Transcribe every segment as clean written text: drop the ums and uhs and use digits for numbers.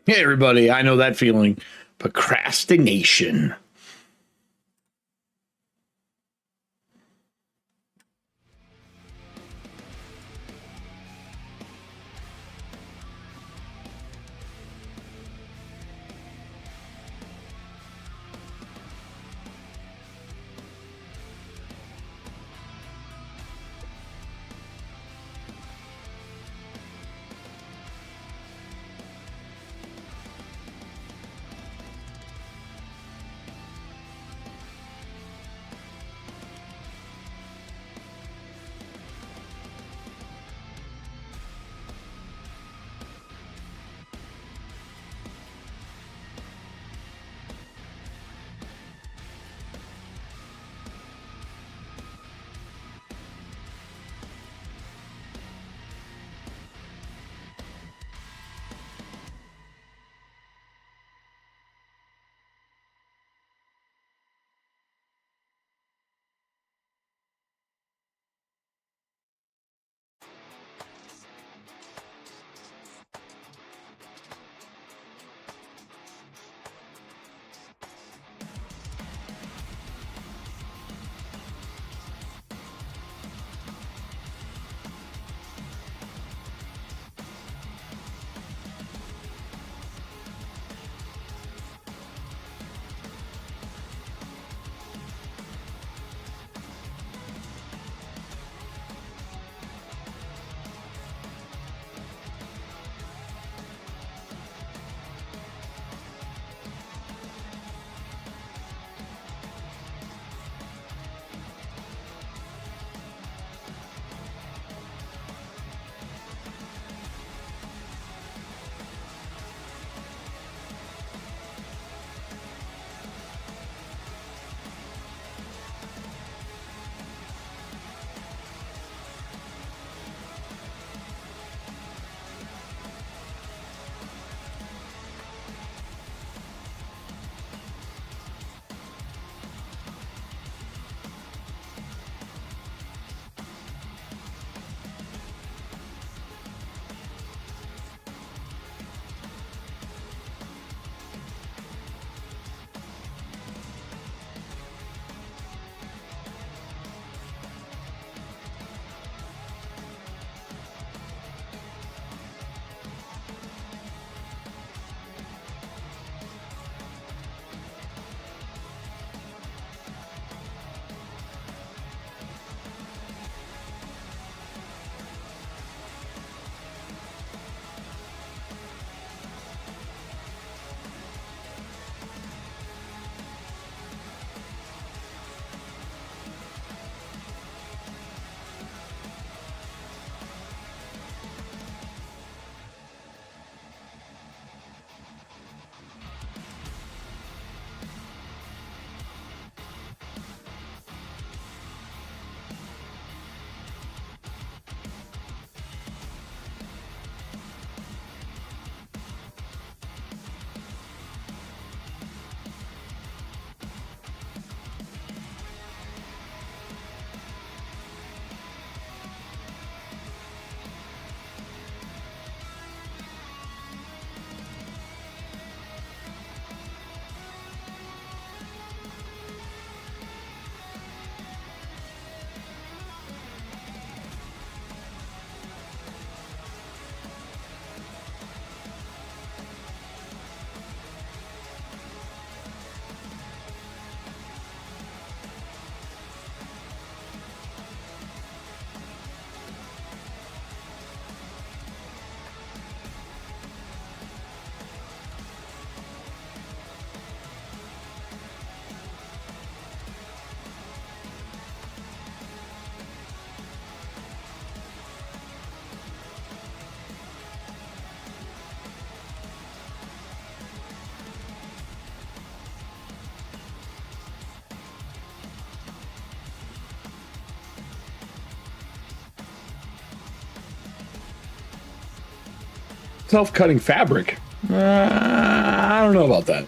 Hey, everybody, I know that feeling. Procrastination. Self-cutting fabric. I don't know about that.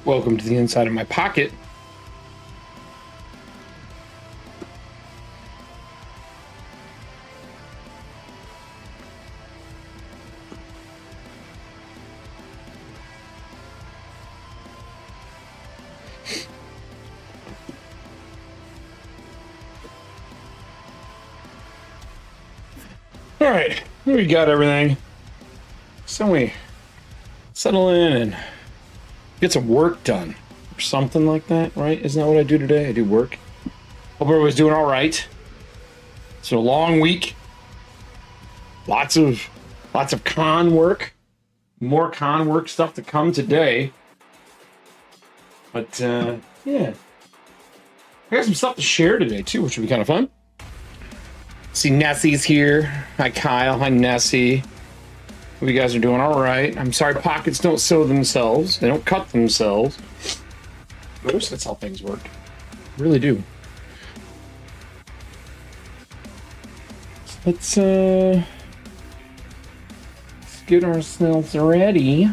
Welcome to the inside of my pocket. All right, we got everything. So we settle in and get some work done or something like that, right? Isn't that what I do today? I do work. Hope everybody's doing all right. It's a long week. Lots of con work. More con work stuff to come today. But yeah, I got some stuff to share today too, which will be kind of fun. See, Nessie's here. Hi, Kyle. Hi, Nessie. Hope you guys are doing all right. I'm sorry, pockets don't sew themselves. They don't cut themselves. Most that's how things work. Really do. So let's get ourselves ready.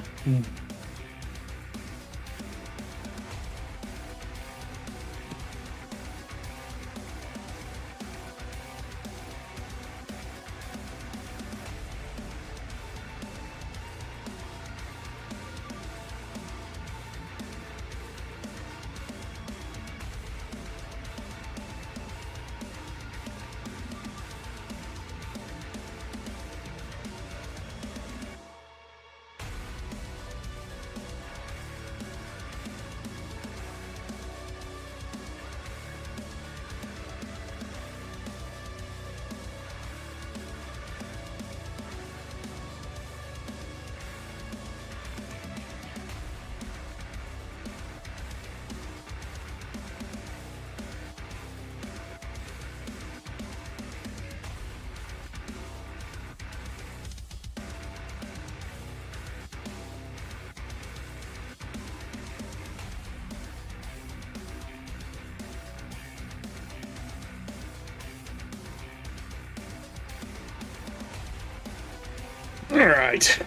All right.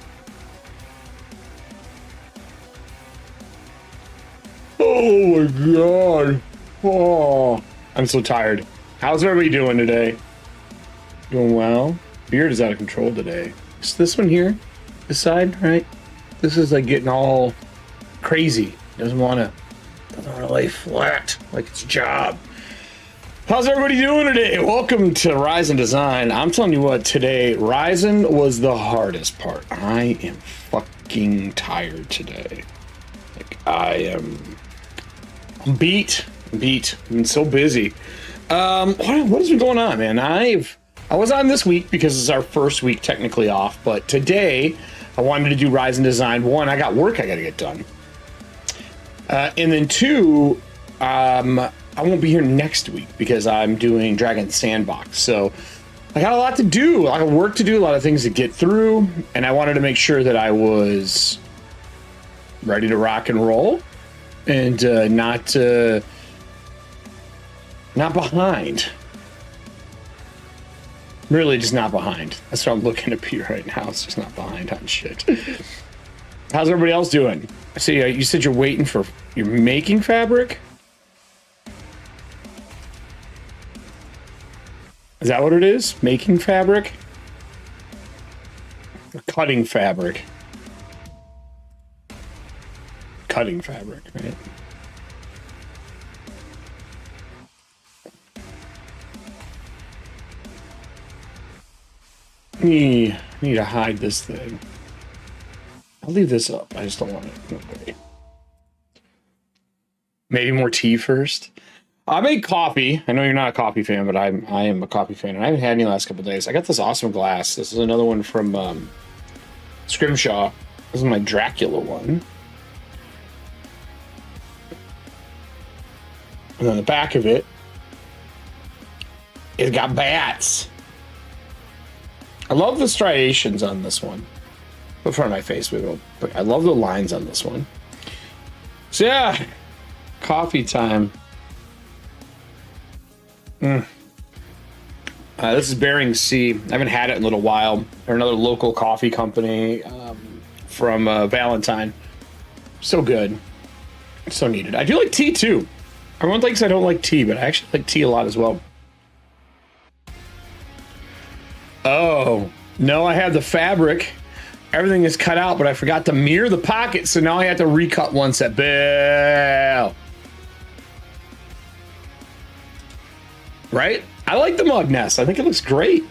Oh my God. Oh, I'm so tired. How's everybody doing today? Doing well? Beard is out of control today. It's this one here, this side, right? This is like getting all crazy. Doesn't want to lay flat like it's a job. How's everybody doing today? Welcome to Ryzen Design. I'm telling you what, today, Ryzen was the hardest part. I am fucking tired today. Like, I'm beat. I've been so busy. What has been going on, man? I was on this week because it's our first week technically off, but today I wanted to do Ryzen Design. One, I got work I gotta get done. And then two, I won't be here next week because I'm doing Dragon Sandbox. So I got a lot to do, a lot of work to do, a lot of things to get through. And I wanted to make sure that I was ready to rock and roll and not behind. Really just not behind. That's what I'm looking to be right now. It's just not behind on shit. How's everybody else doing? I see you said you're making fabric? Is that what it is? Making fabric? Or cutting fabric? Cutting fabric, right? I need to hide this thing. I'll leave this up. I just don't want it. Okay. Maybe more tea first. I made coffee. I know you're not a coffee fan, but I am a coffee fan, and I haven't had any the last couple of days. I got this awesome glass. This is another one from Scrimshaw. This is my Dracula one. And on the back of it, it's got bats. I love the striations on this one. In front of my face, but I love the lines on this one. So yeah, coffee time. This is Bering Sea. I haven't had it in a little while. They're another local coffee company from Valentine. So good. So needed. I do like tea too. Everyone thinks I don't like tea, but I actually like tea a lot as well. Oh, no, I have the fabric. Everything is cut out, but I forgot to mirror the pocket, so now I have to recut one set. Bill. Right? I like the mug nest. I think it looks great.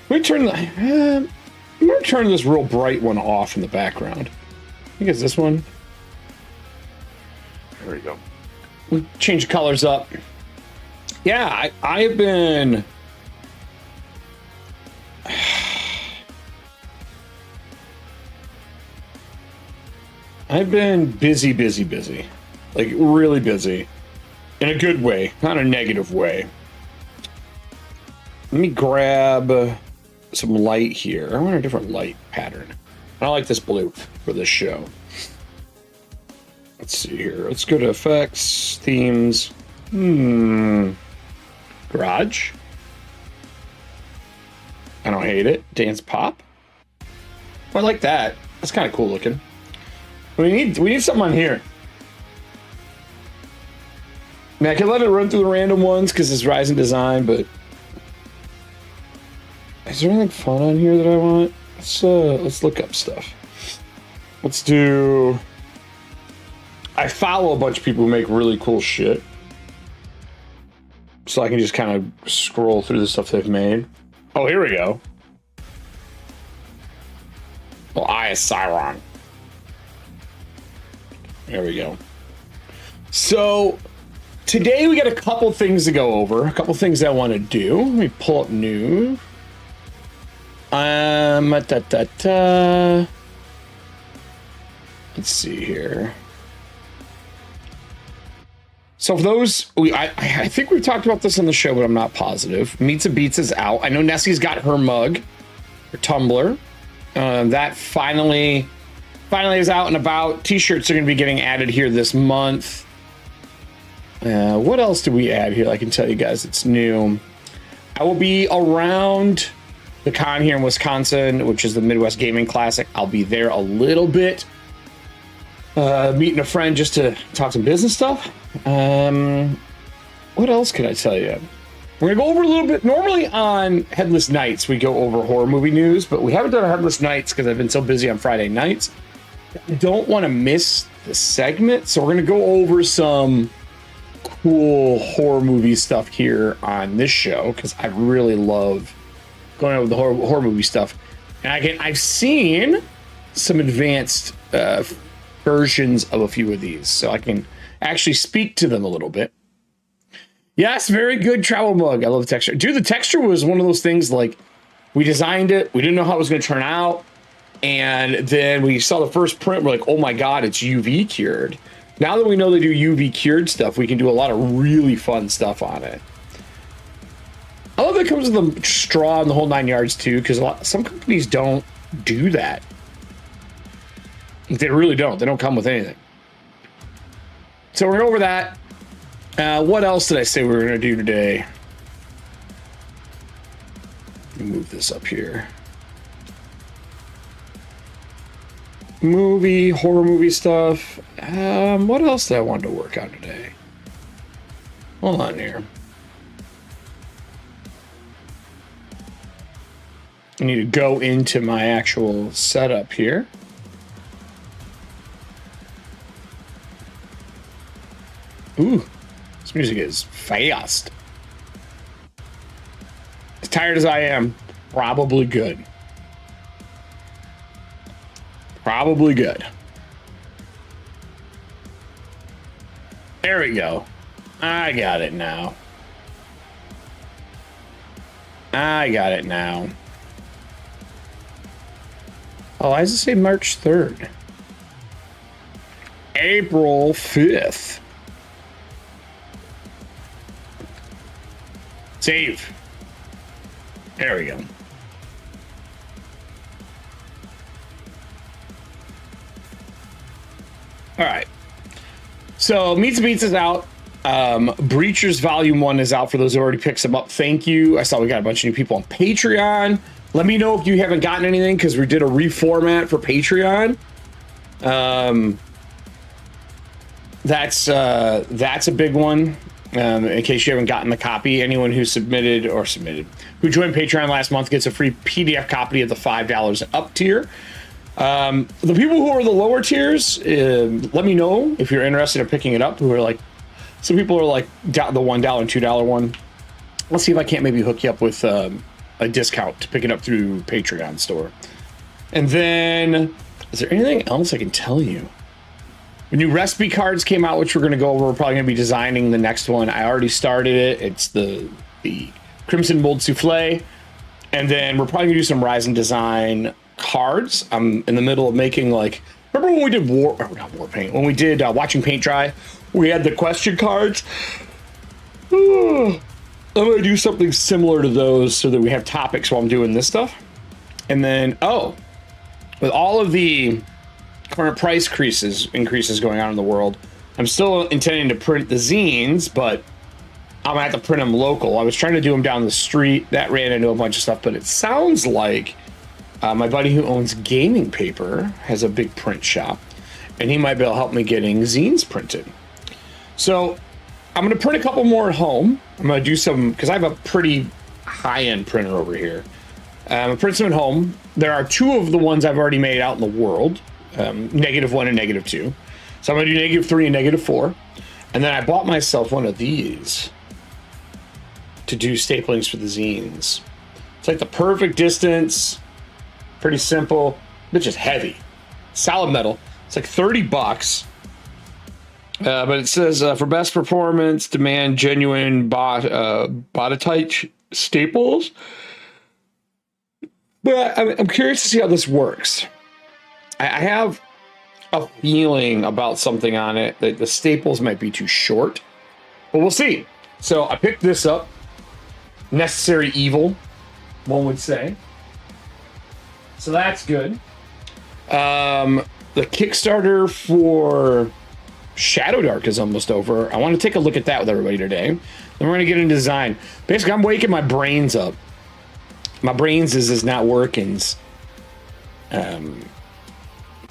Let me turn the... I'm going to turn this real bright one off in the background. I think it's this one. There we go. We'll change the colors up. Yeah, I have been... I've been busy. Like, really busy. In a good way, not a negative way. Let me grab some light here. I want a different light pattern. I like this blue for this show. Let's see here. Let's go to effects, themes. Garage. I don't hate it. Dance pop. Oh, I like that. That's kind of cool looking. We need something on here. I mean, I can let it run through the random ones because it's Ryzen design, but is there anything fun on here that I want? Let's look up stuff. Let's do. I follow a bunch of people who make really cool shit, so I can just kind of scroll through the stuff they've made. Oh, here we go. Well, Eye of Sauron. There we go. So today we got a couple things to go over, a couple things I want to do. Let me pull up new. Let's see here. So for those, I think we've talked about this on the show, but I'm not positive. Meatza Beatza's out. I know Nessie's got her mug, her tumbler. That finally is out and about. T-shirts are going to be getting added here this month. What else do we add here? I can tell you guys it's new. I will be around the con here in Wisconsin, which is the Midwest Gaming Classic. I'll be there a little bit, meeting a friend just to talk some business stuff. What else can I tell you? We're gonna go over a little bit. Normally on Headless Nights, we go over horror movie news, but we haven't done a Headless Nights because I've been so busy on Friday nights. I don't want to miss the segment, so we're gonna go over some cool horror movie stuff here on this show because I really love going over the horror movie stuff. And I've seen some advanced versions of a few of these, so I can actually speak to them a little bit. Yes, very good travel mug. I love the texture. Dude, the texture was one of those things, like, we designed it, we didn't know how it was going to turn out, and then we saw the first print, we're like, oh my god, it's UV cured. Now that we know they do UV cured stuff, we can do a lot of really fun stuff on it. I love that it comes with the straw and the whole 9 yards too, because some companies don't do that. They really don't. They don't come with anything. So we're over that. What else did I say we were going to do today? Let me move this up here. Horror movie stuff. What else did I want to work on today? Hold on here. I need to go into my actual setup here. Ooh, this music is fast. As tired as I am, probably good. Probably good. There we go. I got it now. Oh, why does it say March 3rd? April 5th. Save. There we go. All right. So Meatza Beatza's out. Breachers Volume 1 is out for those who already picked some up. Thank you. I saw we got a bunch of new people on Patreon. Let me know if you haven't gotten anything because we did a reformat for Patreon. that's a big one. In case you haven't gotten the copy, anyone who who joined Patreon last month gets a free PDF copy of the $5 up tier. The people who are the lower tiers, let me know if you're interested in picking it up. Who are like, some people are like the $1 and $2 one. Let's see if I can't maybe hook you up with a discount to pick it up through Patreon store. And then, is there anything else I can tell you? The new recipe cards came out, which we're going to go over. We're probably going to be designing the next one. I already started it. It's the Crimson Mold Souffle. And then we're probably going to do some Rise and Design cards. I'm in the middle of making, like, remember when we did when we did Watching Paint Dry? We had the question cards. I'm going to do something similar to those so that we have topics while I'm doing this stuff. And then, with all of the current price increases going on in the world, I'm still intending to print the zines, but I'm gonna have to print them local. I was trying to do them down the street. That ran into a bunch of stuff, but it sounds like my buddy who owns Gaming Paper has a big print shop, and he might be able to help me getting zines printed. So I'm gonna print a couple more at home. I'm gonna do some, because I have a pretty high-end printer over here. I'm gonna print some at home. There are two of the ones I've already made out in the world. -1 and -2. So I'm gonna do -3 and -4. And then I bought myself one of these to do staplings for the zines. It's like the perfect distance, pretty simple, but just heavy. Solid metal. It's like $30. But it says for best performance, demand genuine botitite staples. But I'm curious to see how this works. I have a feeling about something on it that the staples might be too short, but we'll see. So I picked this up. Necessary evil, one would say. So that's good. The Kickstarter for Shadow Dark is almost over. I want to take a look at that with everybody today. Then we're going to get into design. Basically, I'm waking my brains up. My brains is not working.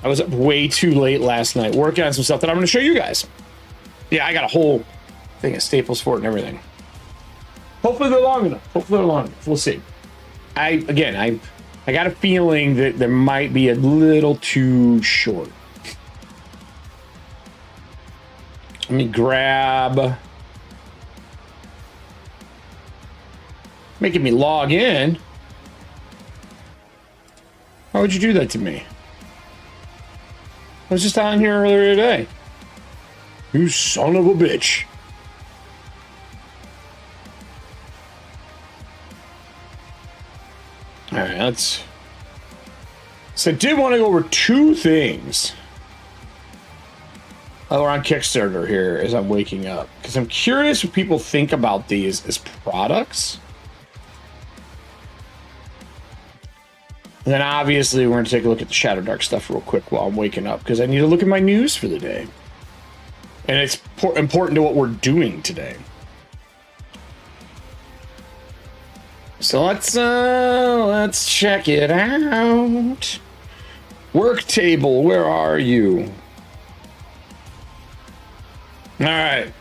I was up way too late last night working on some stuff that I'm going to show you guys. Yeah, I got a whole thing of staples for it and everything. Hopefully they're long enough. We'll see. I got a feeling that there might be a little too short. Let me grab... Making me log in. Why would you do that to me? I was just on here earlier today. You son of a bitch. All right, let's... So I did want to go over two things. We're on Kickstarter here as I'm waking up, because I'm curious what people think about these as products. And then obviously we're going to take a look at the Shadow Dark stuff real quick while I'm waking up, because I need to look at my news for the day. And it's important to what we're doing today. So let's check it out. Work table, where are you? All right.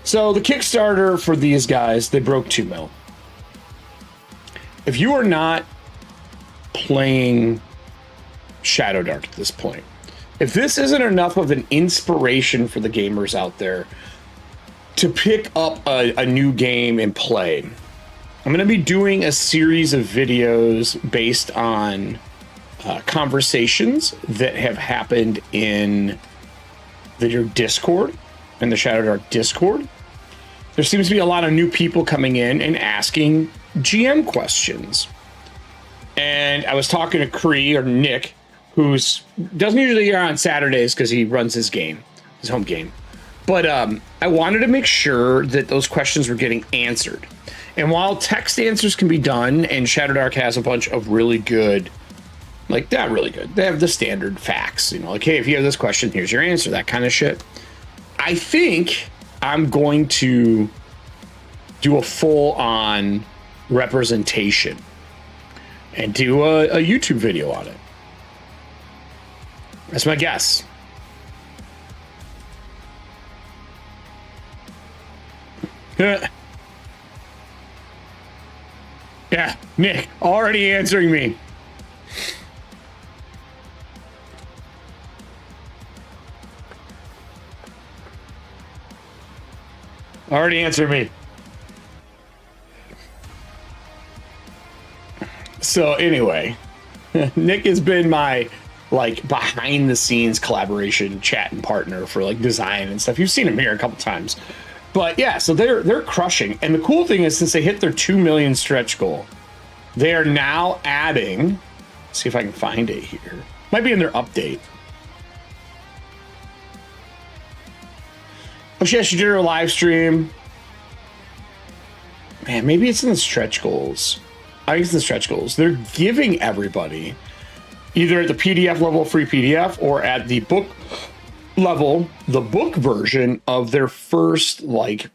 So the Kickstarter for these guys, they broke 2 mil. If you are not playing Shadow Dark at this point, if this isn't enough of an inspiration for the gamers out there to pick up a new game and play, I'm going to be doing a series of videos based on conversations that have happened in your Discord, in the Shadow Dark Discord. There seems to be a lot of new people coming in and asking GM questions. And I was talking to Cree, or Nick, who's doesn't usually hear on Saturdays because he runs his game, his home game. But I wanted to make sure that those questions were getting answered. And while text answers can be done, and Shadow Dark has a bunch of really good, like, not really good, they have the standard facts, you know, like, hey, if you have this question, here's your answer, that kind of shit. I think I'm going to do a full-on representation and do a YouTube video on it. That's my guess. Yeah, Nick, already answering me. Already answered me. So anyway, Nick has been my like behind the scenes collaboration chat and partner for like design and stuff. You've seen him here a couple times. But yeah, so they're crushing. And the cool thing is, since they hit their 2 million stretch goal, they are now adding, let's see if I can find it here. Might be in their update. Oh, she did her live stream. Man, maybe it's in the stretch goals. I think it's in the stretch goals. They're giving everybody, either at the PDF level, free PDF, or at the book level, the book version of their first, like,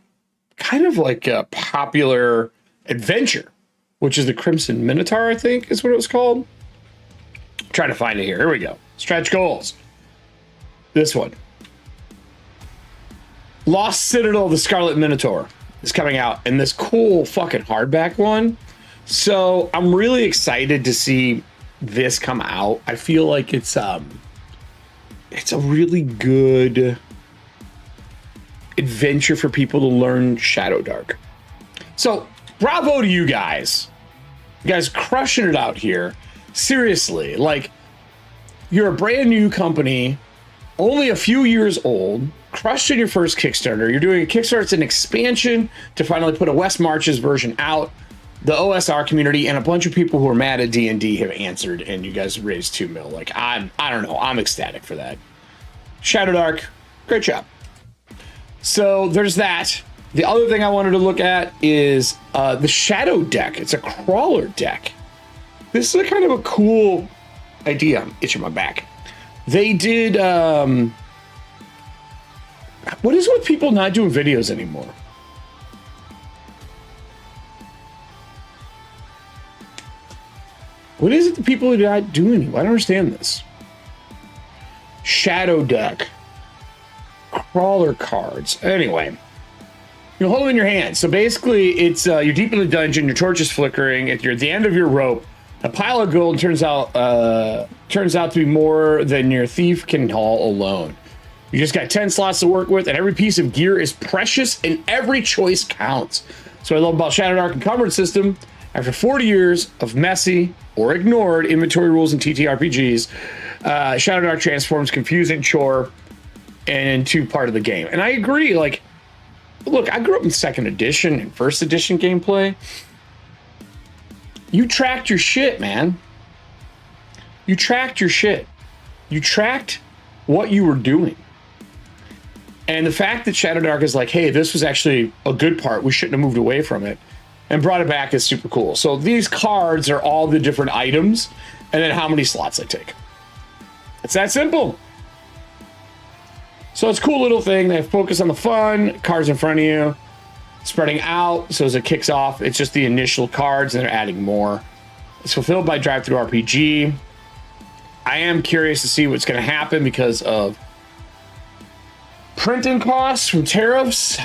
kind of like a popular adventure, which is the Crimson Minotaur, I think is what it was called. Trying to find it here. Here we go. Stretch goals. This one. Lost Citadel of the Scarlet Minotaur is coming out in this cool fucking hardback one. So I'm really excited to see this come out. I feel like it's a really good adventure for people to learn Shadow Dark. So bravo to you guys. You guys crushing it out here. Seriously, like, you're a brand new company, only a few years old, crushed in your first Kickstarter. You're doing a Kickstarter, it's an expansion to finally put a West Marches version out. The OSR community and a bunch of people who are mad at D&D have answered, and you guys raised 2 mil. Like, I don't know, I'm ecstatic for that. Shadow Dark, great job. So there's that. The other thing I wanted to look at is the Shadow deck. It's a crawler deck. This is a kind of a cool idea. I'm itching my back. They did, what is with people not doing videos anymore? What is it that people are not doing? I don't understand this. Shadow deck. Crawler cards. Anyway. You hold them in your hand. So basically, it's you're deep in the dungeon, your torch is flickering, if you're at the end of your rope, a pile of gold turns out to be more than your thief can haul alone. You just got 10 slots to work with, and every piece of gear is precious, and every choice counts. So I love about Shadow Dark Encumbered system. After 40 years of messy or ignored inventory rules and TTRPGs, Shadow Dark transforms confusing chore into part of the game. And I agree. Like, look, I grew up in 2nd edition and 1st edition gameplay. You tracked your shit, man. You tracked your shit. You tracked what you were doing. And the fact that Shadow Dark is like, hey, this was actually a good part, we shouldn't have moved away from it, and brought it back, is super cool. So these cards are all the different items, and then how many slots they take. It's that simple. So it's a cool little thing. They focus on the fun, cards in front of you, spreading out. So as it kicks off, it's just the initial cards, and they're adding more. It's fulfilled by Drive-Thru RPG. I am curious to see what's going to happen because of printing costs from tariffs.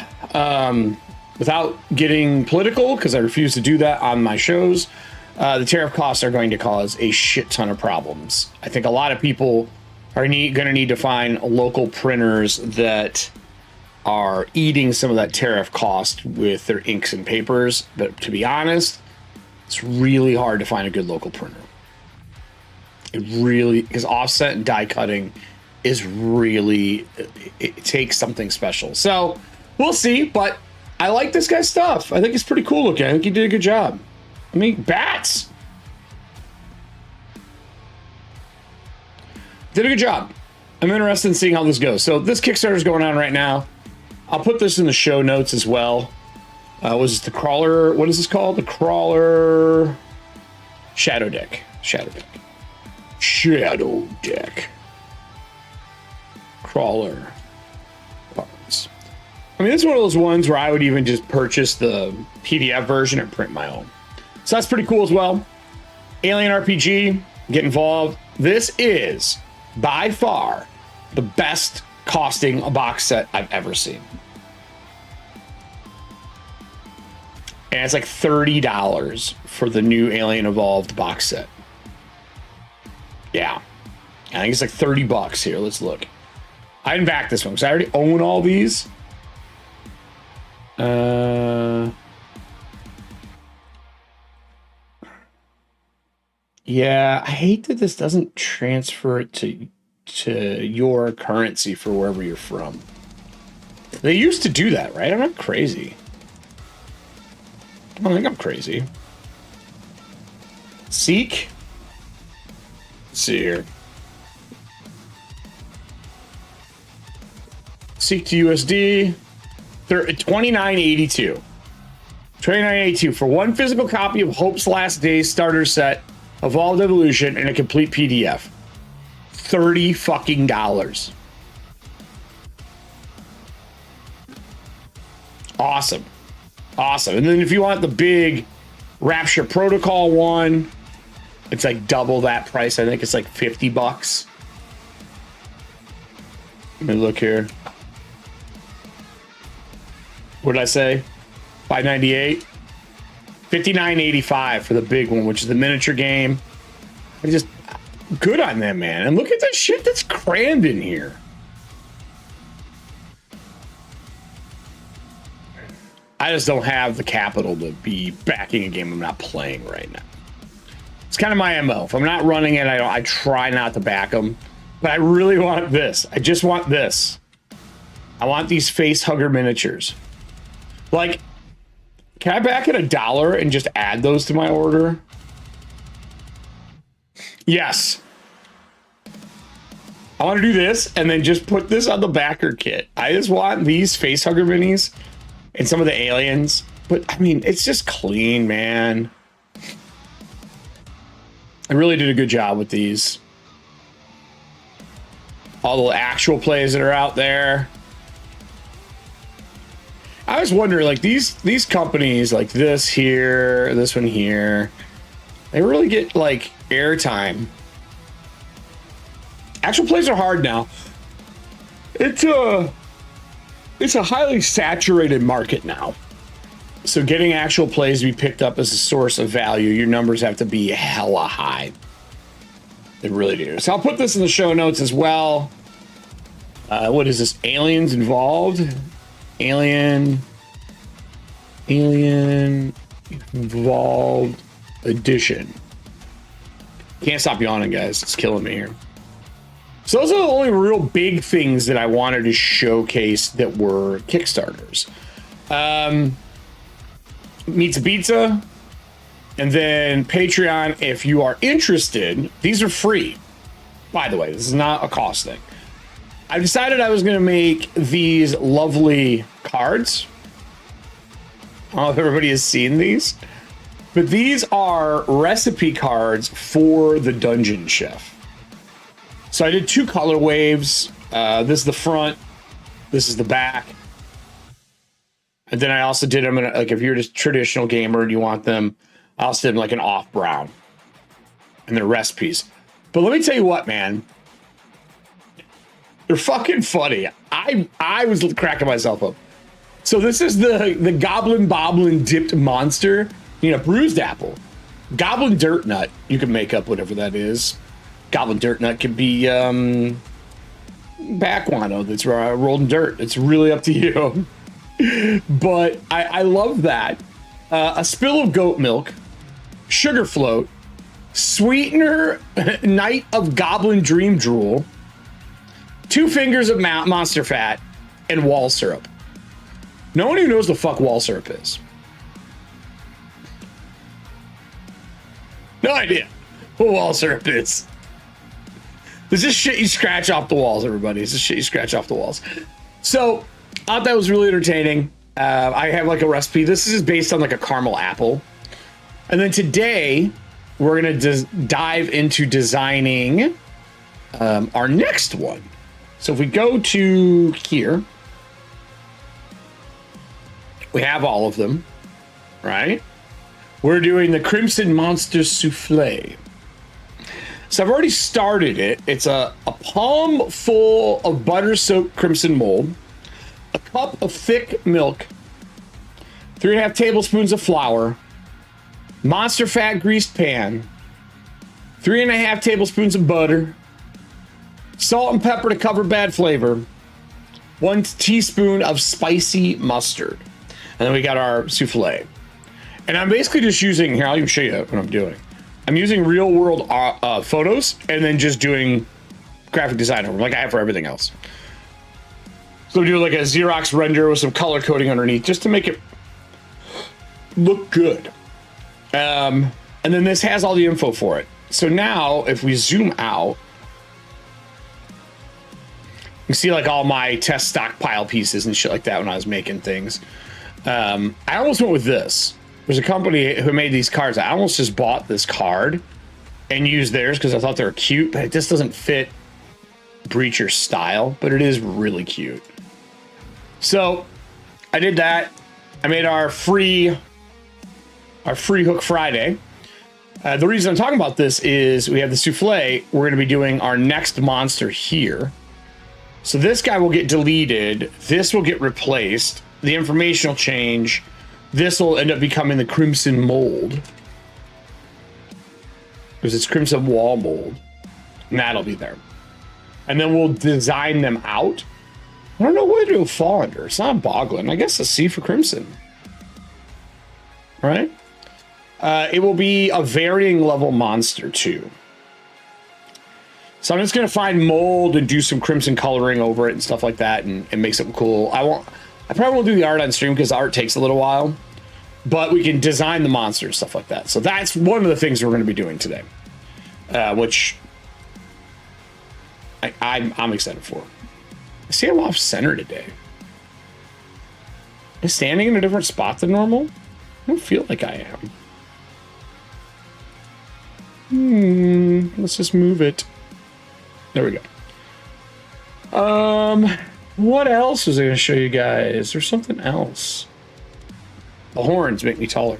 Without getting political, because I refuse to do that on my shows, the tariff costs are going to cause a shit ton of problems. I think a lot of people are going to need to find local printers that are eating some of that tariff cost with their inks and papers. But to be honest, it's really hard to find a good local printer. It really, because offset and die cutting is really, it takes something special. So we'll see, but I like this guy's stuff. I think it's pretty cool looking. I think he did a good job. I mean, bats. Did a good job. I'm interested in seeing how this goes. So this Kickstarter is going on right now. I'll put this in the show notes as well. Was it the crawler? What is this called? The crawler shadow deck. Shadow deck. Shadow deck. Crawler cards. I mean, it's one of those ones where I would even just purchase the PDF version and print my own. So that's pretty cool as well. Alien RPG, get involved. This is by far the best costing a box set I've ever seen. And it's like $30 for the new Alien Evolved box set. Yeah. I think it's like 30 bucks here. Let's look. I didn't back this one because I already own all these. Yeah, I hate that this doesn't transfer it to your currency for wherever you're from. They used to do that, right? I'm not crazy. I don't think I'm crazy. Seek. Let's see here. Seek to USD. 29.82. 29.82 for one physical copy of Hope's Last Days starter set, Evolved Evolution, and a complete PDF. $30 fucking dollars. Awesome. Awesome. And then if you want the big Rapture Protocol one, it's like double that price. I think it's like 50 bucks. Let me look here. What did I say? 598. 59.85 for the big one, which is the miniature game. I just good on them, man. And look at the shit that's crammed in here. I just don't have the capital to be backing a game I'm not playing right now. It's kind of my MO. If I'm not running it, I try not to back them. But I really want this. I just want this. I want these face hugger miniatures. Like, can I back it $1 and just add those to my order? Yes. I want to do this and then just put this on the backer kit. I just want these face hugger minis and some of the aliens. But, I mean, it's just clean, man. I really did a good job with these. All the actual plays that are out there. I was wondering, like, these companies, like this here, this one here, they really get, like, airtime. Actual plays are hard now. It's a highly saturated market now. So getting actual plays to be picked up as a source of value, your numbers have to be hella high. They really do. So I'll put this in the show notes as well. What is this? Aliens Involved? Alien Involved Edition. Can't stop yawning, guys. It's killing me here. So those are the only real big things that I wanted to showcase that were Kickstarters. Meatza Beatza, and then Patreon. If you are interested, these are free. By the way, this is not a cost thing. I decided I was going to make these lovely cards. I don't know if everybody has seen these, but these are recipe cards for the Dungeon Chef. So I did 2 color waves. This is the front. This is the back. And then I also did them in like, if you're just traditional gamer and you want them, I also did them like an off brown. And they're recipes. But let me tell you what, man. They're fucking funny. I was cracking myself up. So this is the Goblin Boblin dipped monster. You know, bruised apple. Goblin dirt nut. You can make up whatever that is. Goblin dirt nut could be backguano that's rolled in dirt. It's really up to you. But I love that. A spill of goat milk, sugar float, sweetener, night of goblin dream drool, 2 fingers of monster fat, and wall syrup. No one even knows the fuck wall syrup is. No idea what wall syrup is. This is shit you scratch off the walls, everybody. This is shit you scratch off the walls. So, I thought that was really entertaining. I have like a recipe. This is based on like a caramel apple. And then today, we're going to dive into designing our next one. So if we go to here, we have all of them, right? We're doing the Crimson Monster Souffle. So I've already started it. It's a palm full of butter-soaked crimson mold, a cup of thick milk, 3.5 tablespoons of flour, monster fat greased pan, 3.5 tablespoons of butter, salt and pepper to cover bad flavor, 1 teaspoon of spicy mustard. And then we got our souffle. And I'm basically just using, here, I'll even show you what I'm doing. I'm using real world photos and then just doing graphic design over like I have for everything else. So we do like a Xerox render with some color coding underneath just to make it look good. And then this has all the info for it. So now if we zoom out, you see like all my test stockpile pieces and shit like that when I was making things. I almost went with this. There's a company who made these cards. I almost just bought this card and used theirs because I thought they were cute, but it just doesn't fit Breacher's style, but it is really cute. So I did that. I made our free Hook Friday. The reason I'm talking about this is we have the souffle. We're going to be doing our next monster here. So this guy will get deleted. This will get replaced. The information will change. This will end up becoming the Crimson Mold. Because it's Crimson Wall Mold. And that'll be there. And then we'll design them out. I don't know what it'll fall under. It's not boggling. I guess a C for Crimson. Right? It will be a varying level monster too. So I'm just going to find mold and do some crimson coloring over it and stuff like that and make something cool. I probably won't do the art on stream because the art takes a little while, but we can design the monster and stuff like that. So that's one of the things we're going to be doing today, which I'm excited for. I see I'm off center today. Is standing in a different spot than normal? I don't feel like I am. Let's just move it. There we go. What else was I going to show you guys? There's something else. The horns make me taller.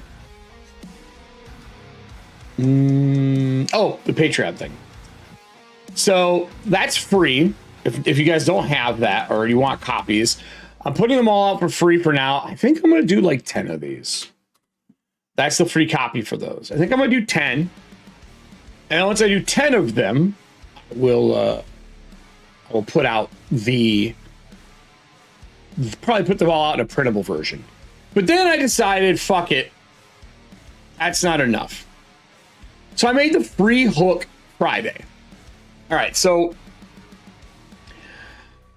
Oh, the Patreon thing. So that's free. If you guys don't have that or you want copies, I'm putting them all out for free for now. I think I'm going to do like 10 of these. That's the free copy for those. I think I'm going to do 10. And once I do 10 of them, I will put out probably put them all out in a printable version. But then I decided, fuck it. That's not enough. So I made the free Hook Friday. All right, so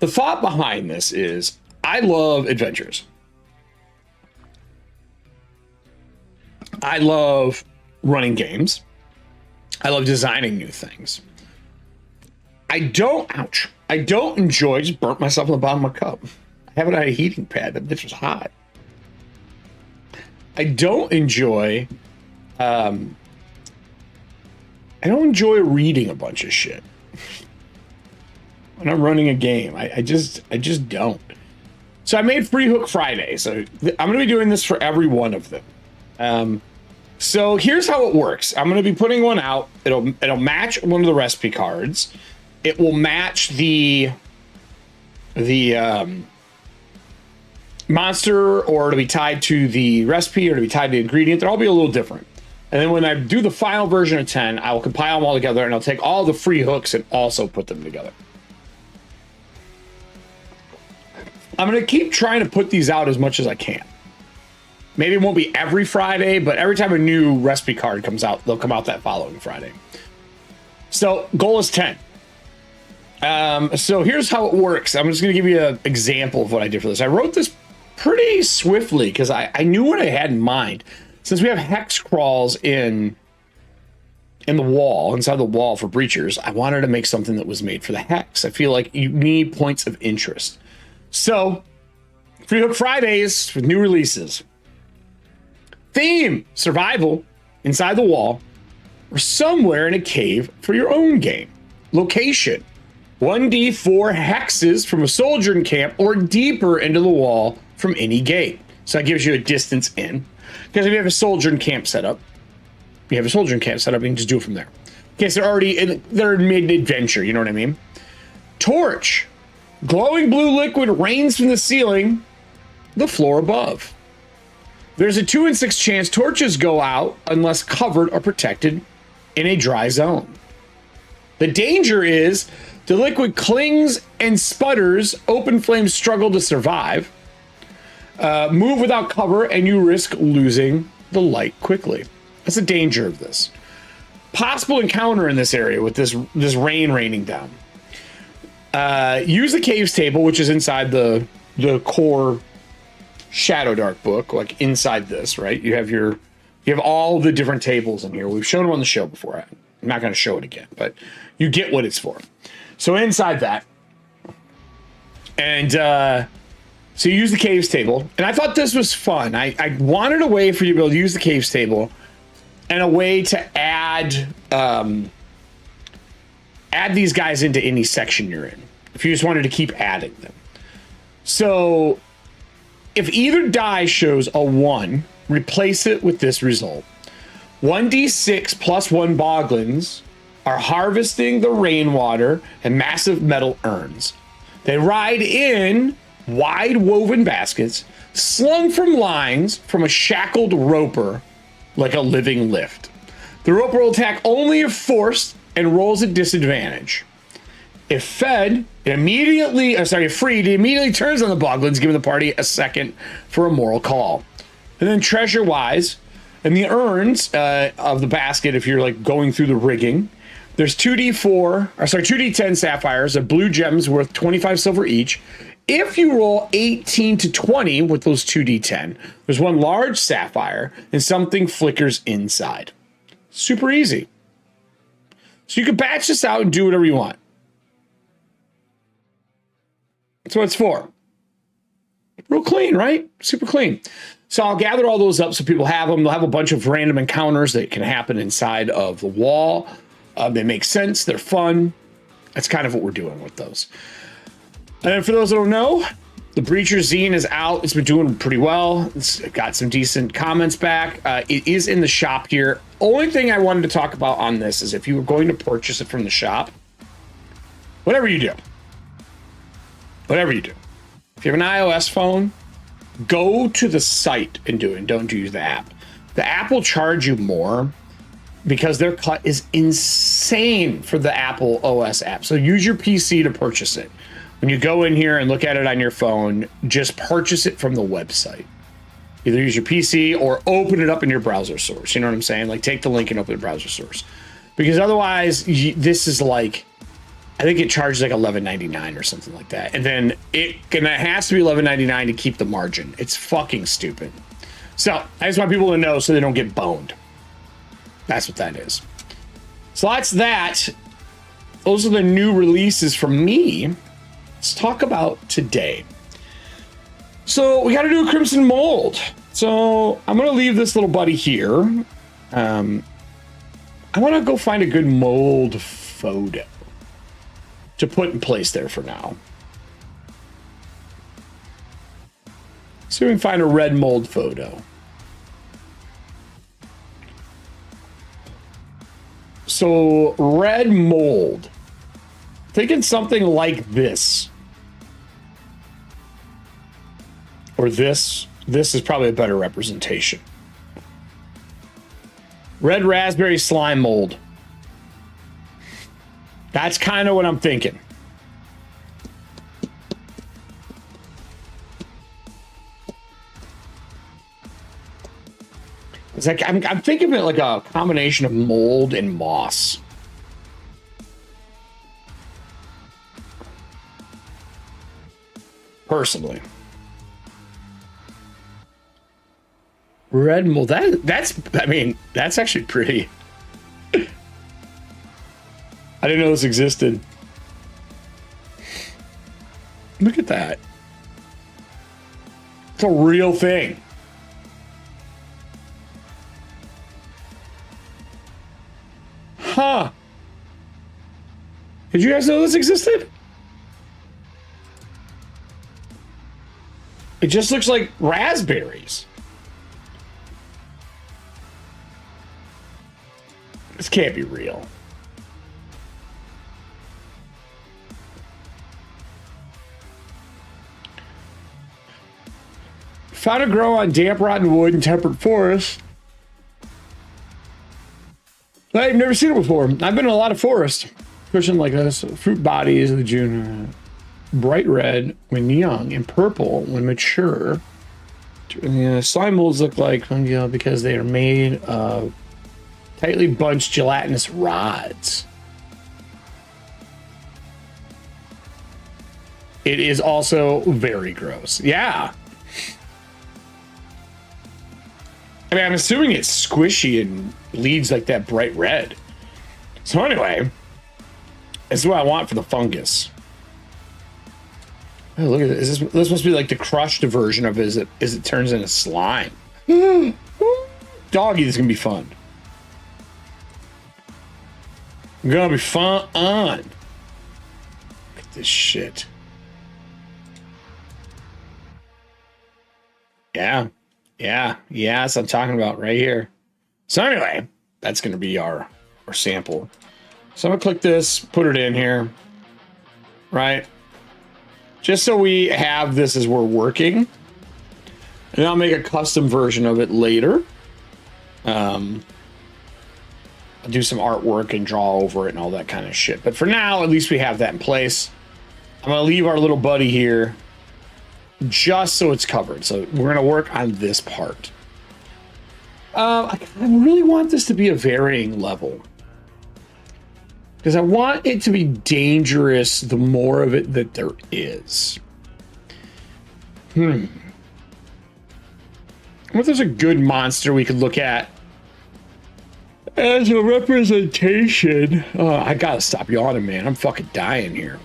the thought behind this is I love adventures. I love running games. I love designing new things. I don't enjoy, just burnt myself on the bottom of my cup. I haven't had a heating pad. That bitch was hot. I don't enjoy reading a bunch of shit when I'm running a game. I just don't. So I made Free Hook Friday. So I'm going to be doing this for every one of them. So here's how it works. I'm going to be putting one out. It'll match one of the recipe cards. It will match the monster, or it'll be tied to the recipe, or it'll be tied to the ingredient. They'll all be a little different. And then when I do the final version of 10, I will compile them all together, and I'll take all the free hooks and also put them together. I'm going to keep trying to put these out as much as I can. Maybe it won't be every Friday, but every time a new recipe card comes out, they'll come out that following Friday. So goal is 10. So here's how it works. I'm just going to give you an example of what I did for this. I wrote this pretty swiftly because I knew what I had in mind. Since we have hex crawls in the wall, inside the wall for breachers, I wanted to make something that was made for the hex. I feel like you need points of interest. So, Free Hook Fridays with new releases. Theme, survival, inside the wall, or somewhere in a cave for your own game. Location, 1d4 hexes from a soldier camp or deeper into the wall from any gate. So that gives you a distance in. Because if you have a soldier camp set up, you can just do it from there. Okay, so they're mid-adventure, you know what I mean? Torch, glowing blue liquid rains from the ceiling, the floor above. There's a 2 in 6 chance torches go out unless covered or protected in a dry zone. The danger is the liquid clings and sputters, open flames struggle to survive, move without cover, and you risk losing the light quickly. That's the danger of this. Possible encounter in this area with this rain raining down. Use the caves table, which is inside the core Shadow Dark book, like inside this, right? You have all the different tables in here. We've shown them on the show before. I'm not going to show it again, but you get what it's for. So inside that, and so you use the caves table, and I thought this was fun. I wanted a way for you to be able to use the caves table and a way to add these guys into any section you're in, if you just wanted to keep adding them. So if either die shows a 1, replace it with this result. 1d6 plus 1 boglins are harvesting the rainwater and massive metal urns. They ride in wide woven baskets slung from lines from a shackled roper like a living lift. The roper will attack only if forced and rolls at disadvantage. If fed, if freed, it immediately turns on the boglins, giving the party a second for a moral call. And then treasure-wise, in the urns of the basket, if you're like going through the rigging, there's 2d10 sapphires of blue gems worth 25 silver each. If you roll 18 to 20 with those 2d10, there's 1 large sapphire and something flickers inside. Super easy. So you can batch this out and do whatever you want. That's what it's for. Real clean, right? Super clean. So I'll gather all those up so people have them. They'll have a bunch of random encounters that can happen inside of the wall. They make sense. They're fun. That's kind of what we're doing with those. And then for those that don't know, the Breacher Zine is out. It's been doing pretty well. It's got some decent comments back. It is in the shop here. Only thing I wanted to talk about on this is if you were going to purchase it from the shop, whatever you do, if you have an iOS phone, go to the site and do it, and don't use the app. The app will charge you more because their cut is insane for the Apple OS app. So use your PC to purchase it. When you go in here and look at it on your phone, just purchase it from the website. Either use your PC or open it up in your browser source. You know what I'm saying? Like take the link and open the browser source. Because otherwise, this is like, I think it charges like $11.99 or something like that. And then it has to be $11.99 to keep the margin. It's fucking stupid. So I just want people to know so they don't get boned. That's what that is. So that's that. Those are the new releases from me. Let's talk about today. So we got to do a Crimson Mold. So I'm going to leave this little buddy here. I want to go find a good mold photo to put in place there for now. See if we can find a red mold photo. So red mold. Thinking something like this. Or this. This is probably a better representation. Red raspberry slime mold. That's kind of what I'm thinking. It's like I'm thinking of it like a combination of mold and moss. Personally. Red mold. That's actually pretty. I didn't know this existed. Look at that. It's a real thing. Huh. Did you guys know this existed? It just looks like raspberries. This can't be real. Found to grow on damp, rotten wood and temperate forests. I've never seen it before. I've been in a lot of forests. Pushing like this. Fruit bodies of the June. Bright red when young and purple when mature. Slime molds look like fungi because they are made of tightly bunched gelatinous rods. It is also very gross. Yeah. I mean, I'm assuming it's squishy and bleeds like that bright red. So anyway, this is what I want for the fungus. Oh, look at this. This must be like the crushed version of it as it turns into slime. Doggy, this is going to be fun. Gonna be fun. Look at this shit. Yeah. That's what I'm talking about right here. So anyway, that's going to be our sample. So I'm going to click this, put it in here, right? Just so we have this as we're working. And I'll make a custom version of it later. I'll do some artwork and draw over it and all that kind of shit. But for now, at least we have that in place. I'm going to leave our little buddy here just so it's covered. So we're going to work on this part. I really want this to be a varying level. Because I want it to be dangerous the more of it that there is. I wonder if there's a good monster we could look at as a representation. Oh, I gotta stop yawning, man. I'm fucking dying here.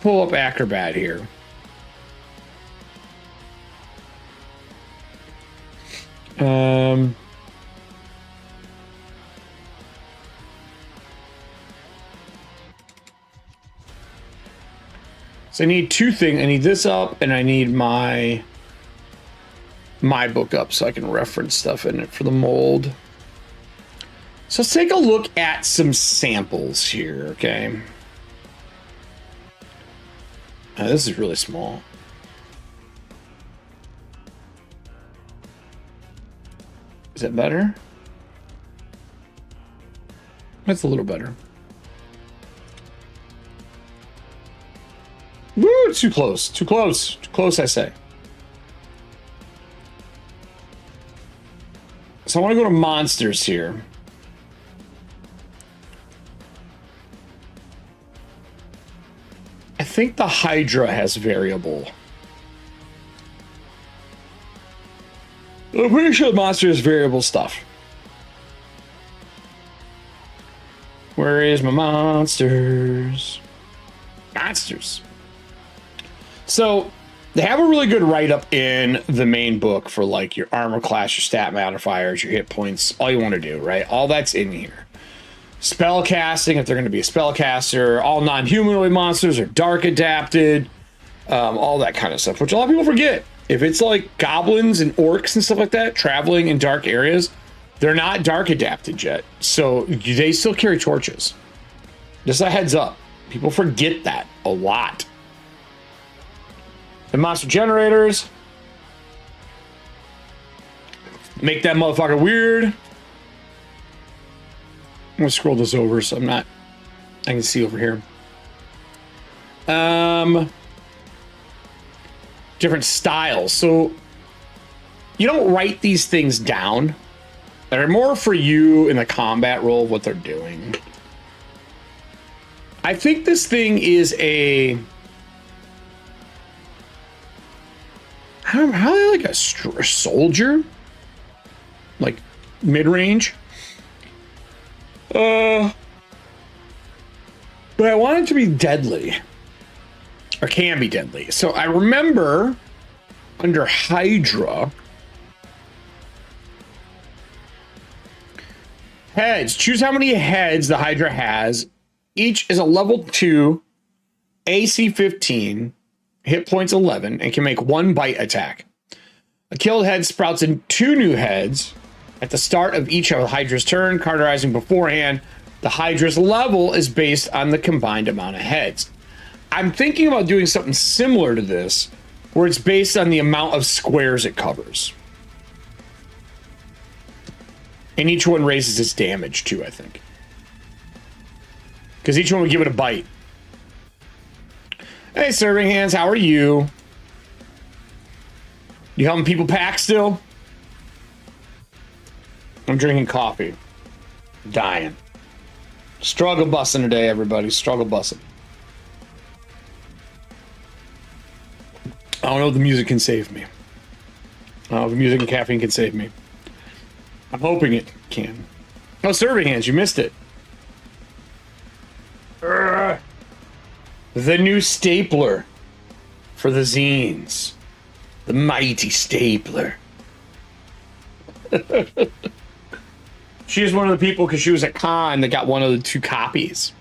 Pull up Acrobat here. So I need two things. I need this up and I need my book up so I can reference stuff in it for the mold. So let's take a look at some samples here, okay? This is really small. Is that better? That's a little better. Woo, too close. Too close. Too close, I say. So I want to go to monsters here. I think the Hydra has variable. I'm pretty sure the monster has variable stuff. Where is my monsters? Monsters. So they have a really good write-up in the main book for like your armor class, your stat modifiers, your hit points, all you want to do, right? All that's in here. Spell casting, if they're going to be a spellcaster, all non-humanoid monsters are dark adapted, all that kind of stuff, which a lot of people forget. If it's like goblins and orcs and stuff like that, traveling in dark areas, they're not dark adapted yet. So they still carry torches. Just a heads up. People forget that a lot. The monster generators make that motherfucker weird. I'm gonna scroll this over so I can see over here. Different styles. So you don't write these things down. They're more for you in the combat role of what they're doing. I think this thing is a... How like a soldier? Like mid-range? But I want it to be deadly. Or can be deadly. So I remember under Hydra... Heads. Choose how many heads the Hydra has. Each is a level 2, AC 15, hit points 11, and can make 1 bite attack. A killed head sprouts in 2 new heads at the start of each of the Hydra's turn, cauterizing beforehand. The Hydra's level is based on the combined amount of heads. I'm thinking about doing something similar to this, where it's based on the amount of squares it covers. And each one raises its damage too, I think. Because each one would give it a bite. Hey, Serving Hands, how are you? You helping people pack still? I'm drinking coffee. Dying. Struggle bussing today, everybody. Struggle bussing. I don't know if the music can save me. I don't know if the music and caffeine can save me. I'm hoping it can. Oh, Serving Hands, you missed it. The new stapler for the zines. The mighty stapler. She is one of the people, because she was at con, that got one of the 2 copies.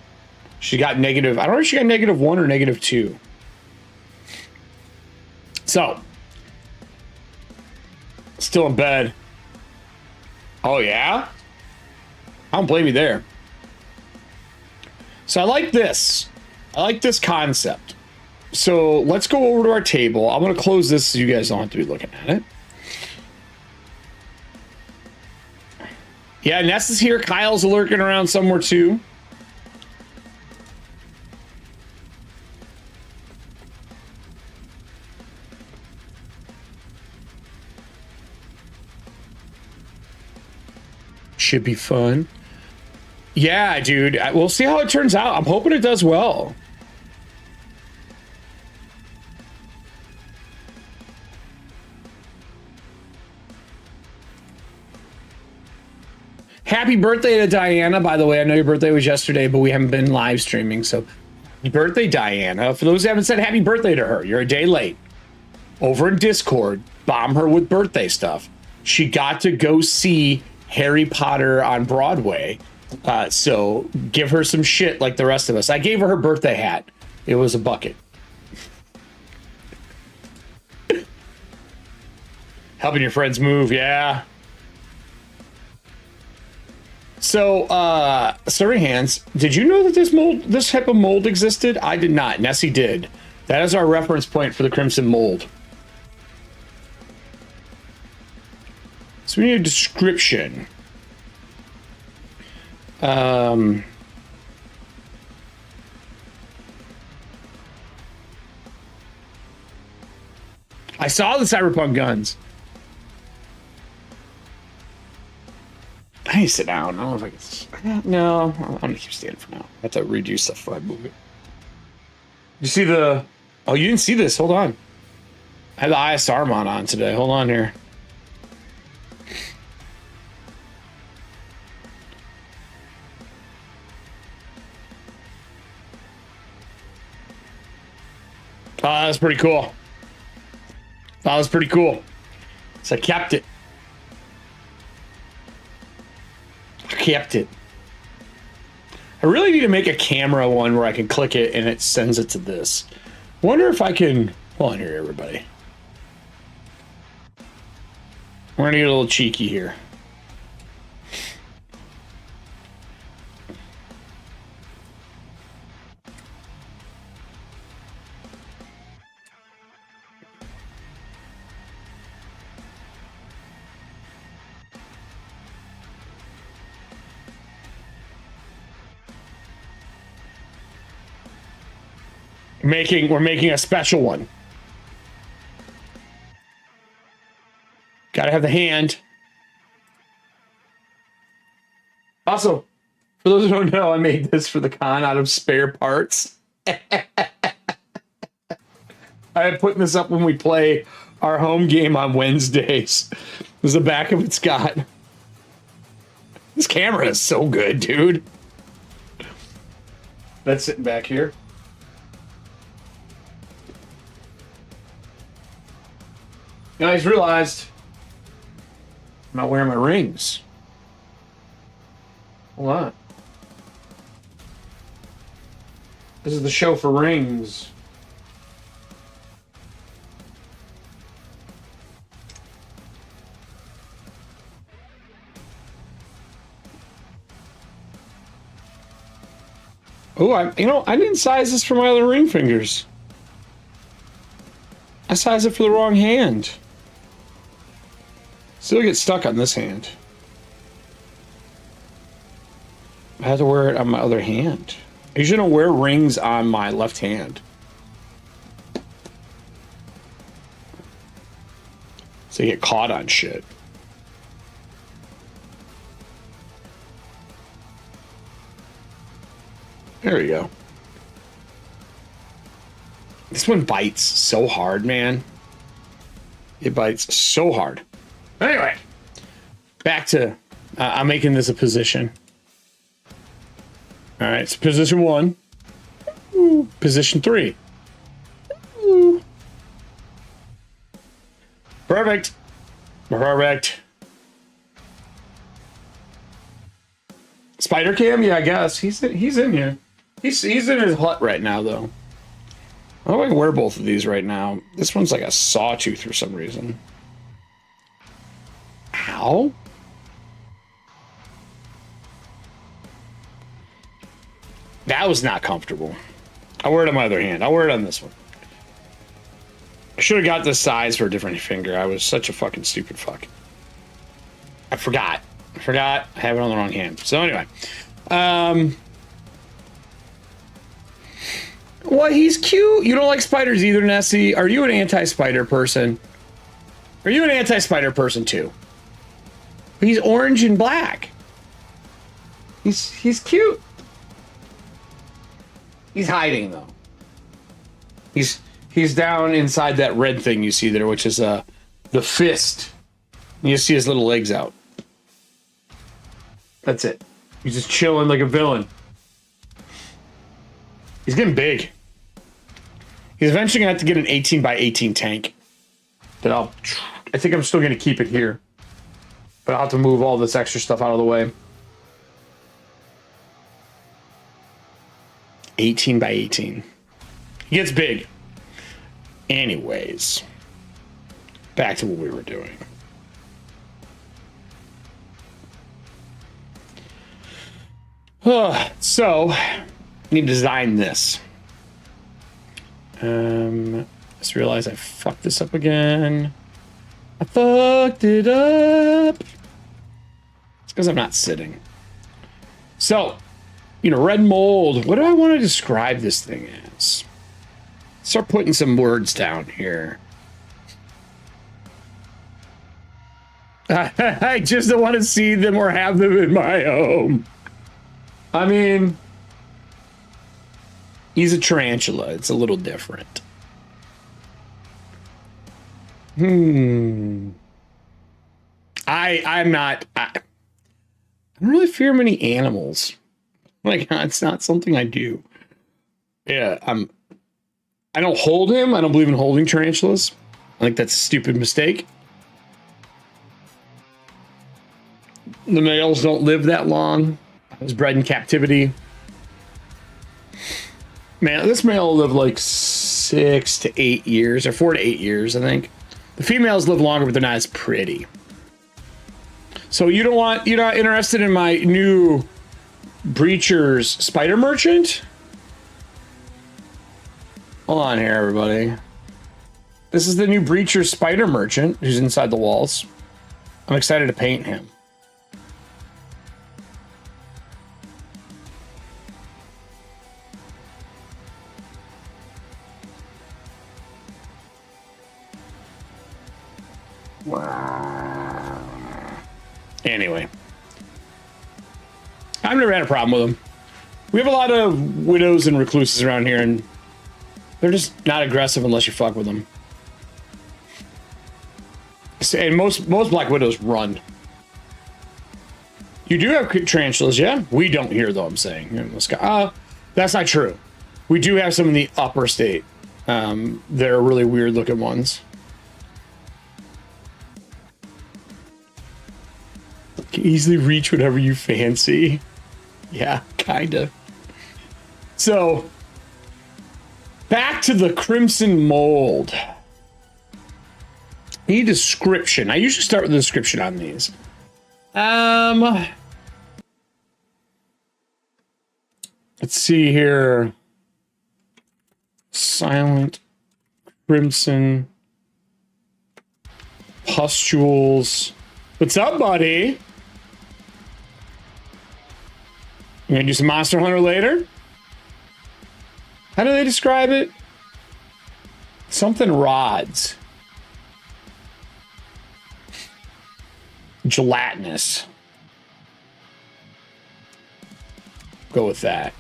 She got negative. I don't know if she got -1 or -2. So, still in bed. Oh, yeah? I don't blame you there. So I like this. I like this concept. So let's go over to our table. I'm going to close this so you guys don't have to be looking at it. Yeah, Ness is here. Kyle's lurking around somewhere too. Should be fun. Yeah, dude. We'll see how it turns out. I'm hoping it does well. Happy birthday to Diana, by the way. I know your birthday was yesterday, but we haven't been live streaming, so happy birthday, Diana. For those who haven't said happy birthday to her, you're a day late. Over in Discord, bomb her with birthday stuff. She got to go see Harry Potter on Broadway, so give her some shit like the rest of us. I gave her her birthday hat. It was a bucket. Helping your friends move, yeah. So, Serving Hands, did you know that this type of mold existed? I did not. Nessie did. That is our reference point for the Crimson mold. So we need a description. I saw the Cyberpunk guns. I need to sit down. I don't know if I can. No, I'm gonna keep standing for now. I have to reduce stuff before I move it. You see the? Oh, you didn't see this. Hold on. I had the ISR mod on today. Hold on here. Oh, that was pretty cool. That was pretty cool. So I kept it. Kept it. I really need to make a camera one where I can click it and it sends it to this. Wonder if I can. Hold on here, everybody. We're gonna get a little cheeky here. We're making a special one. Gotta have the hand. Also, for those who don't know, I made this for the con out of spare parts. I'm putting this up when we play our home game on Wednesdays. This is the back of it's got. This camera is so good, dude. That's sitting back here. Now he's realized I'm not wearing my rings. Hold on. This is the show for rings. Oh, I didn't size this for my other ring fingers. I sized it for the wrong hand. Still get stuck on this hand. I have to wear it on my other hand. I usually don't wear rings on my left hand. So you get caught on shit. There we go. This one bites so hard, man. It bites so hard. Anyway, back to I'm making this a position. All right, so position 1. Ooh, position 3. Ooh. Perfect. Perfect. Spider cam? Yeah, I guess. He's in here. He's in his hut right now, though. I don't know if I can wear both of these right now. This one's like a sawtooth for some reason. Ow. That was not comfortable. I'll wear it on my other hand. I'll wear it on this one. I should have got this size for a different finger. I was such a fucking stupid fuck. I forgot. I have it on the wrong hand. So anyway. Well, he's cute. You don't like spiders either, Nessie. Are you an anti-spider person? Are you an anti-spider person too? He's orange and black. He's cute. He's hiding though. He's down inside that red thing you see there, which is the fist. You see his little legs out. That's it. He's just chilling like a villain. He's getting big. He's eventually gonna have to get an 18 by 18 tank. That I think I'm still gonna keep it here. But I'll have to move all this extra stuff out of the way. 18 by 18. He gets big. Anyways. Back to what we were doing. So, I need to design this. Just realized I fucked this up again. I fucked it up. It's because I'm not sitting. So, red mold. What do I want to describe this thing as? Start putting some words down here. I just don't want to see them or have them in my home. I mean, he's a tarantula. It's a little different. I don't really fear many animals. Like, it's not something I do. Yeah, I don't hold him. I don't believe in holding tarantulas. I think that's a stupid mistake. The males don't live that long. I was bred in captivity. Man, this male will live like 6 to 8 years, or 4 to 8 years, I think. The females live longer, but they're not as pretty. So you're not interested in my new Breacher's Spider Merchant? Hold on here, everybody. This is the new Breacher's Spider Merchant, who's inside the walls. I'm excited to paint him. Wow. Anyway, I've never had a problem with them. We have a lot of widows and recluses around here, and they're just not aggressive unless you fuck with them. And most black widows run. You do have tarantulas, yeah? We don't here, though, I'm saying. That's not true. We do have some in the upper state. They're really weird looking ones. Can easily reach whatever you fancy. Yeah, kinda. So, back to the crimson mold. Need description. I usually start with the description on these. Let's see here. Silent crimson pustules. What's up, buddy? You gonna do some Monster Hunter later? How do they describe it? Something rods. Gelatinous. Go with that.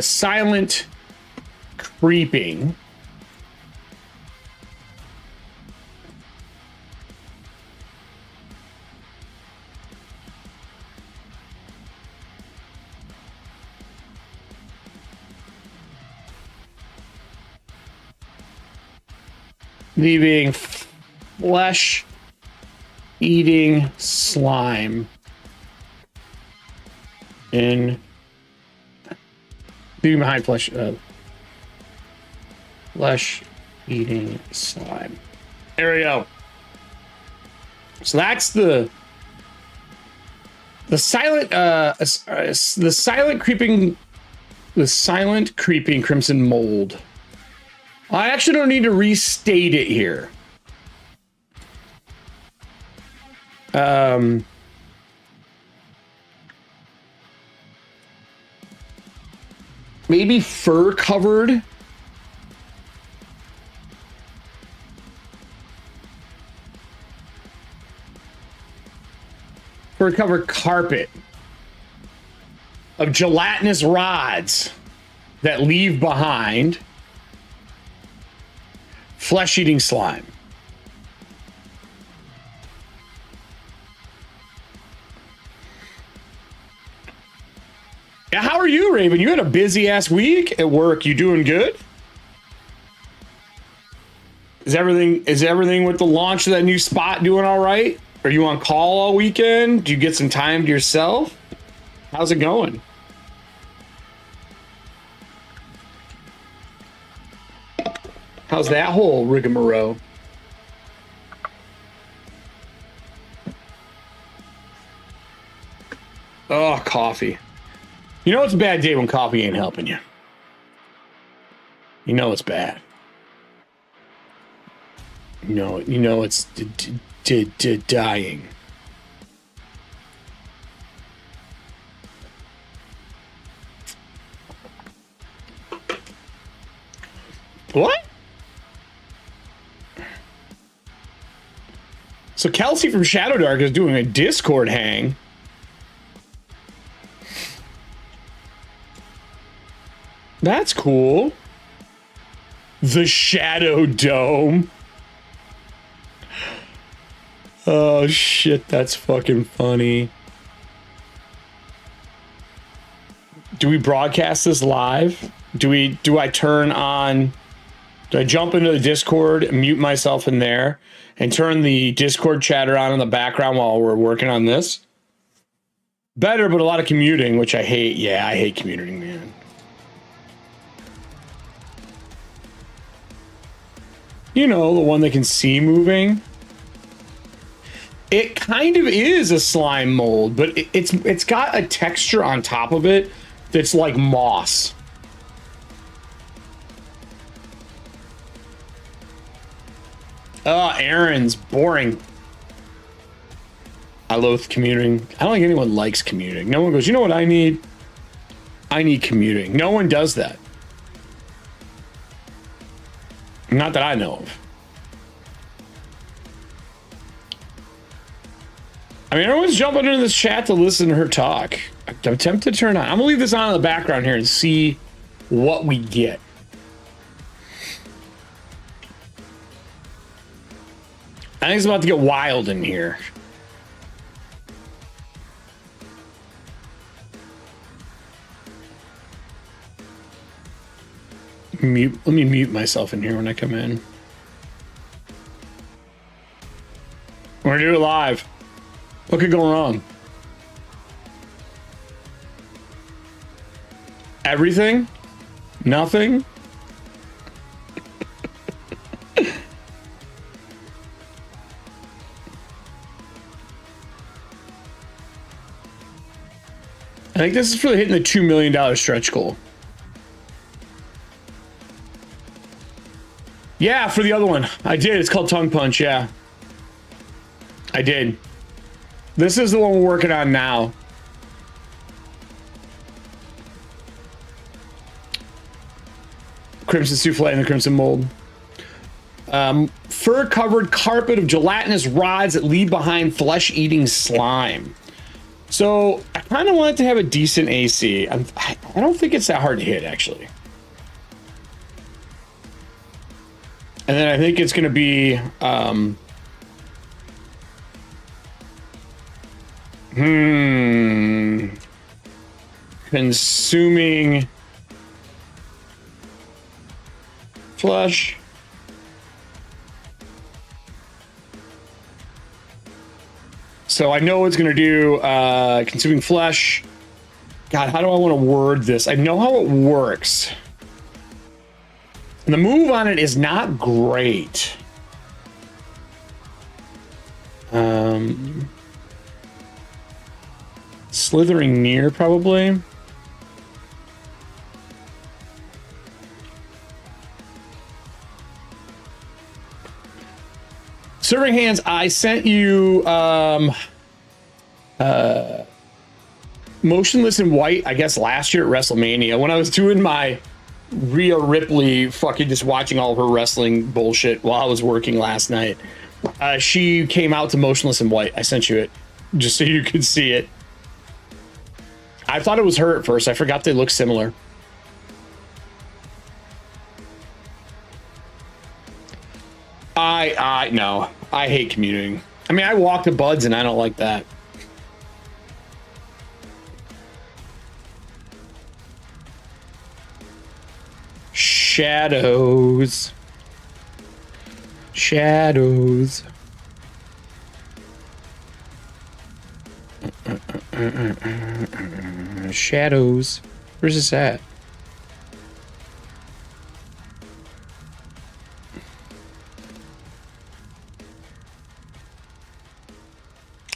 Silent creeping. Leaving flesh eating slime in leaving behind flesh eating slime. There we go. So that's the silent creeping crimson mold. I actually don't need to restate it here. Maybe fur covered. Fur covered carpet of gelatinous rods that leave behind flesh-eating slime. Yeah, how are you, Raven? You had a busy-ass week at work. You doing good? Is everything with the launch of that new spot doing all right? Are you on call all weekend? Do you get some time to yourself? How's it going? How's that whole rigmarole? Oh, coffee. You know it's a bad day when coffee ain't helping you. You know it's bad. You know it's dying. What? So Kelsey from Shadow Dark is doing a Discord hang. That's cool. The Shadow Dome. Oh shit, that's fucking funny. Do we broadcast this live? Do I turn on? Do I jump into the Discord and mute myself in there and turn the Discord chatter on in the background while we're working on this? Better, but a lot of commuting, which I hate. Yeah, I hate commuting, man. You know, the one that can see moving. It kind of is a slime mold, but it's got a texture on top of it that's like moss. Aaron's boring. I loathe commuting. I don't think anyone likes commuting. No one goes, you know what I need? I need commuting. No one does that. Not that I know of. I mean, everyone's jumping into this chat to listen to her talk. I'm tempted to turn on. I'm gonna leave this on in the background here and see what we get. I think it's about to get wild in here. Let me mute myself in here when I come in. We're gonna do it live. What could go wrong? Everything? Nothing? I think this is for hitting the $2 million stretch goal. Yeah, for the other one. I did. It's called Tongue Punch, yeah. I did. This is the one we're working on now. Crimson Souffle and the Crimson Mold. Fur-covered carpet of gelatinous rods that leave behind flesh-eating slime. So I kind of want it to have a decent AC. I don't think it's that hard to hit, actually. And then I think it's going to be... consuming flesh. So I know it's going to do consuming flesh. God, how do I want to word this? I know how it works. And the move on it is not great. Slithering near, probably. Serving hands, I sent you Motionless in White, I guess last year at WrestleMania, when I was doing my Rhea Ripley fucking just watching all of her wrestling bullshit while I was working last night. She came out to Motionless in White. I sent you it just so you could see it. I thought it was her at first. I forgot they look similar. No, I hate commuting. I mean, I walk to Bud's and I don't like that. Shadows. Shadows. Shadows. Where's this at?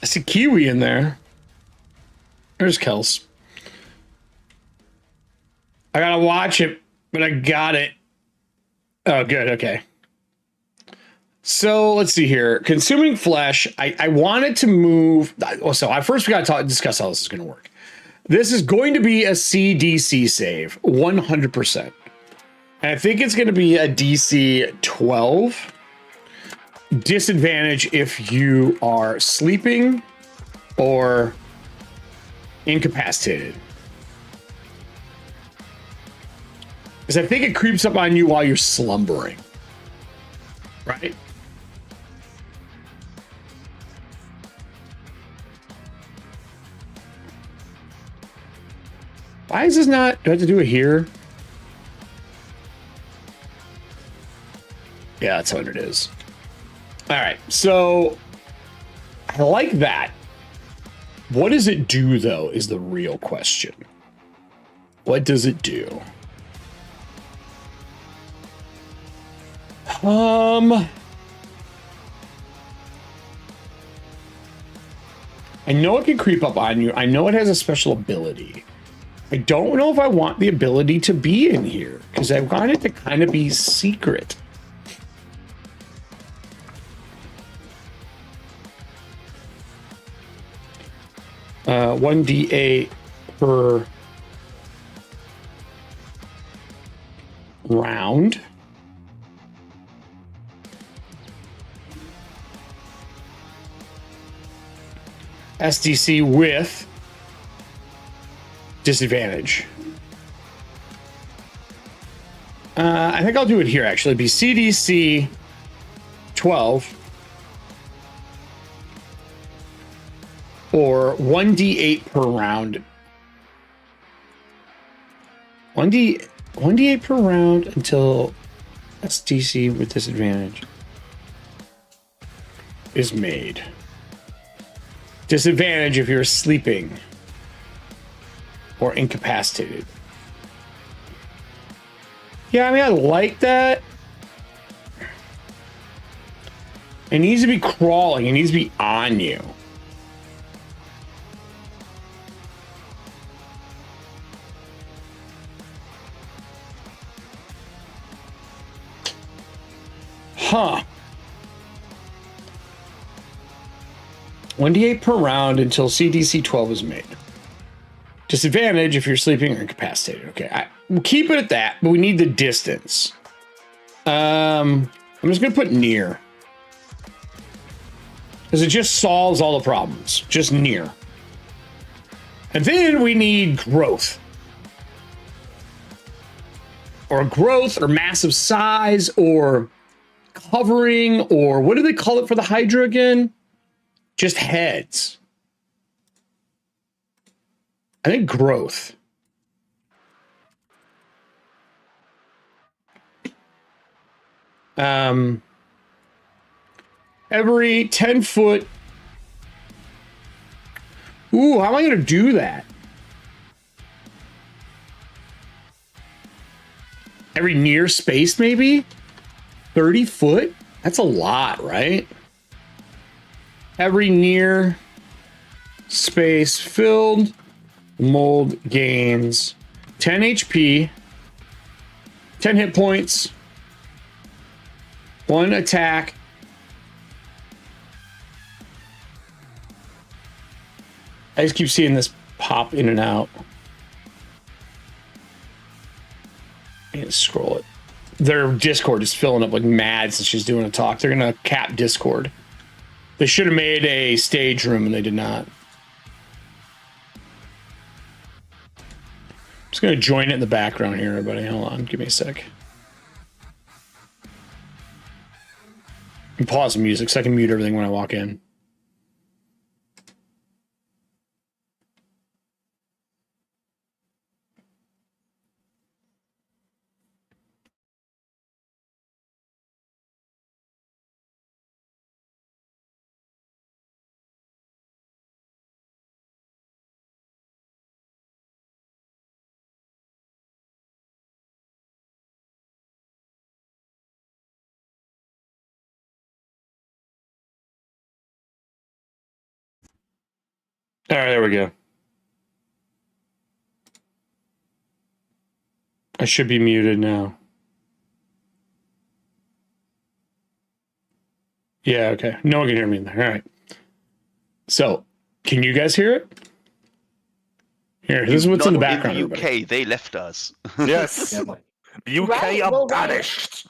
I see Kiwi in there. There's Kels. I gotta watch it, but I got it. Oh, good. Okay. So let's see here. Consuming flesh. I wanted to move. So I first we got to discuss how this is going to work. This is going to be a CDC save, 100%. And I think it's going to be a DC 12. Disadvantage if you are sleeping or incapacitated. Because I think it creeps up on you while you're slumbering. Right? Why is this not? Do I have to do it here? Yeah, that's what it is. All right, so I like that. What does it do, though, is the real question. What does it do? I know it can creep up on you. I know it has a special ability. I don't know if I want the ability to be in here because I want it to kind of be secret. Uh, 1d8 per round. SDC with disadvantage. I think I'll do it here, actually. It'd be CDC 12 or 1d8 per round. 1d8 per round until SDC with disadvantage is made. Disadvantage if you're sleeping or incapacitated. Yeah, I mean, I like that. It needs to be crawling. It needs to be on you. Huh. 1d8 per round until CDC 12 is made. Disadvantage if you're sleeping or incapacitated. Okay, we'll keep it at that, but we need the distance. I'm just gonna put near. Because it just solves all the problems. Just near. And then we need growth. Or growth, or massive size, or covering, or what do they call it for the Hydra again? Just heads. I think growth. Every 10 foot. Ooh, how am I going to do that? Every near space, maybe? 30 foot? That's a lot, right? Every near space filled, mold gains 10 HP, 10 hit points, 1 attack. I just keep seeing this pop in and out. And scroll it. Their Discord is filling up like mad since she's doing a talk. They're gonna cap Discord. They should have made a stage room and they did not. I'm just gonna join it in the background here, everybody. Hold on, give me a sec. And pause the music so I can mute everything when I walk in. All right, there we go. I should be muted now. Yeah, okay. No one can hear me in there. All right. So, can you guys hear it? Here, this is what's in the background. In the UK, everybody. They left us. Yes. UK right, are banished.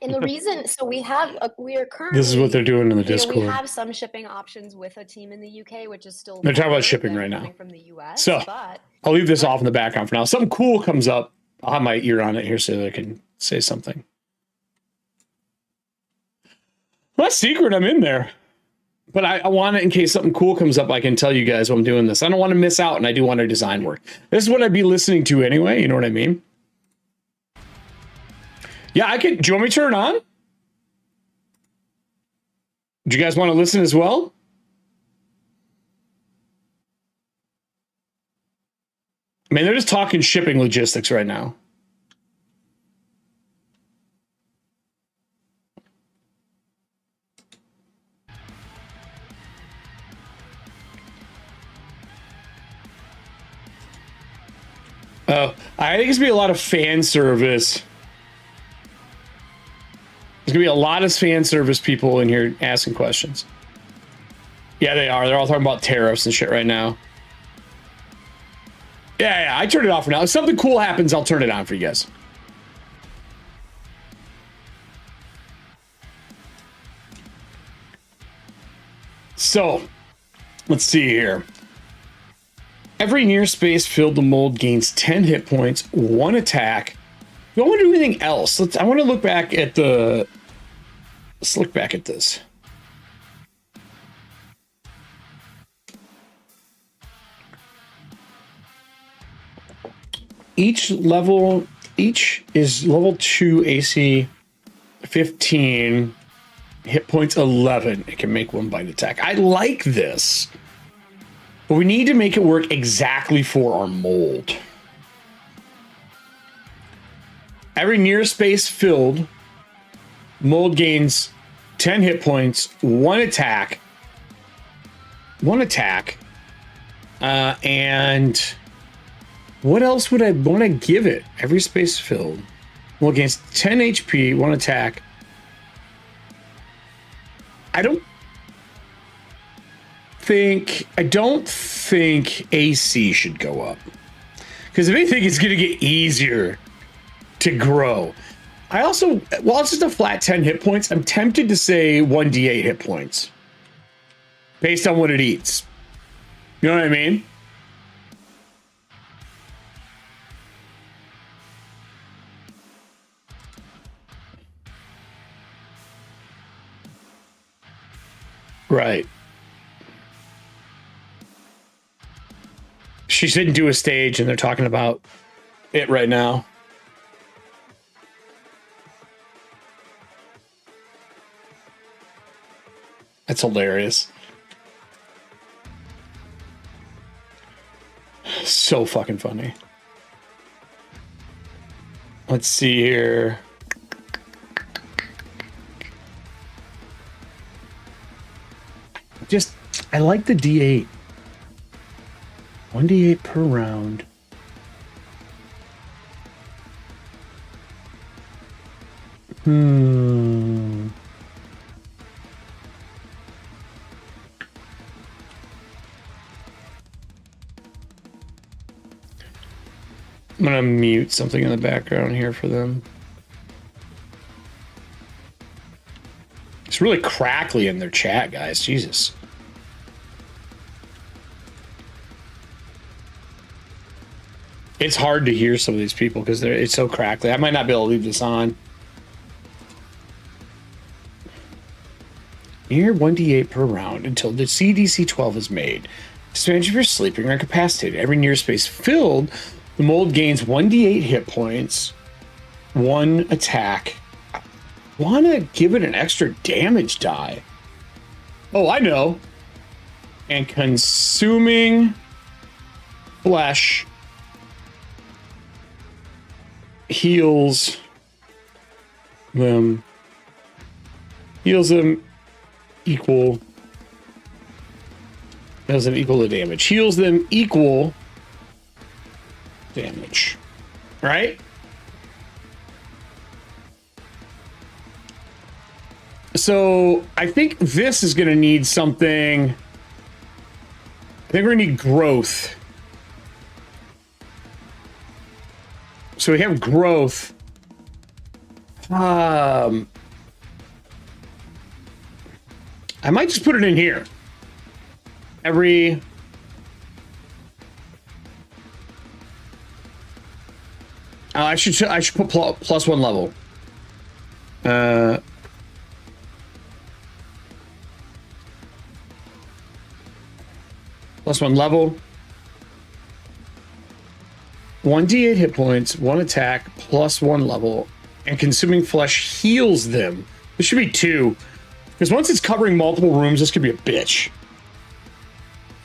And the reason, so we are currently. This is what they're doing in the Discord. We have some shipping options with a team in the UK, which is still. They're talking about shipping right now. From the US, so but, I'll leave this off in the background for now. Something cool comes up. I'll have my ear on it here so that I can say something. Well, that's secret. I'm in there. But I want it in case something cool comes up. I can tell you guys while I'm doing this. I don't want to miss out, and I do want to design work. This is what I'd be listening to anyway. You know what I mean? Yeah, I can. Do you want me to turn it on? Do you guys want to listen as well? I mean, they're just talking shipping logistics right now. I think it's going to be a lot of fan service. There's going to be a lot of fan service people in here asking questions. Yeah, they are. They're all talking about tariffs and shit right now. Yeah, I turned it off for now. If something cool happens, I'll turn it on for you guys. So, let's see here. Every near space filled the mold gains 10 hit points, 1 attack. We don't want to do anything else. I want to look back at the... Let's look back at this. Each is level 2 AC 15, hit points 11. It can make 1 bite attack. I like this. But we need to make it work exactly for our mold. Every near space filled, mold gains 10 hit points, 1 attack. 1 attack. And what else would I want to give it? Every space filled. Mold gains 10 HP, 1 attack. I don't think AC should go up. Because if anything, it's going to get easier to grow. I also, while it's just a flat 10 hit points, I'm tempted to say 1d8 hit points. Based on what it eats. You know what I mean? Right. She didn't do a stage and they're talking about it right now. That's hilarious. So fucking funny. Let's see here. Just, I like the D8. 1d8 per round. I'm gonna mute something in the background here for them. It's really crackly in their chat, guys. Jesus. It's hard to hear some of these people because it's so crackly. I might not be able to leave this on. Near 1d8 per round until the CDC 12 is made. Disadvantage if you're sleeping or incapacitated. Every near space filled, the mold gains 1d8 hit points, 1 attack. I want to give it an extra damage die. Oh, I know. And consuming flesh heals them equal. Doesn't equal the damage. Heals them equal damage. Right? So I think this is going to need something. I think we're going to need growth. So we have growth. I might just put it in here. I should put plus 1 level. Plus 1 level. 1d8 hit points, 1 attack, plus 1 level, and consuming flesh heals them. This should be 2. Because once it's covering multiple rooms, this could be a bitch.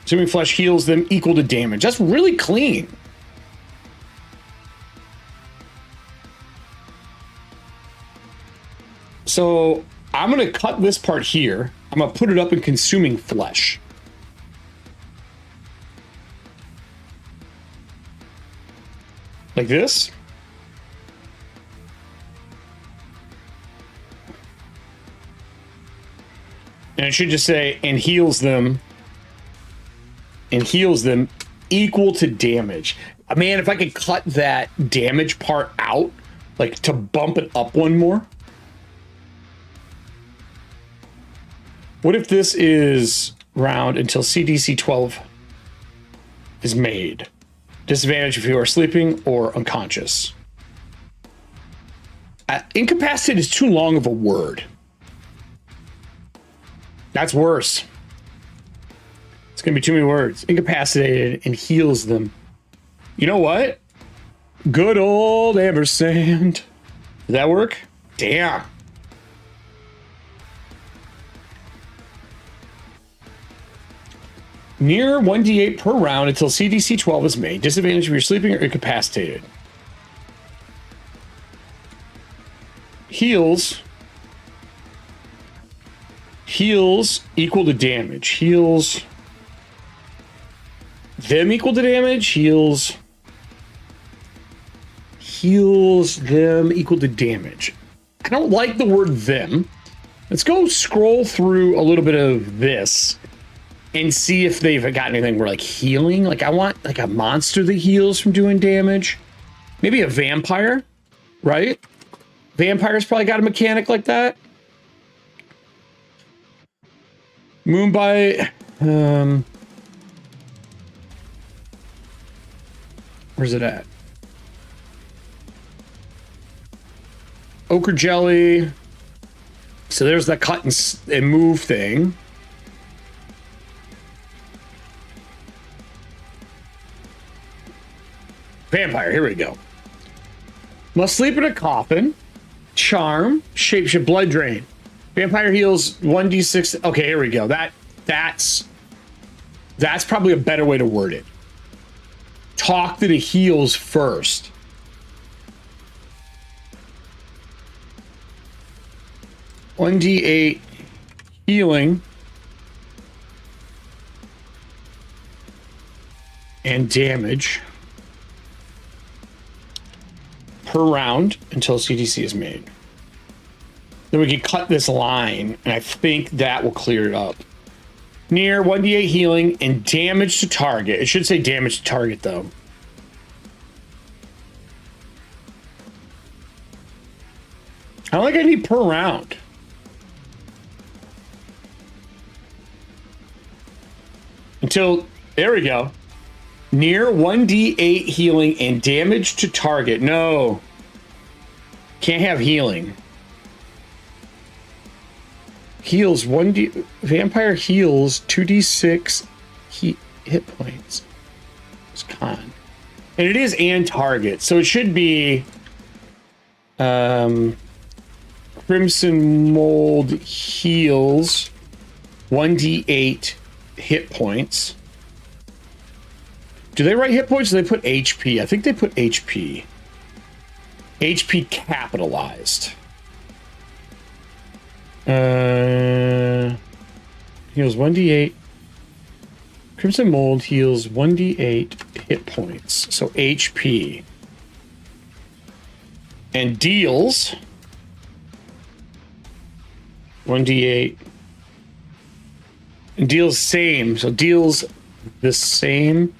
Consuming flesh heals them equal to damage. That's really clean. So I'm going to cut this part here. I'm going to put it up in consuming flesh. Like this. And it should just say, and heals them equal to damage. Man, if I could cut that damage part out, like to bump it up 1 more. What if this is round until CDC 12 is made? Disadvantage if you are sleeping or unconscious. Incapacitated is too long of a word. That's worse. It's going to be too many words. Incapacitated and heals them. You know what? Good old ampersand. Did that work? Damn. Near 1d8 per round until CDC 12 is made. Disadvantage if you're sleeping or incapacitated. Heals equal to damage. Heals them equal to damage. Heals them equal to damage. I don't like the word them. Let's go scroll through a little bit of this and see if they've got anything where like healing. Like I want like a monster that heals from doing damage. Maybe a vampire, right? Vampire's probably got a mechanic like that. Moonbite. Where's it at? Ochre jelly. So there's the cut and move thing. Vampire, here we go. Must sleep in a coffin. Charm. Shapeshift, blood drain. Vampire heals 1d6. Okay, here we go. That's probably a better way to word it. Talk to the heals first. One d8 healing and damage per round until CDC is made. Then we can cut this line, and I think that will clear it up. Near 1d8 healing and damage to target. It should say damage to target, though. I don't think I need per round. Until, there we go. Near 1d8 healing and damage to target. No. Can't have healing. Heals 1d... Vampire heals 2d6 hit points. It's con. And it is and target. So it should be... Crimson Mold heals 1d8 hit points. Do they write hit points or do they put HP? I think they put HP. HP capitalized. Heals 1d8. Crimson Mold heals 1d8 hit points. So HP. And deals 1d8. And deals same. So deals the same.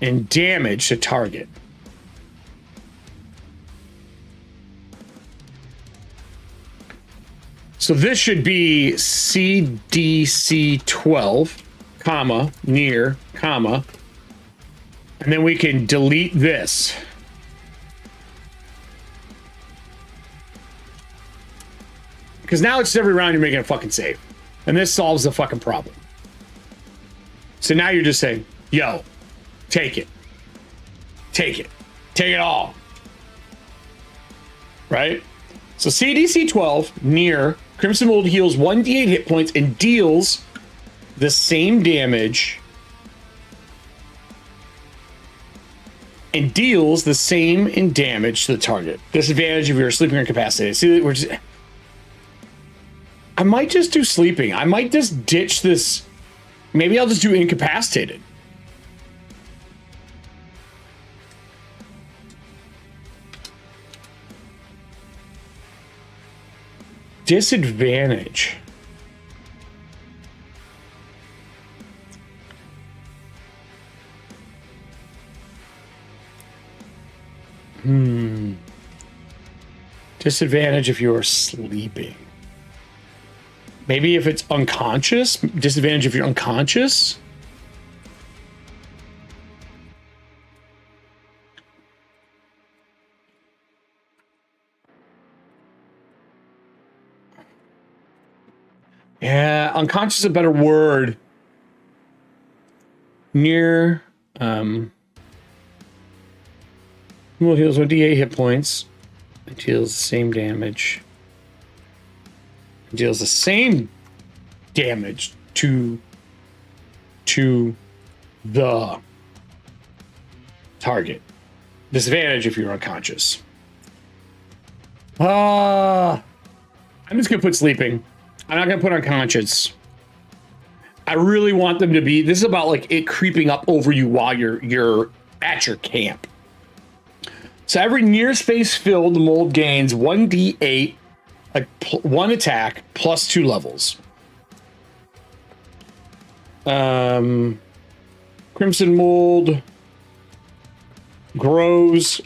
And damage to target. So this should be CDC 12, comma, near, comma. And then we can delete this. Because now it's every round you're making a fucking save. And this solves the fucking problem. So now you're just saying, yo, take it. Take it. Take it all. Right? So CDC 12, near, Crimson Mold heals 1d8 hit points and deals the same damage. And deals the same in damage to the target. Disadvantage if you're sleeping or incapacitated. See, we're just... I might just do sleeping. I might just ditch this. Maybe I'll just do incapacitated. Disadvantage. Disadvantage if you're sleeping. Maybe if it's unconscious. Disadvantage if you're unconscious. Yeah, unconscious is a better word. Near, well, heals 1d8 hit points. It deals the same damage. It deals the same damage to the target. Disadvantage if you're unconscious. I'm just gonna put sleeping. I'm not gonna put unconscious. I really want them to be. This is about like it creeping up over you while you're at your camp. So every near space filled, the mold gains 1d8, like 1 attack, plus 2 levels. Crimson mold grows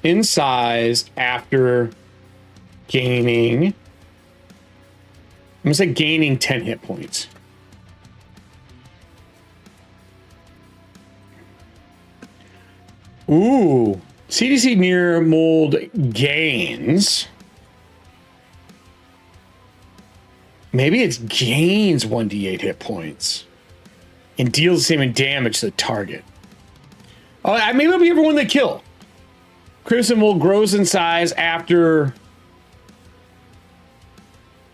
in size after gaining, I'm gonna say gaining 10 hit points. Ooh, CDC near mold gains. Maybe it's gains 1d8 hit points and deals the same damage to the target. Oh, maybe it'll be everyone they kill. Crimson mold grows in size after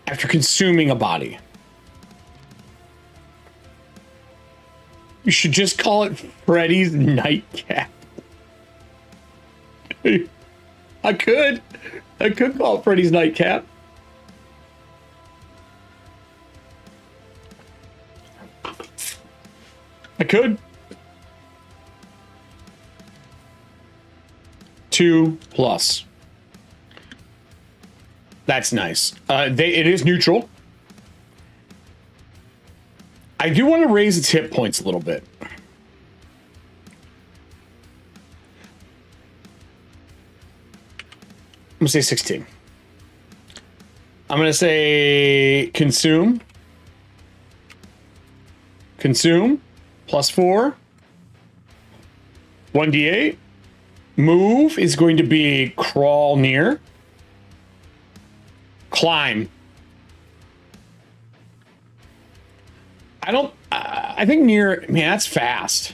consuming a body. You should just call it Freddy's Nightcap. I could call it Freddy's Nightcap. I could. 2+. That's nice. It is neutral. I do want to raise its hit points a little bit. I'm gonna say 16. I'm gonna say consume. Consume. +4. 1d8. Move is going to be crawl near. Climb. I think near, man, that's fast.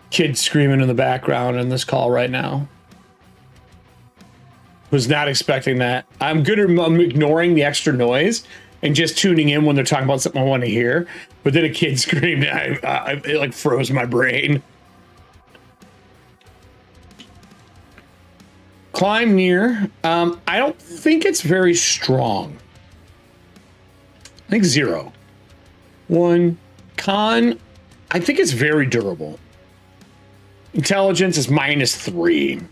Kid screaming in the background in this call right now. Was not expecting that. I'm ignoring the extra noise and just tuning in when they're talking about something I want to hear. But then a kid screamed, it like froze my brain. Climb near. I don't think it's very strong. I think 0. 1. Con. I think it's very durable. Intelligence is -3.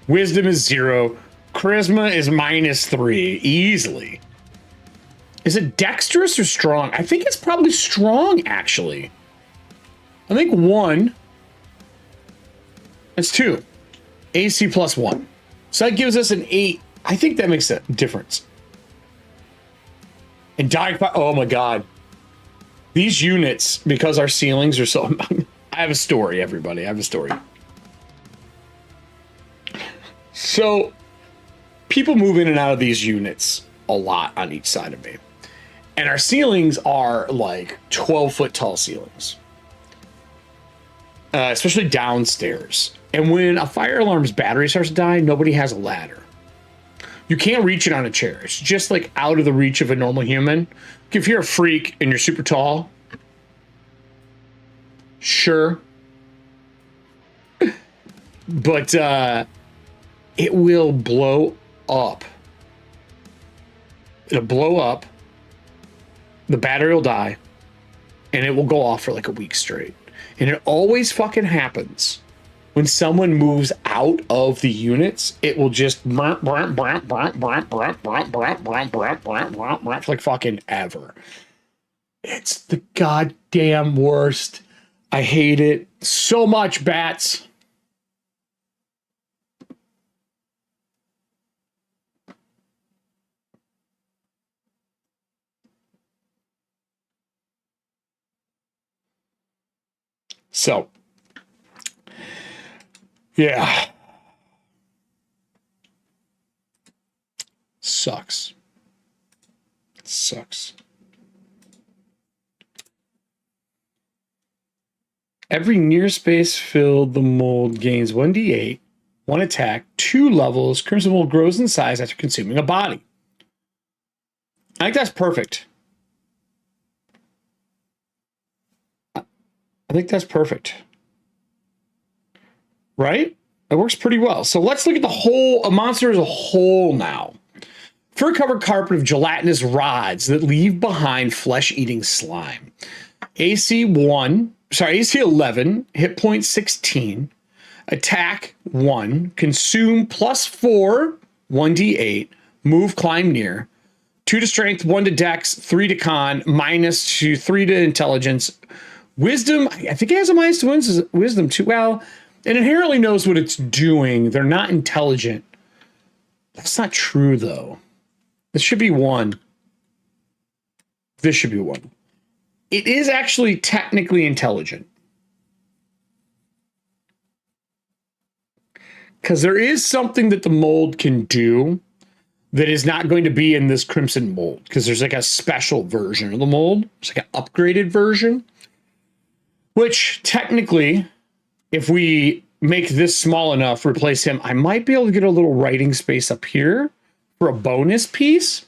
Wisdom is 0. Charisma is -3. Easily. Is it dexterous or strong? I think it's probably strong, actually. I think 1. That's 2. AC +1. So that gives us an 8. I think that makes a difference. And dying, oh my god. These units, because our ceilings are so... I have a story, everybody. I have a story. So, people move in and out of these units a lot on each side of me. And our ceilings are like 12-foot tall ceilings. Especially downstairs. And when a fire alarm's battery starts to die, nobody has a ladder. You can't reach it on a chair. It's just like out of the reach of a normal human. If you're a freak and you're super tall, sure. But it will blow up. It'll blow up. The battery will die. And it will go off for like a week straight. And it always fucking happens. When someone moves out of the units, it will just for like fucking ever. It's the goddamn worst. I hate it so much, bats. So, yeah. Sucks. Sucks. Every near space filled, the mold gains 1d8, 1 attack, 2 levels. Crimson mold grows in size after consuming a body. I think that's perfect. I think that's perfect. Right? It works pretty well. So let's look at the whole, a monster as a whole now. Fur-covered carpet of gelatinous rods that leave behind flesh-eating slime. AC 1, sorry, AC 11, hit point 16, attack 1, consume +4, 1d8, move, climb near, 2 to strength, 1 to dex, 3 to con, minus to 3 to intelligence. Wisdom, I think it has a minus to wisdom too. Well, it inherently knows what it's doing. They're not intelligent. That's not true, though. This should be 1. This should be 1. It is actually technically intelligent. Because there is something that the mold can do that is not going to be in this Crimson mold. Because there's like a special version of the mold. It's like an upgraded version. Which, technically, if we make this small enough, replace him, I might be able to get a little writing space up here for a bonus piece.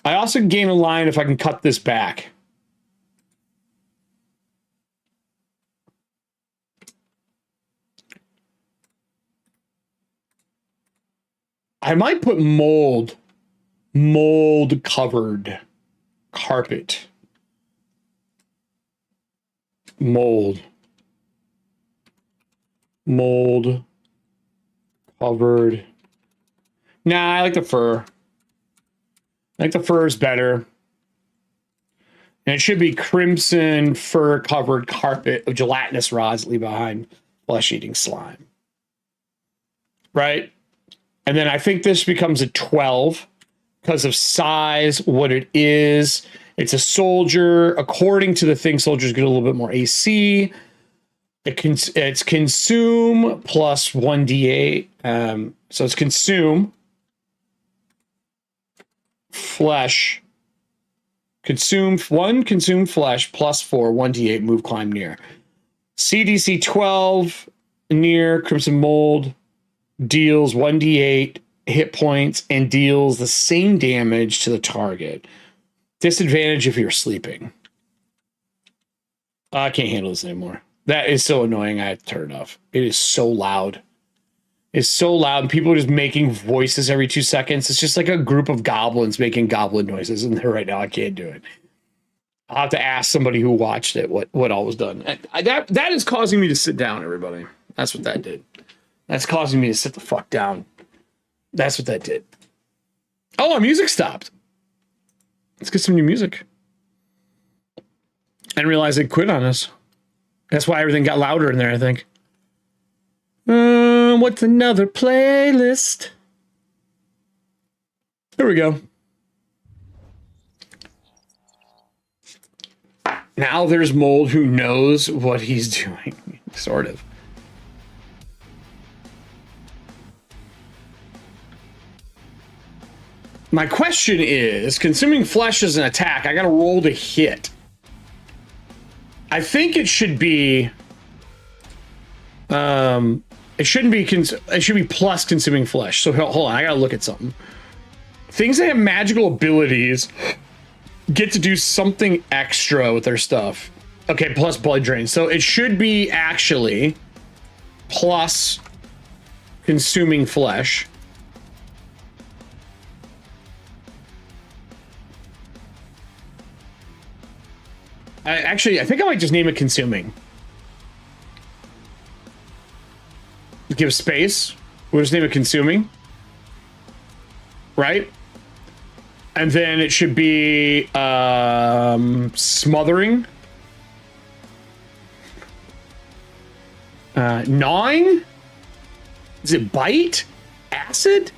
I also gain a line if I can cut this back. I might put mold covered carpet. Mold covered. Nah, I like the fur. I think the fur is better. And it should be crimson fur covered carpet of gelatinous rods leave behind flesh eating slime. Right? And then I think this becomes a 12 because of size, what it is. It's a soldier. According to the thing, soldiers get a little bit more AC. It's consume plus 1d8. So it's consume. Flesh. Consume flesh plus 4, 1d8, move, climb near. CDC 12 near Crimson Mold deals 1d8 hit points and deals the same damage to the target. Disadvantage if you're sleeping. I can't handle this anymore. That is so annoying. I have to turn it off. It is so loud. It's so loud. People are just making voices every 2 seconds. It's just like a group of goblins making goblin noises in there right now. I can't do it. I'll have to ask somebody who watched it what all was done. That is causing me to sit down, everybody. That's what that did. That's causing me to sit the fuck down. That's what that did. Oh, our music stopped. Let's get some new music. I didn't realize they quit on us. That's why everything got louder in there, I think. What's another playlist? Here we go. Now there's Mold who knows what he's doing. Sort of. My question is, consuming flesh is an attack. I gotta roll to hit. I think it should be... it shouldn't be... it should be plus consuming flesh. So hold on, I gotta look at something. Things that have magical abilities get to do something extra with their stuff. Okay, plus blood drain. So it should be actually plus consuming flesh. I think I might just name it consuming. Give space. We'll just name it consuming. Right? And then it should be smothering. Gnawing? Is it bite? Acid?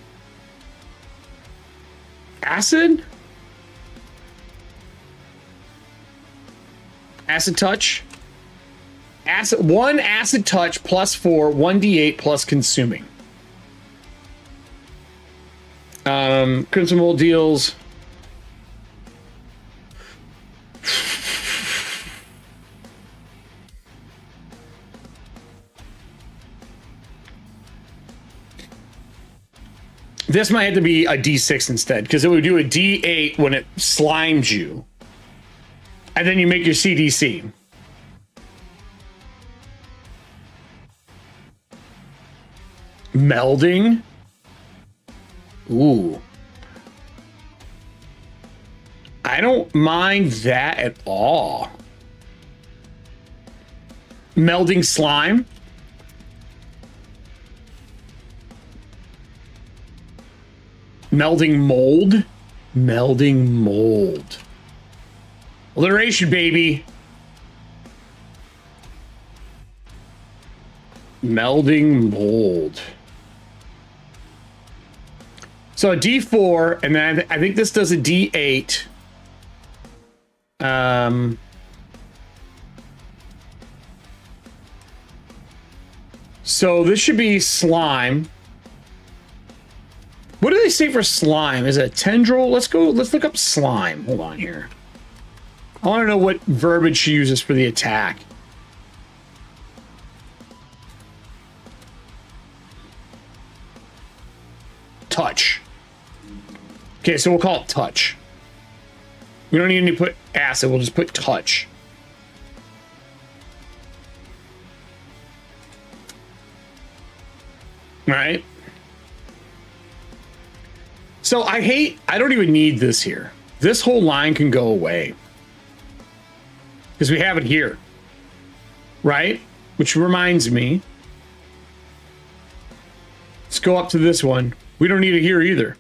Acid? Acid touch. One acid touch plus 4, 1d8 plus consuming. Crimson Mold deals. This might have to be a d6 instead, because it would do a d8 when it slimes you. And then you make your CDC. Melding. Ooh. I don't mind that at all. Melding slime. Melding mold. Melding mold. Alliteration, baby. Melding mold. So a D4, and then I think this does a D8. So this should be slime. What do they say for slime? Is it a tendril? Let's look up slime. Hold on here. I want to know what verbiage she uses for the attack. Touch. Okay, so we'll call it touch. We don't need to put acid, we'll just put touch. All right. So I don't even need this here. This whole line can go away. Because we have it here. Right? Which reminds me. Let's go up to this one. We don't need it here either.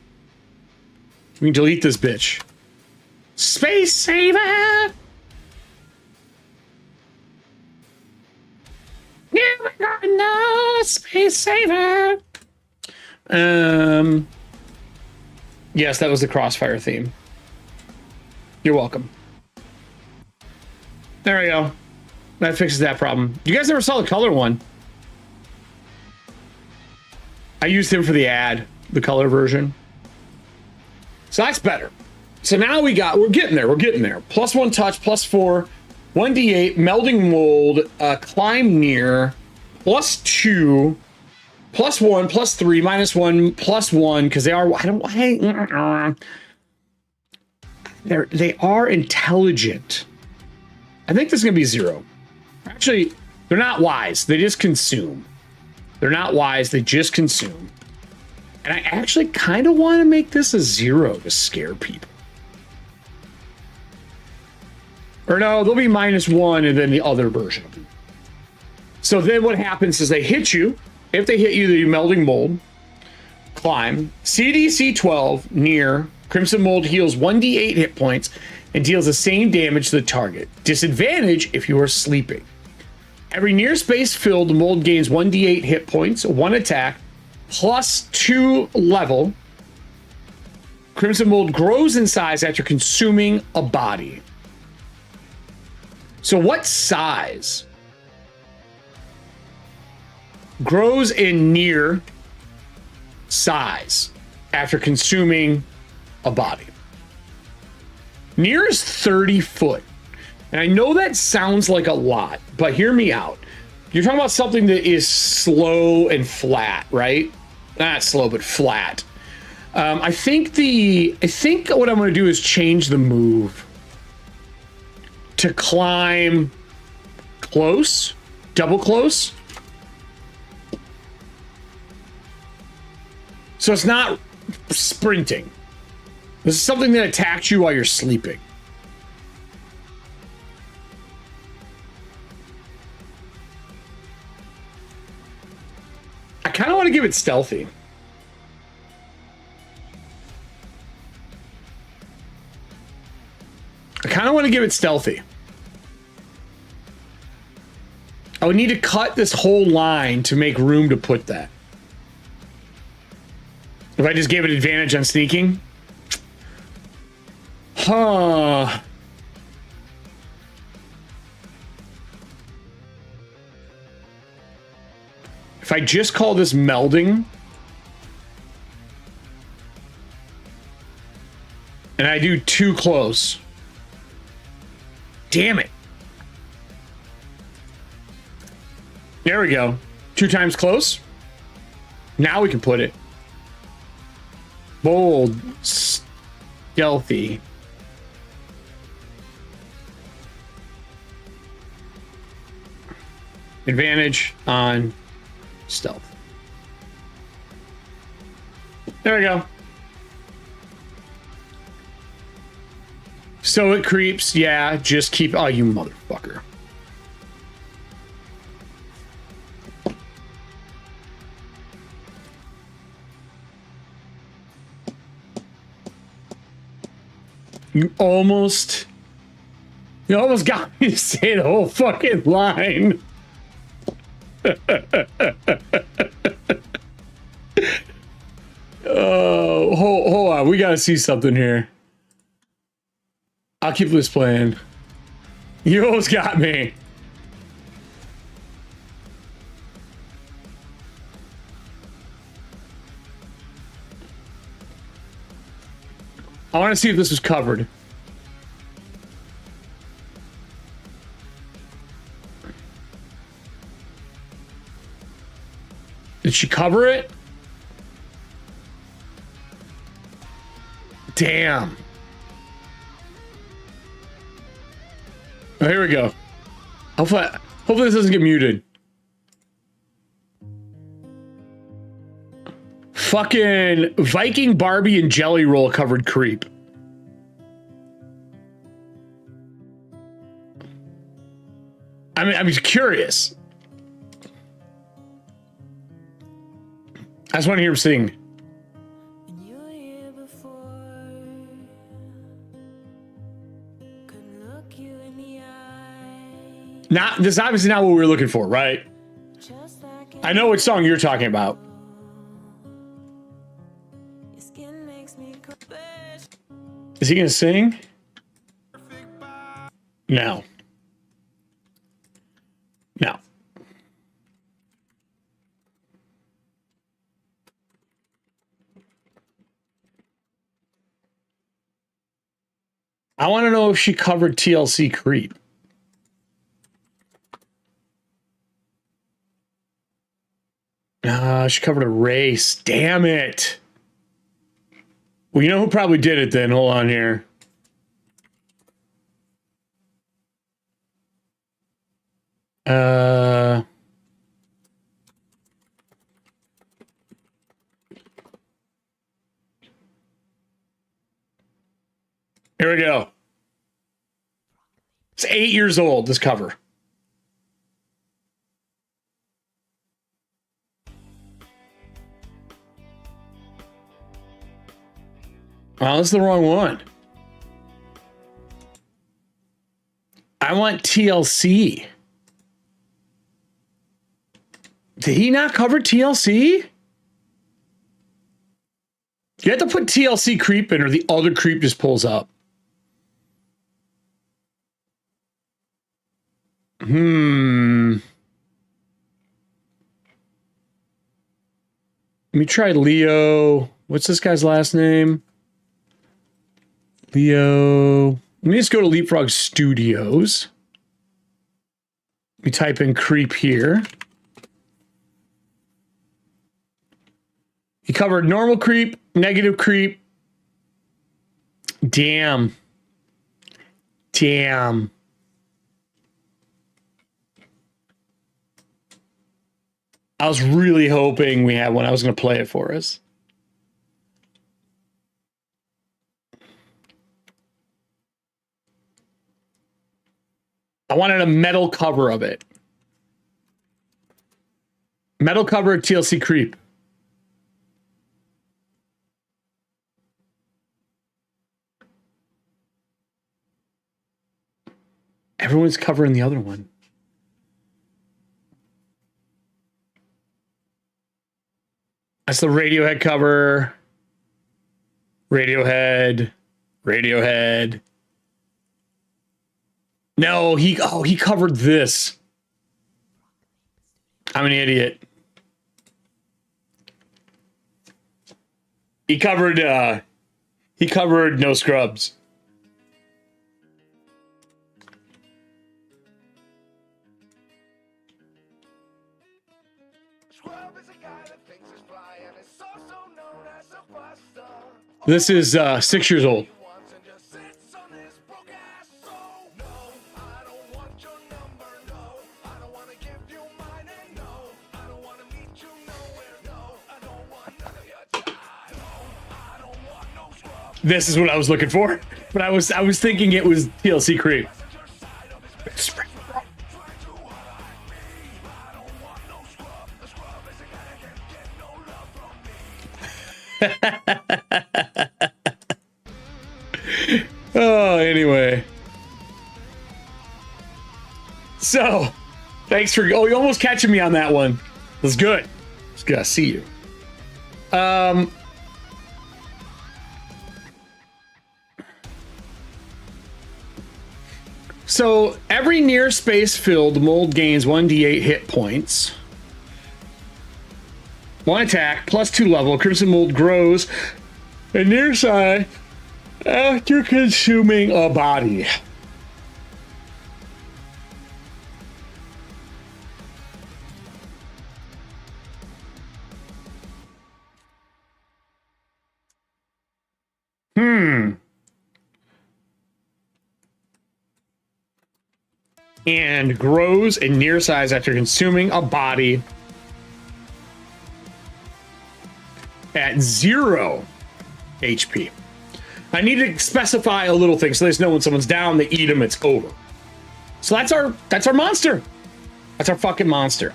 We can delete this bitch. Space saver! You got no space saver! Yes, that was the Crossfire theme. You're welcome. There we go. That fixes that problem. You guys never saw the color one. I used him for the ad, the color version. So that's better. So now we're getting there. We're getting there. +1 touch, +4, 1d8, melding mold, climb near, +2, +1, +3, -1, +1, because they are. They are intelligent. I think this is gonna be 0. Actually, they're not wise. They just consume. They're not wise. They just consume. And I actually kind of want to make this a 0 to scare people. Or no, they'll be -1 and then the other version. So then what happens is they hit you. If they hit you, the melding mold. Climb. CDC 12 near. Crimson mold heals 1d8 hit points and deals the same damage to the target. Disadvantage if you are sleeping. Every near space filled, the mold gains 1d8 hit points, 1 attack, +2 level. Crimson mold grows in size after consuming a body. So what size grows in near size after consuming a body? Near is 30 foot. And I know that sounds like a lot, but hear me out. You're talking about something that is slow and flat, right? Not slow, but flat. I think what I'm going to do is change the move to climb close, double close. So it's not sprinting. This is something that attacks you while you're sleeping. I kind of want to give it stealthy. I would need to cut this whole line to make room to put that. If I just gave it advantage on sneaking. Huh. If I just call this melding and I do too close. Damn it. There we go. 2 times close. Now we can put it. Bold. Stealthy. Advantage on stealth. There we go. So it creeps. Yeah, just keep. Oh, you motherfucker. You almost got me to say the whole fucking line. Oh, hold on. We gotta see something here. I'll keep this playing. You almost got me. I want to see if this was covered. Did she cover it? Damn. Oh, here we go. Hopefully this doesn't get muted. Fucking Viking Barbie and Jelly Roll covered creep. I'm curious. I just want to hear him sing. This is obviously not what we were looking for, right? I know what song you're talking about. Is he gonna sing? No. No. I want to know if she covered TLC Creep. She covered a race. Damn it. Well, you know who probably did it then? Hold on here. Here we go. It's 8 years old, this cover. Well, that's the wrong one. I want TLC. Did he not cover TLC? You have to put TLC Creep in or the other creep just pulls up. Let me try Leo. What's this guy's last name? Leo. Let me just go to Leapfrog Studios. We type in creep here. He covered normal creep, negative creep. Damn. Damn. I was really hoping we had one. I was going to play it for us. I wanted a metal cover of it. Metal cover TLC Creep. Everyone's covering the other one. That's the Radiohead cover. Radiohead. No, he covered this. I'm an idiot. He covered No Scrubs. This is 6 years old. This is what I was looking for, but I was thinking it was TLC Creep. Oh, anyway. So, thanks for... Oh, you almost catching me on that one. That's good. It's good. I see you. So, every near space filled mold gains 1d8 hit points. 1 attack, +2 level. Crimson mold grows and near side after consuming a body. And grows in near size after consuming a body at 0 HP. I need to specify a little thing so they know when someone's down, they eat them, it's over. So that's our monster. That's our fucking monster.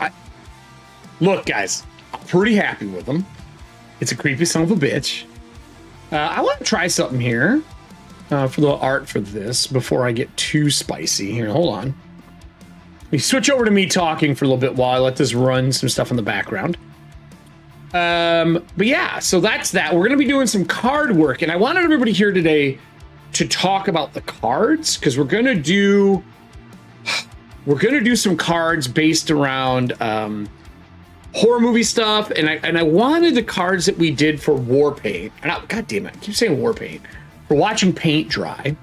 Look, guys, I'm pretty happy with him. It's a creepy son of a bitch. I want to try something here for the art for this before I get too spicy. Here, hold on. We switch over to me talking for a little bit while I let this run some stuff in the background. But yeah, so that's that. We're going to be doing some card work, and I wanted everybody here today to talk about the cards because we're going to do some cards based around horror movie stuff, and I wanted the cards that we did for War Paint. God damn it, I keep saying War Paint. For watching paint dry.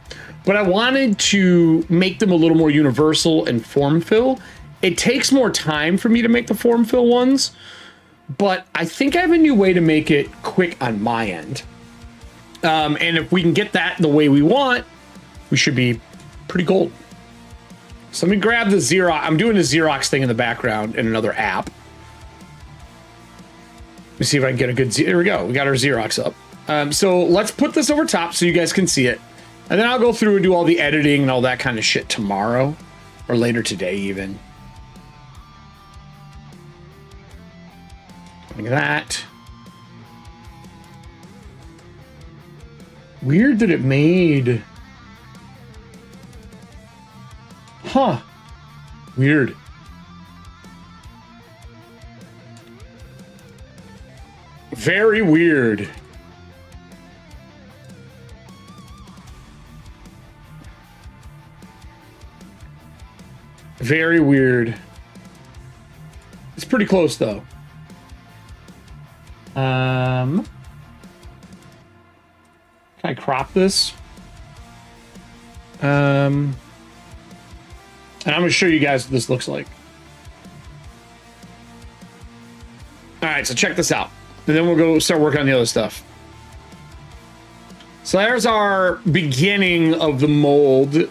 But I wanted to make them a little more universal and form fill. It takes more time for me to make the form fill ones, but I think I have a new way to make it quick on my end. And if we can get that the way we want, we should be pretty golden. So let me grab the Xerox. I'm doing the Xerox thing in the background in another app. Let me see if I can get a good... There we go. We got our Xerox up. So let's put this over top so you guys can see it. And then I'll go through and do all the editing and all that kind of shit tomorrow. Or later today, even. Like that. Weird that it made... Huh. Weird. Very weird. Very weird. It's pretty close though. Can I crop this? And I'm gonna show you guys what this looks like. All right, so check this out. And then we'll go start working on the other stuff. So there's our beginning of the mold.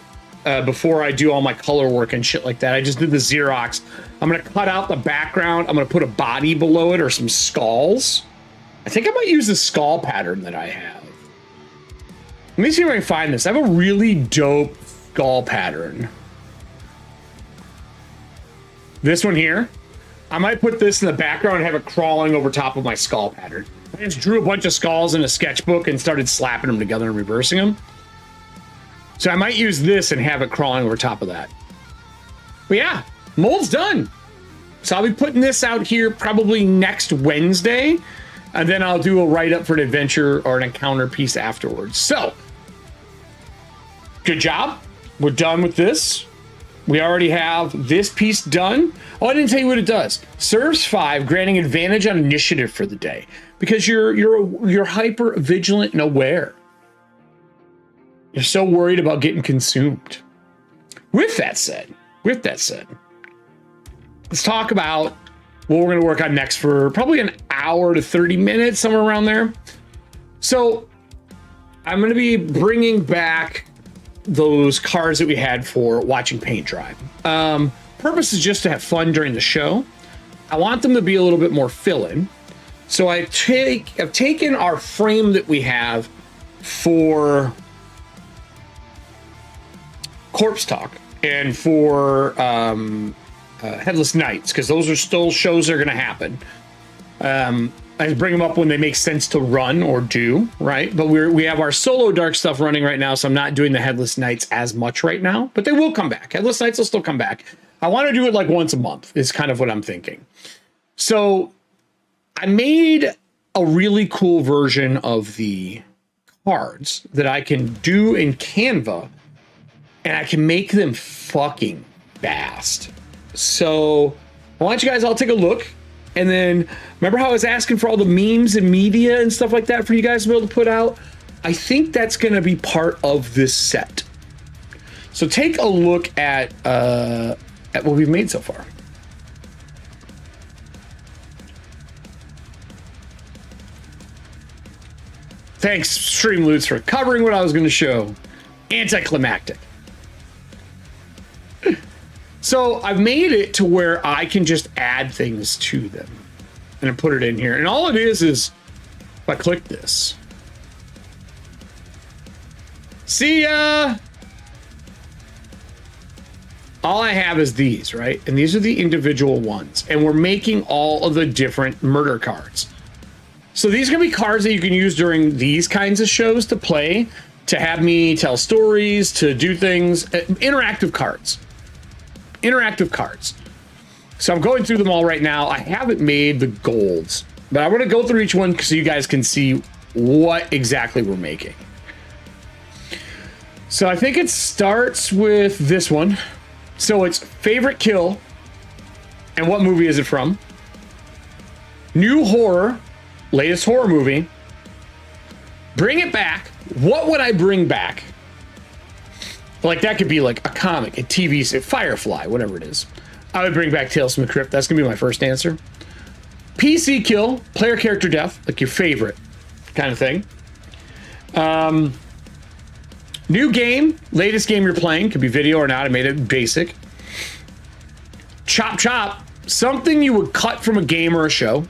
Before I do all my color work and shit like that. I just did the Xerox. I'm gonna cut out the background. I'm gonna put a body below it or some skulls. I think I might use the skull pattern that I have. Let me see if I can find this. I have a really dope skull pattern. This one here. I might put this in the background and have it crawling over top of my skull pattern. I just drew a bunch of skulls in a sketchbook and started slapping them together and reversing them. So I might use this and have it crawling over top of that. But yeah, mold's done. So I'll be putting this out here probably next Wednesday. And then I'll do a write-up for an adventure or an encounter piece afterwards. So, good job. We're done with this. We already have this piece done. Oh, I didn't tell you what it does. Serves 5, granting advantage on initiative for the day. Because you're hyper vigilant and aware. You're so worried about getting consumed. With that said, let's talk about what we're going to work on next for probably an hour to 30 minutes, somewhere around there. So I'm going to be bringing back those cards that we had for watching paint dry. Purpose is just to have fun during the show. I want them to be a little bit more fill-in. So I've taken our frame that we have for Corpse Talk and for Headless Knights, because those are still shows that are going to happen. I bring them up when they make sense to run or do, right? But we have our solo dark stuff running right now, so I'm not doing the Headless Knights as much right now, but they will come back. Headless Knights will still come back. I want to do it like once a month is kind of what I'm thinking. So I made a really cool version of the cards that I can do in Canva, and I can make them fucking fast. So I want you guys all take a look. And then remember how I was asking for all the memes and media and stuff like that for you guys to be able to put out? I think that's going to be part of this set. So take a look at what we've made so far. Thanks, Streamloots, for covering what I was going to show. Anticlimactic. So I've made it to where I can just add things to them and I put it in here. And all it is if I click this. See ya! All I have is these, right? And these are the individual ones. And we're making all of the different murder cards. So these are going to be cards that you can use during these kinds of shows to play, to have me tell stories, to do things. Interactive cards. Interactive cards. So I'm going through them all right now. I haven't made the golds, but I want to go through each one so you guys can see what exactly we're making. So I think it starts with this one. So it's favorite kill and what movie is it from? New horror, latest horror movie. Bring it back. What would I bring back? Like, that could be like a comic, a TV, Firefly, whatever it is. I would bring back Tales from the Crypt. That's going to be my first answer. PC kill, player character death, like your favorite kind of thing. New game, latest game you're playing. Could be video or not. I made it basic. Chop chop, something you would cut from a game or a show.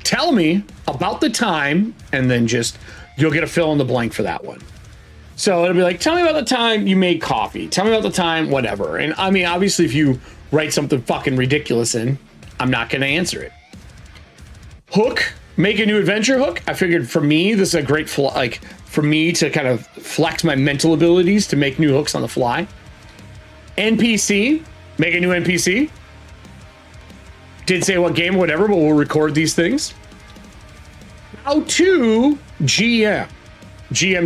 Tell me about the time, and then just, you'll get a fill in the blank for that one. So it'll be like, tell me about the time you made coffee. Tell me about the time, whatever. And I mean, obviously, if you write something fucking ridiculous in, I'm not going to answer it. Hook, make a new adventure hook. I figured for me, this is a great, for me to kind of flex my mental abilities to make new hooks on the fly. NPC, make a new NPC. Did say what game or whatever, but we'll record these things. How to GM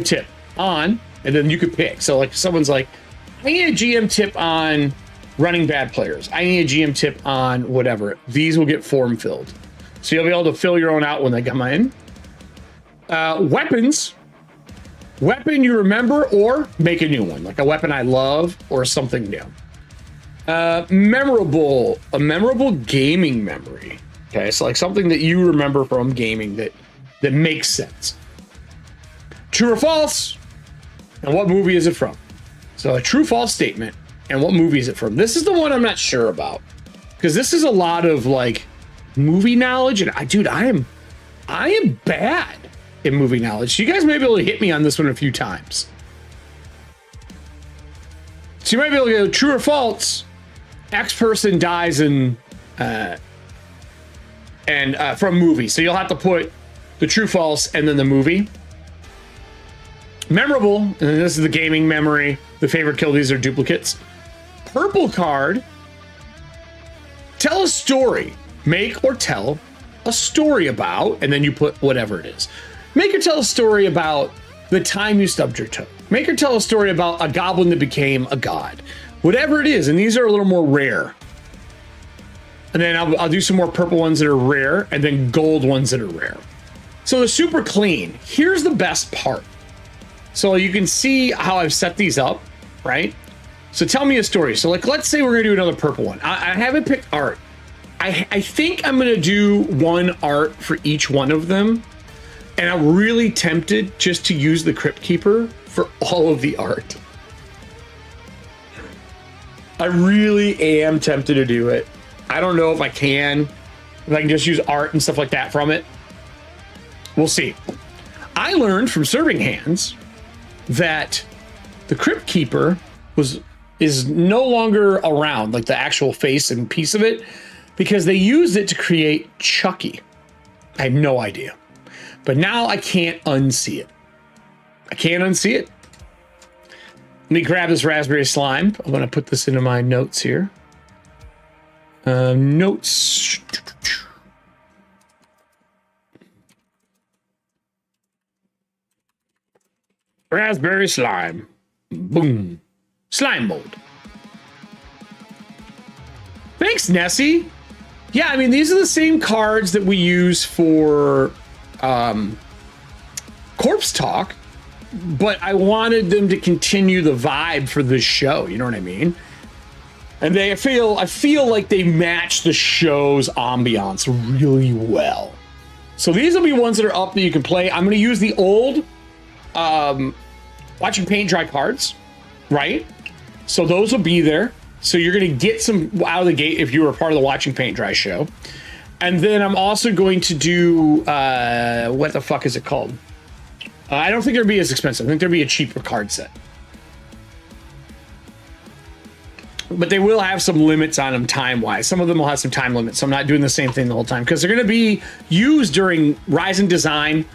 tip on, and then you could pick. So like someone's like, I need a GM tip on running bad players. I need a GM tip on whatever. These will get form filled. So you'll be able to fill your own out when they come in. Weapons. Weapon you remember or make a new one. Like a weapon I love or something new. A memorable gaming memory. Okay, so like something that you remember from gaming that makes sense. True or false? And what movie is it from? So a true false statement and what movie is it from? This is the one I'm not sure about, because this is a lot of like movie knowledge, and I am bad in movie knowledge. So you guys may be able to hit me on this one a few times. So you might be able to go true or false. X person dies in from movie. So you'll have to put the true false and then the movie. Memorable, and this is the gaming memory. The favorite kill, these are duplicates. Purple card. Tell a story. Make or tell a story about, and then you put whatever it is. Make or tell a story about the time you stubbed your toe. Make or tell a story about a goblin that became a god. Whatever it is, and these are a little more rare. And then I'll do some more purple ones that are rare, and then gold ones that are rare. So they're super clean. Here's the best part. So you can see how I've set these up, right? So tell me a story. So like, let's say we're gonna do another purple one. I haven't picked art. I think I'm gonna do one art for each one of them. And I'm really tempted just to use the Crypt Keeper for all of the art. I really am tempted to do it. I don't know if I can just use art and stuff like that from it. We'll see. I learned from serving hands that the Crypt Keeper is no longer around, like the actual face and piece of it, because they used it to create Chucky. I have no idea. But now I can't unsee it. I can't unsee it. Let me grab this raspberry slime. I'm going to put this into my notes here. Notes. Raspberry slime. Boom. Slime mold. Thanks, Nessie. Yeah, I mean, these are the same cards that we use for Corpse Talk, but I wanted them to continue the vibe for this show. You know what I mean? And I feel like they match the show's ambiance really well. So these will be ones that are up that you can play. I'm going to use the old Watching Paint Dry cards, right? So those will be there. So you're going to get some out of the gate if you were a part of the Watching Paint Dry show. And then I'm also going to do, what the fuck is it called? I don't think it'll be as expensive. I think there'll be a cheaper card set. But they will have some limits on them time-wise. Some of them will have some time limits, so I'm not doing the same thing the whole time, because they're going to be used during Rise and Design,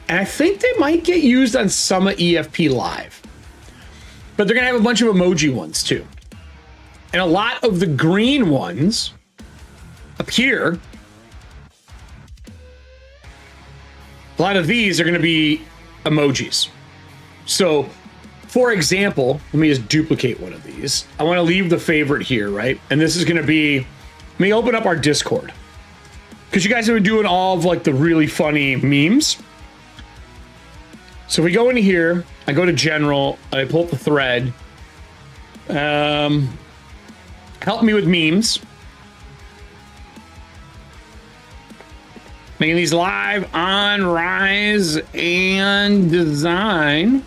and I think they might get used on some of EFP Live. But they're going to have a bunch of emoji ones, too. And a lot of the green ones up here, a lot of these are going to be emojis. So, for example, let me just duplicate one of these. I want to leave the favorite here, right? And this is going to be, let me open up our Discord, because you guys have been doing all of like the really funny memes. So if we go into here, I go to general, I pull up the thread. Help me with memes. Making these live on Rise and Design.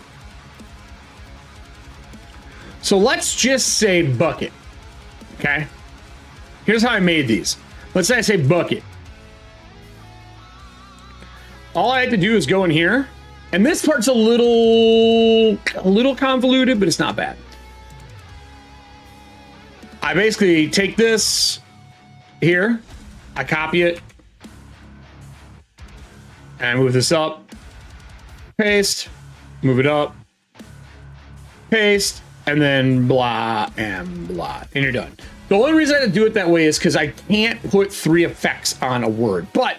So let's just say bucket, okay? Here's how I made these. Let's say I say bucket. All I have to do is go in here, and this part's a little convoluted, but it's not bad. I basically take this here, I copy it, and I move this up, paste, move it up, paste, and then blah and blah, and you're done. The only reason I had to do it that way is because I can't put 3 effects on a word, but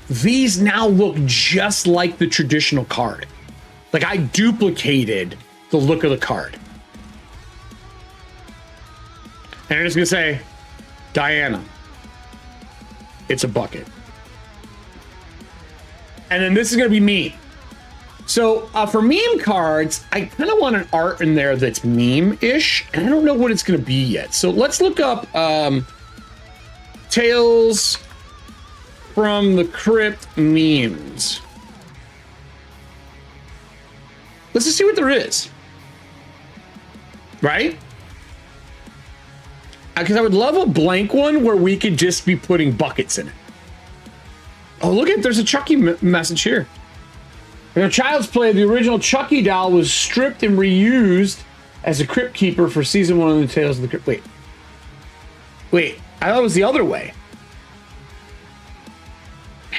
these now look just like the traditional card. Like I duplicated the look of the card. And I'm just gonna say, Diana, it's a bucket. And then this is gonna be me. So for meme cards, I kind of want an art in there that's meme-ish, and I don't know what it's going to be yet. So let's look up Tales from the Crypt memes. Let's just see what there is. Right? Because I would love a blank one where we could just be putting buckets in it. Oh, look at, there's a Chucky message here. In a Child's Play, the original Chucky doll was stripped and reused as a Crypt Keeper for season 1 of the Tales of the Crypt. Wait, I thought it was the other way.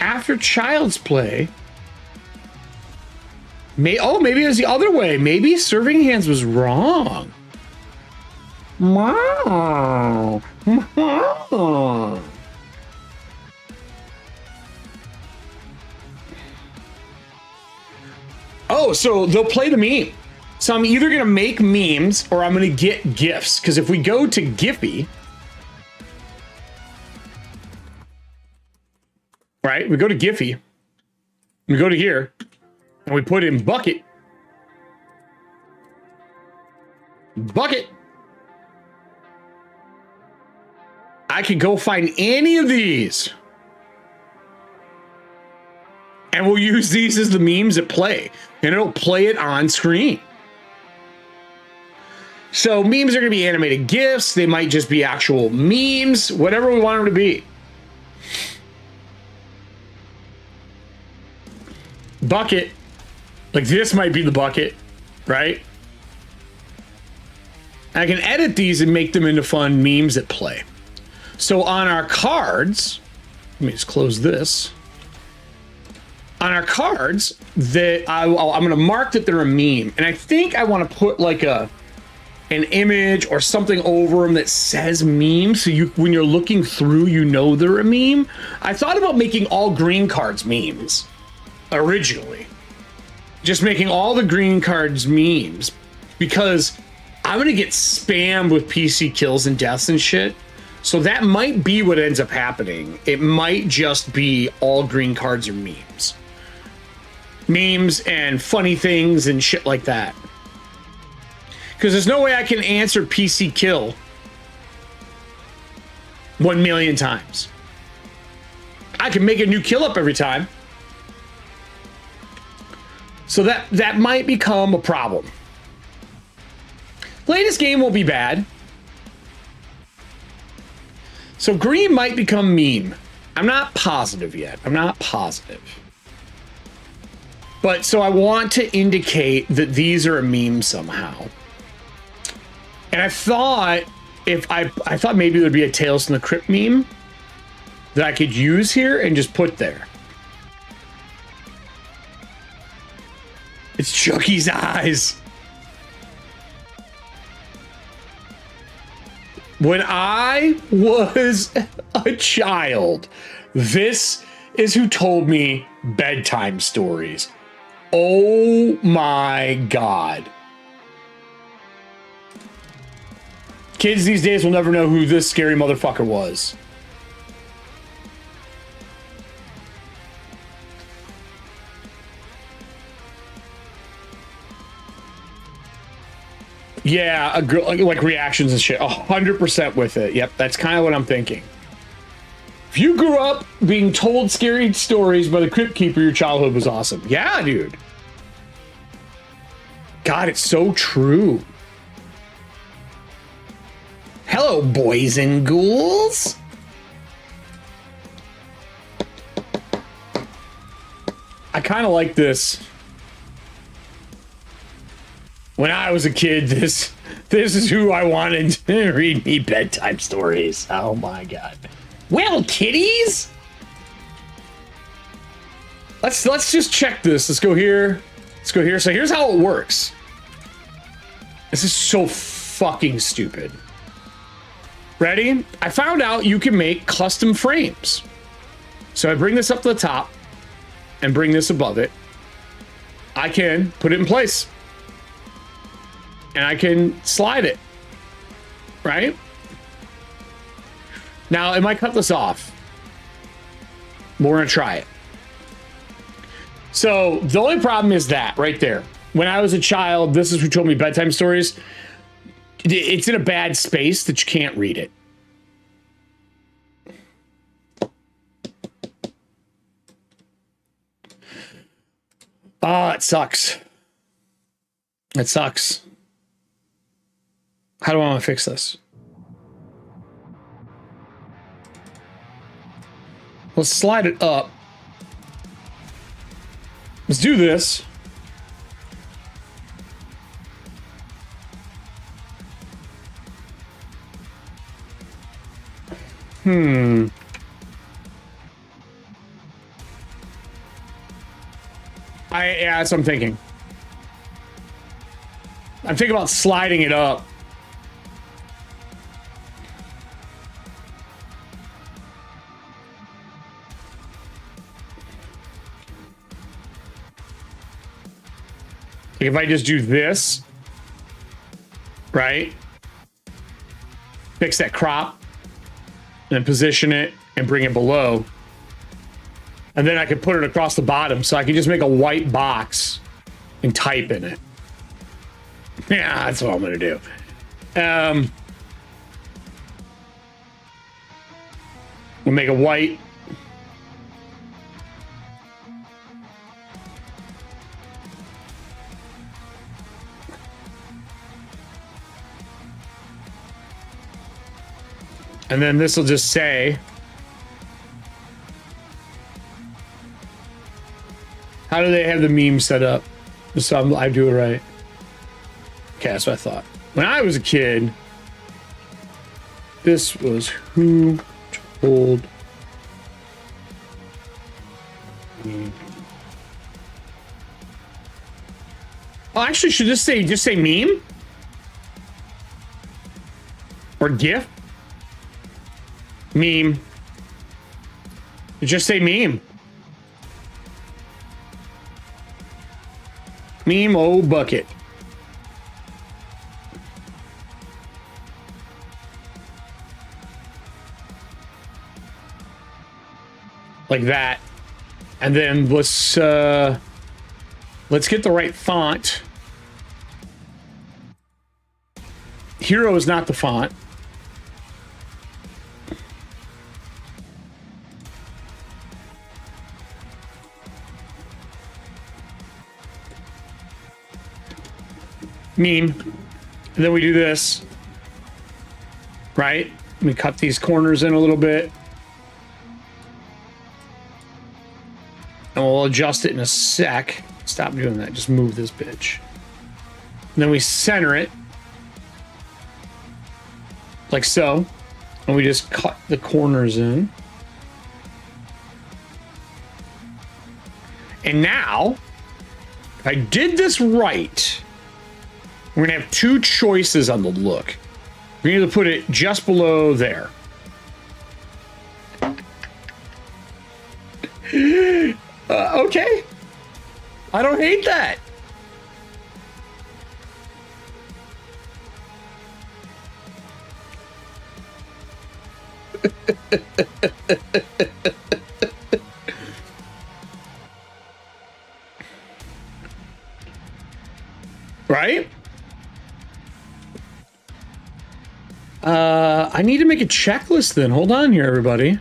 After Child's Play, maybe it was the other way. Maybe Serving Hands was wrong. Wow. Oh, so they'll play the meme. So I'm either going to make memes or I'm going to get GIFs. Because if we go to Giphy, right? We go to Giphy. We go to here. And we put in bucket. Bucket. I could go find any of these. And we'll use these as the memes that play. And it'll play it on screen. So memes are going to be animated GIFs. They might just be actual memes. Whatever we want them to be. Bucket. Like this might be the bucket, right? I can edit these and make them into fun memes that play. So on our cards, let me just close this. On our cards, that I'm going to mark that they're a meme, and I think I want to put like an image or something over them that says meme, so you, when you're looking through, you know they're a meme. I thought about making all green cards memes originally, just making all the green cards memes, because I'm going to get spammed with PC kills and deaths and shit. So that might be what ends up happening. It might just be all green cards are memes. Memes and funny things and shit like that. Because there's no way I can answer PC kill 1 million times. I can make a new kill up every time. So that might become a problem. Latest game will be bad. So green might become meme. I'm not positive yet. I'm not positive. But so I want to indicate that these are a meme somehow. And I thought I thought maybe there would be a Tales from the Crypt meme that I could use here and just put there. It's Chucky's eyes. When I was a child, this is who told me bedtime stories. Oh my God. Kids these days will never know who this scary motherfucker was. Yeah, a girl, like reactions and shit. 100% with it. Yep, that's kind of what I'm thinking. If you grew up being told scary stories by the Crypt Keeper, your childhood was awesome. Yeah, dude. God, it's so true. Hello, boys and ghouls. I kind of like this. When I was a kid, this is who I wanted to read me bedtime stories. Oh my God. Well, kitties. Let's just check this. Let's go here. Let's go here. So here's how it works. This is so fucking stupid. Ready? I found out you can make custom frames. So I bring this up to the top and bring this above it. I can put it in place. And I can slide it. Right? Now, it might cut this off. We're going to try it. So the only problem is that right there. When I was a child, this is who told me bedtime stories. It's in a bad space that you can't read it. Oh, it sucks. It sucks. How do I want to fix this? Let's slide it up. Let's do this. Yeah, that's what I'm thinking. I'm thinking about sliding it up. If I just do this, right? Fix that crop, and then position it and bring it below. And then I can put it across the bottom, so I can just make a white box and type in it. Yeah, that's what I'm gonna do. We'll make a white. And then this will just say, how do they have the meme set up? So I do it right. Okay, that's what I thought. When I was a kid, this was Who Told Me. Oh, actually, should this say just say meme? Or GIF? Meme. Just say meme. Meme, oh bucket. Like that. And then let's get the right font. Hero is not the font. Meme. And then we do this. Right? We cut these corners in a little bit. And we'll adjust it in a sec. Stop doing that. Just move this bitch. And then we center it. Like so. And we just cut the corners in. And now, if I did this right, we're going to have two choices on the look. We're going to put it just below there. Okay. I don't hate that. Right? I need to make a checklist then. Hold on here, everybody.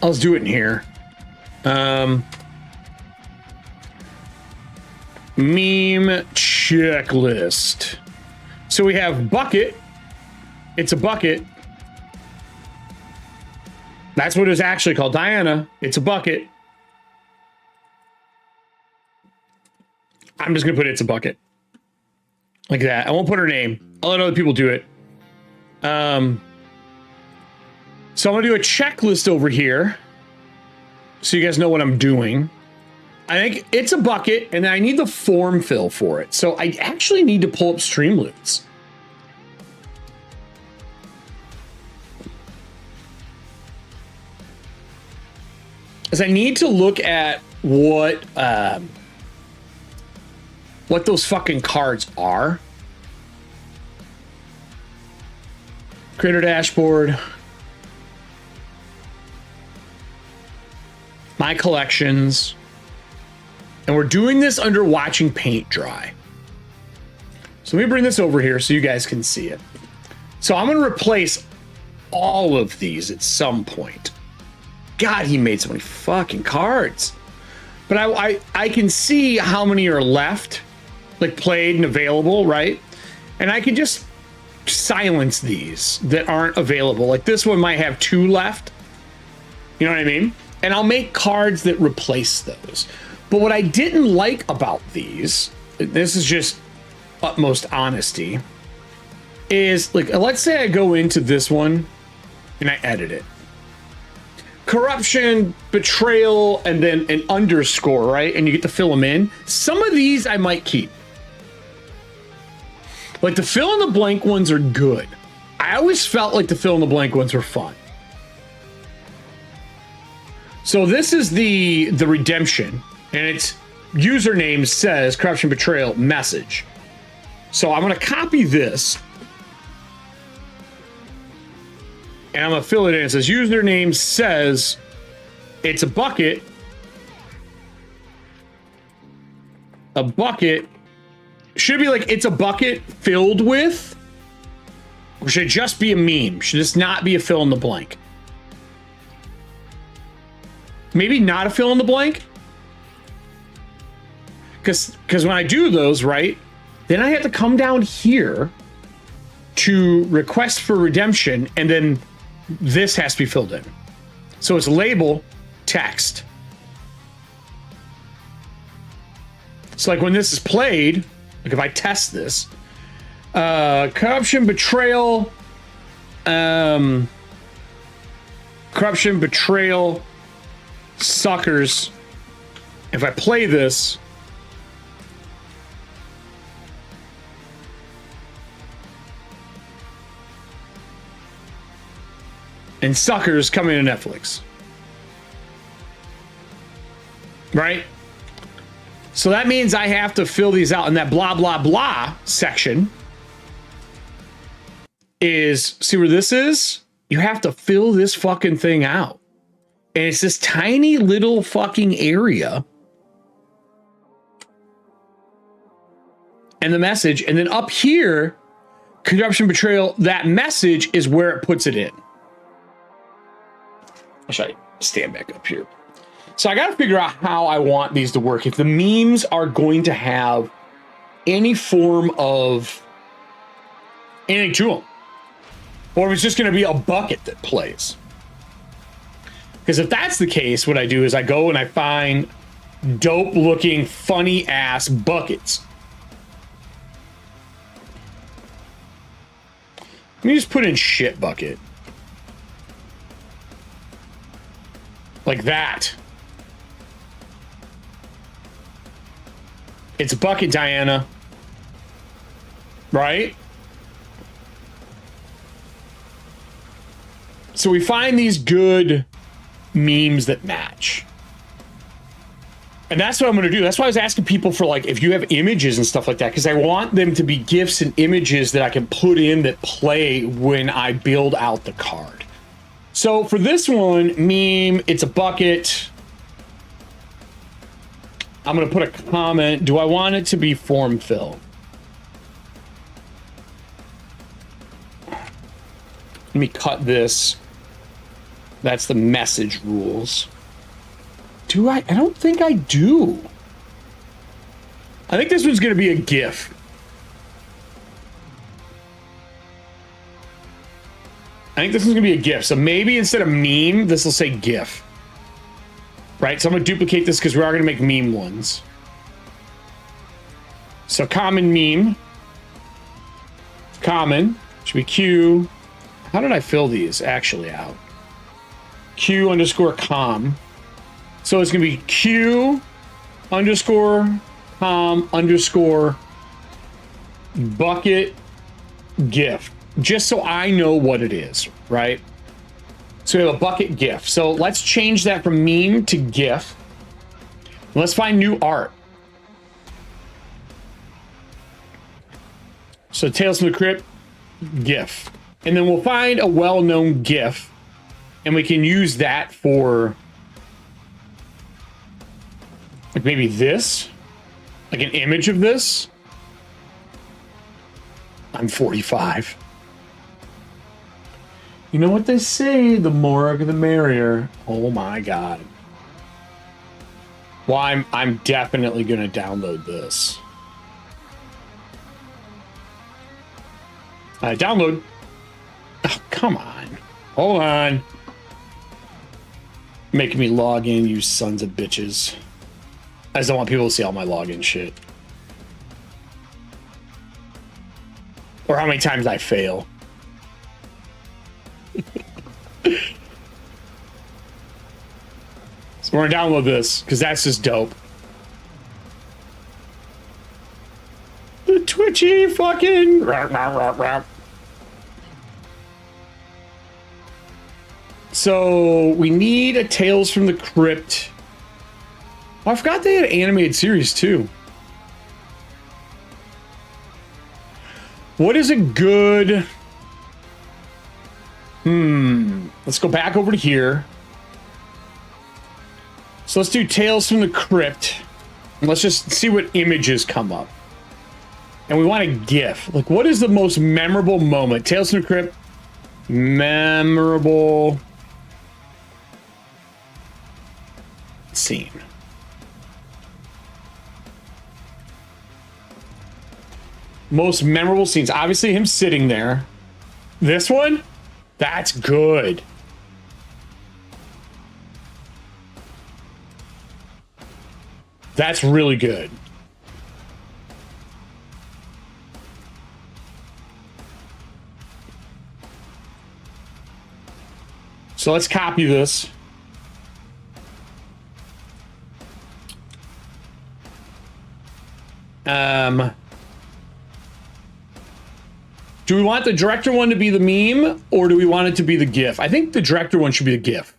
Let's do it in here. Meme checklist. So we have bucket. It's a bucket. That's what it's actually called. Diana, it's a bucket. I'm just going to put it's a bucket. Like that. I won't put her name. I'll let other people do it. So I'm going to do a checklist over here. So you guys know what I'm doing. I think it's a bucket, and I need the form fill for it. So I actually need to pull up Streamloots. Because I need to look at what those fucking cards are. Creator dashboard. My collections. And we're doing this under watching paint dry. So let me bring this over here so you guys can see it. So I'm going to replace all of these at some point. God, he made so many fucking cards. But I can see how many are left, like played and available, right? And I can just silence these that aren't available. Like this one might have 2 left. You know what I mean? And I'll make cards that replace those. But what I didn't like about these, this is just utmost honesty, is like, let's say I go into this one and I edit it. Corruption, betrayal, and then an underscore, right? And you get to fill them in. Some of these I might keep. Like the fill in the blank ones are good. I always felt like the fill in the blank ones were fun. So this is the redemption, and its username says corruption, betrayal, message. So I'm going to copy this. And I'm going to fill it in. It says username says it's a bucket. A bucket should be like it's a bucket filled with, or should it just be a meme? Should this not be a fill in the blank? Maybe not a fill in the blank. Because when I do those, right, then I have to come down here to request for redemption and then this has to be filled in. So it's label, text. So like when this is played, like if I test this, corruption, betrayal, suckers. If I play this, and suckers coming to Netflix, right? So that means I have to fill these out, and that blah blah blah section is, see where this is? You have to fill this fucking thing out. And it's this tiny little fucking area. And the message, and then up here, corruption, betrayal, that message is where it puts it in. I'll show you. Stand back up here. So I got to figure out how I want these to work. If the memes are going to have any form of anything to them, or if it's just going to be a bucket that plays. Because if that's the case, what I do is I go and I find dope looking, funny ass buckets. Let me just put in shit bucket. Like that. It's a bucket, Diana. Right? So we find these good memes that match. And that's what I'm going to do. That's why I was asking people for, like, if you have images and stuff like that, because I want them to be GIFs and images that I can put in that play when I build out the card. So for this one, meme, it's a bucket. I'm going to put a comment. Do I want it to be form fill? Let me cut this. That's the message rules. Do I? I don't think I do. I think this one's going to be a GIF. I think this one's going to be a GIF. So maybe instead of meme, this will say GIF. Right? So I'm going to duplicate this because we are going to make meme ones. So common meme. Common. Should be Q. How did I fill these actually out? Q underscore com. So it's going to be Q underscore com underscore bucket GIF. Just so I know what it is, right? So we have a bucket GIF. So let's change that from meme to GIF. Let's find new art. So Tales from the Crypt, GIF. And then we'll find a well-known GIF. And we can use that for, like, maybe this. Like an image of this. I'm 45. You know what they say, the more the merrier. Oh my God. Well, I'm definitely gonna download this. Download. Oh, come on. Hold on. Making me log in, you sons of bitches. I just don't want people to see all my login shit. Or how many times I fail. So we're gonna download this because that's just dope. The twitchy fucking So we need a Tales from the Crypt. Oh, I forgot they had an animated series too. What is a good... Let's go back over to here. So let's do Tales from the Crypt. And let's just see what images come up. And we want a GIF. Like, what is the most memorable moment? Tales from the Crypt. Memorable scene. Most memorable scenes. Obviously him sitting there. This one? That's good. That's really good. So let's copy this. Do we want the director one to be the meme, or do we want it to be the GIF? I think the director one should be the GIF.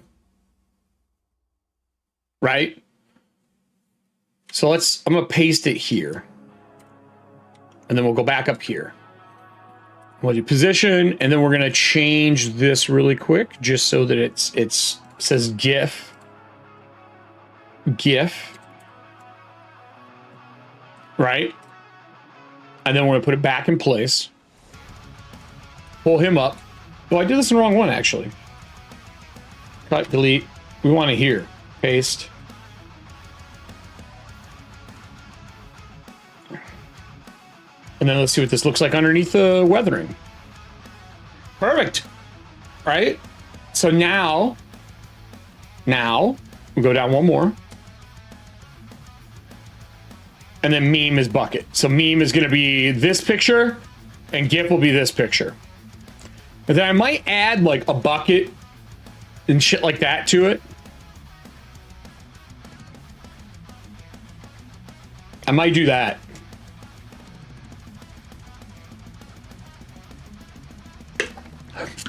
Right? So I'm gonna paste it here. And then we'll go back up here. We'll do position, and then we're gonna change this really quick, just so that it says GIF. GIF. Right? And then we're gonna put it back in place. Pull him up. Oh, I did this in the wrong one, actually. Cut, delete. We want it here. Paste. And then let's see what this looks like underneath the weathering. Perfect. Right? So now we go down one more. And then meme is bucket. So meme is going to be this picture, and GIF will be this picture. And then I might add like a bucket and shit like that to it. I might do that.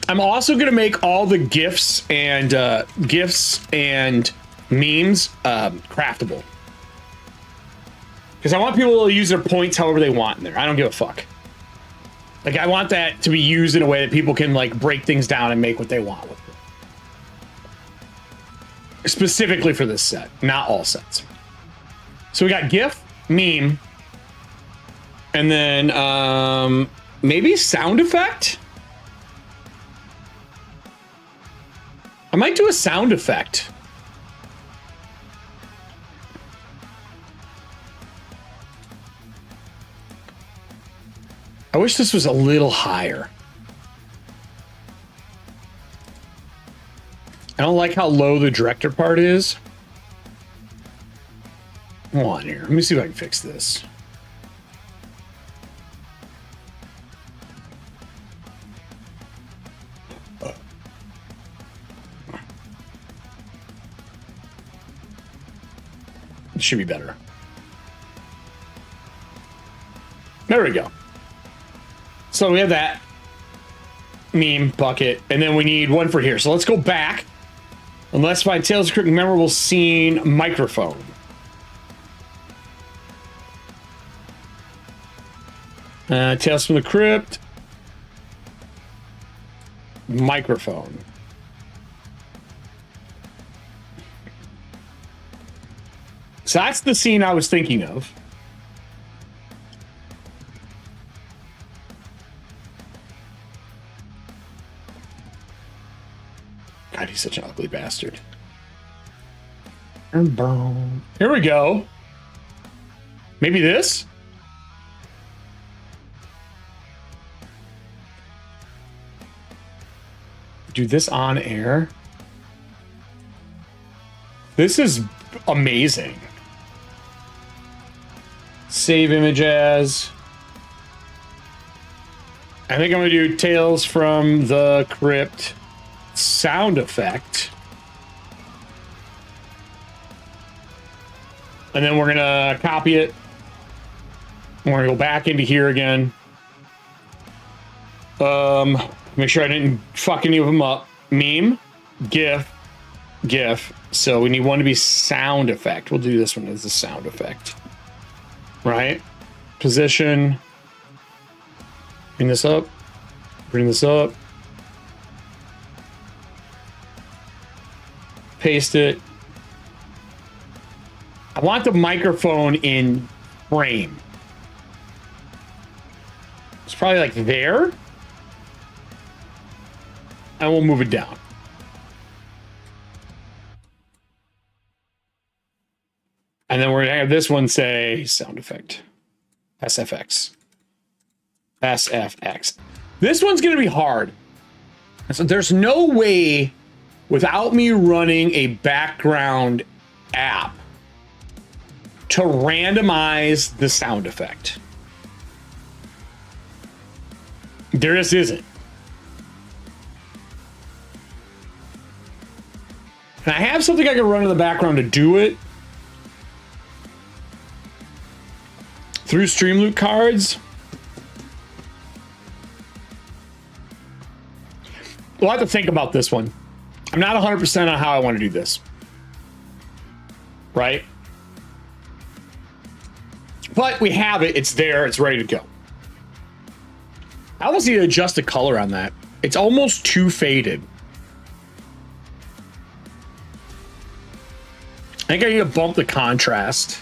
I'm also going to make all the GIFs and memes craftable. Because I want people to use their points however they want in there. I don't give a fuck. Like, I want that to be used in a way that people can, like, break things down and make what they want with it. Specifically for this set, not all sets. So we got GIF, meme, and then maybe sound effect? I might do a sound effect. I wish this was a little higher. I don't like how low the director part is. Come on here. Let me see if I can fix this. It should be better. There we go. So we have that meme bucket, and then we need one for here. So let's go back. Unless my Tales of Crypt memorable scene microphone. Tales from the Crypt microphone. So that's the scene I was thinking of. God, he's such an ugly bastard. Here we go. Maybe this? Do this on air? This is amazing. Save image as. I think I'm going to do Tales from the Crypt sound effect. And then we're going to copy it. We're going to go back into here again. Make sure I didn't fuck any of them up. Meme, GIF, GIF. So we need one to be sound effect. We'll do this one as a sound effect. Right? Position. Bring this up. Bring this up. Paste it. I want the microphone in frame. It's probably like there. And we'll move it down. And then we're going to have this one say sound effect. SFX. SFX. This one's going to be hard. So there's no way without me running a background app to randomize the sound effect. There just isn't. And I have something I can run in the background to do it through Streamloot cards. We'll have to think about this one. I'm not 100% on how I want to do this. Right? But we have it. It's there. It's ready to go. I almost need to adjust the color on that. It's almost too faded. I think I need to bump the contrast.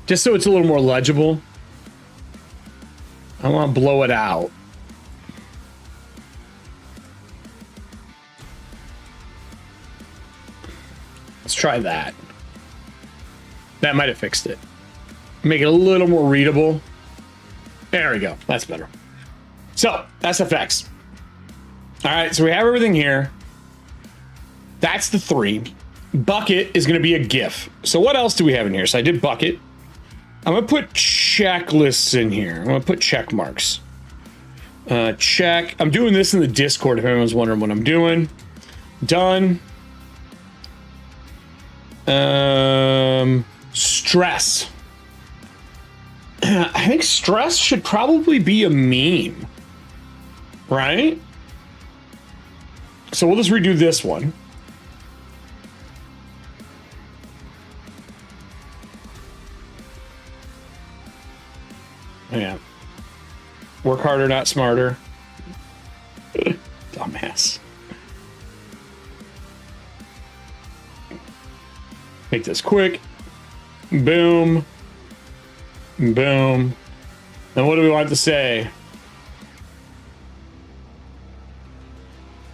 Just so it's a little more legible. I want to blow it out. Let's try that. That might have fixed it. Make it a little more readable. There we go. That's better. So, SFX. All right, so we have everything here. That's the 3. Bucket is going to be a GIF. So what else do we have in here? So I did bucket. I'm going to put checklists in here. I'm going to put check marks. Check. I'm doing this in the Discord if anyone's wondering what I'm doing. Done. Stress. I think stress should probably be a meme. Right? So we'll just redo this one. Yeah. Work harder, not smarter. Dumbass. Make this quick. Boom. Boom. And what do we want to say?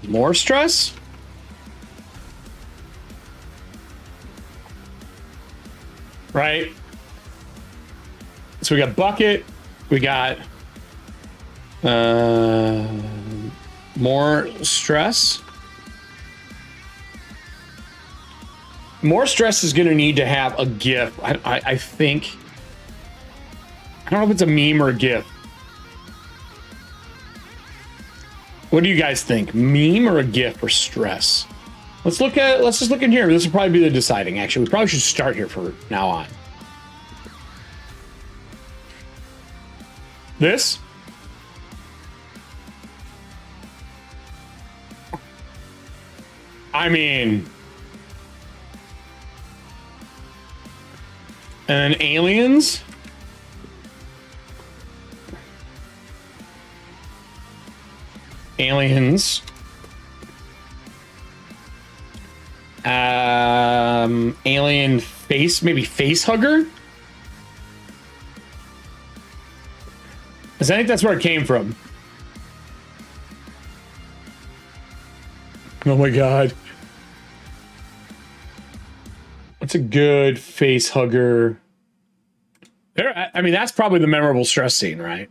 More stress? Right? So we got bucket. We got more stress. More stress is going to need to have a GIF. I think. I don't know if it's a meme or a GIF. What do you guys think? Meme or a GIF for stress? Let's just look in here. This will probably be the deciding. Actually, we probably should start here for now on. This? I mean... And then aliens? Aliens. Alien face, maybe face hugger? I think that's where it came from. Oh my god. What's a good face hugger? There, I mean, that's probably the memorable stress scene, right?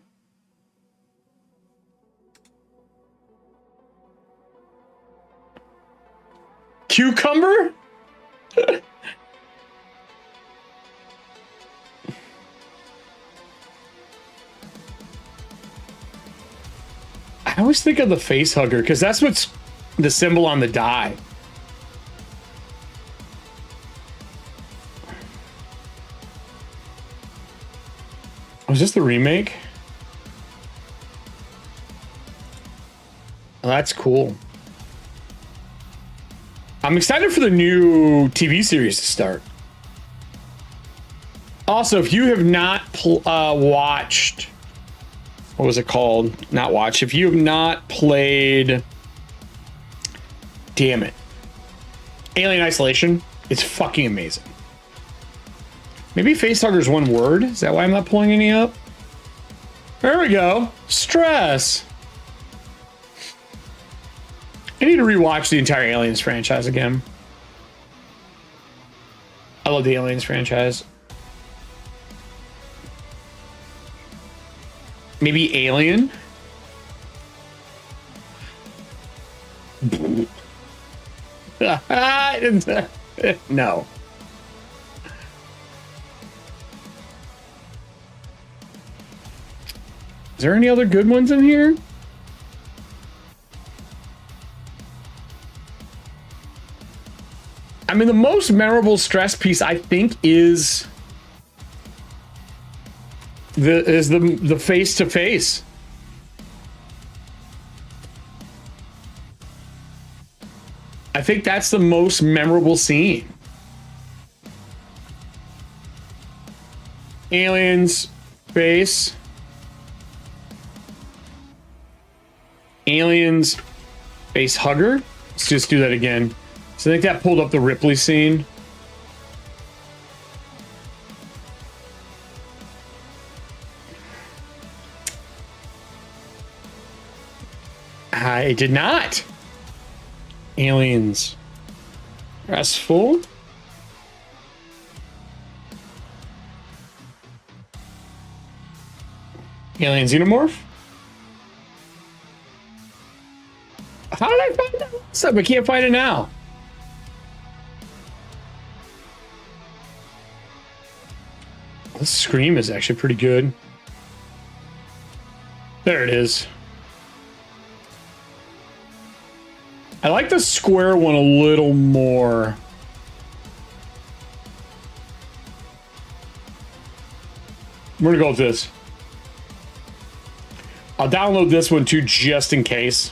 Cucumber? I always think of the face hugger because that's what's the symbol on the die. Was this the remake? Oh, that's cool. I'm excited for the new TV series to start. Also, if you have not watched, what was it called? Not watched. If you have not played, damn it, Alien Isolation, it's fucking amazing. Maybe facehugger's one word. Is that why I'm not pulling any up? There we go. Stress. I need to rewatch the entire Aliens franchise again. I love the Aliens franchise. Maybe Alien? No. Is there any other good ones in here? I mean, the most memorable stress piece, I think, is the face to face. I think that's the most memorable scene. Aliens face. Aliens face hugger. Let's just do that again. So I think that pulled up the Ripley scene. I did not. Aliens. Restful. Alien Xenomorph. How did I find that last time? I can't find it now. This Scream is actually pretty good. There it is. I like the square one a little more. I'm gonna go with this. I'll download this one too, just in case.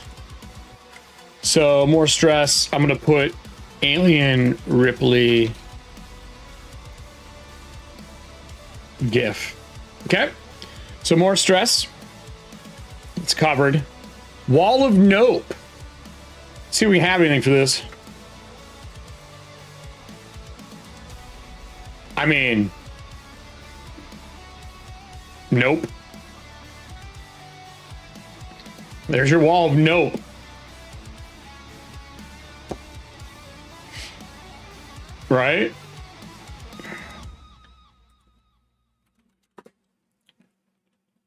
So more stress. I'm gonna put Alien Ripley GIF. Okay. So more stress. It's covered. Wall of Nope. See if we have anything for this. I mean, nope. There's your Wall of Nope. Right?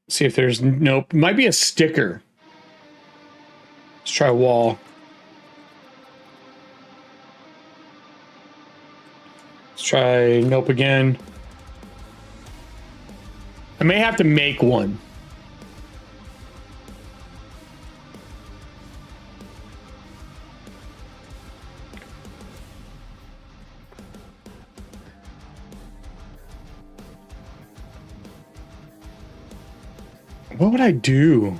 See if there's nope. Might be a sticker. Let's try wall. Let's try nope again. I may have to make one. What would I do?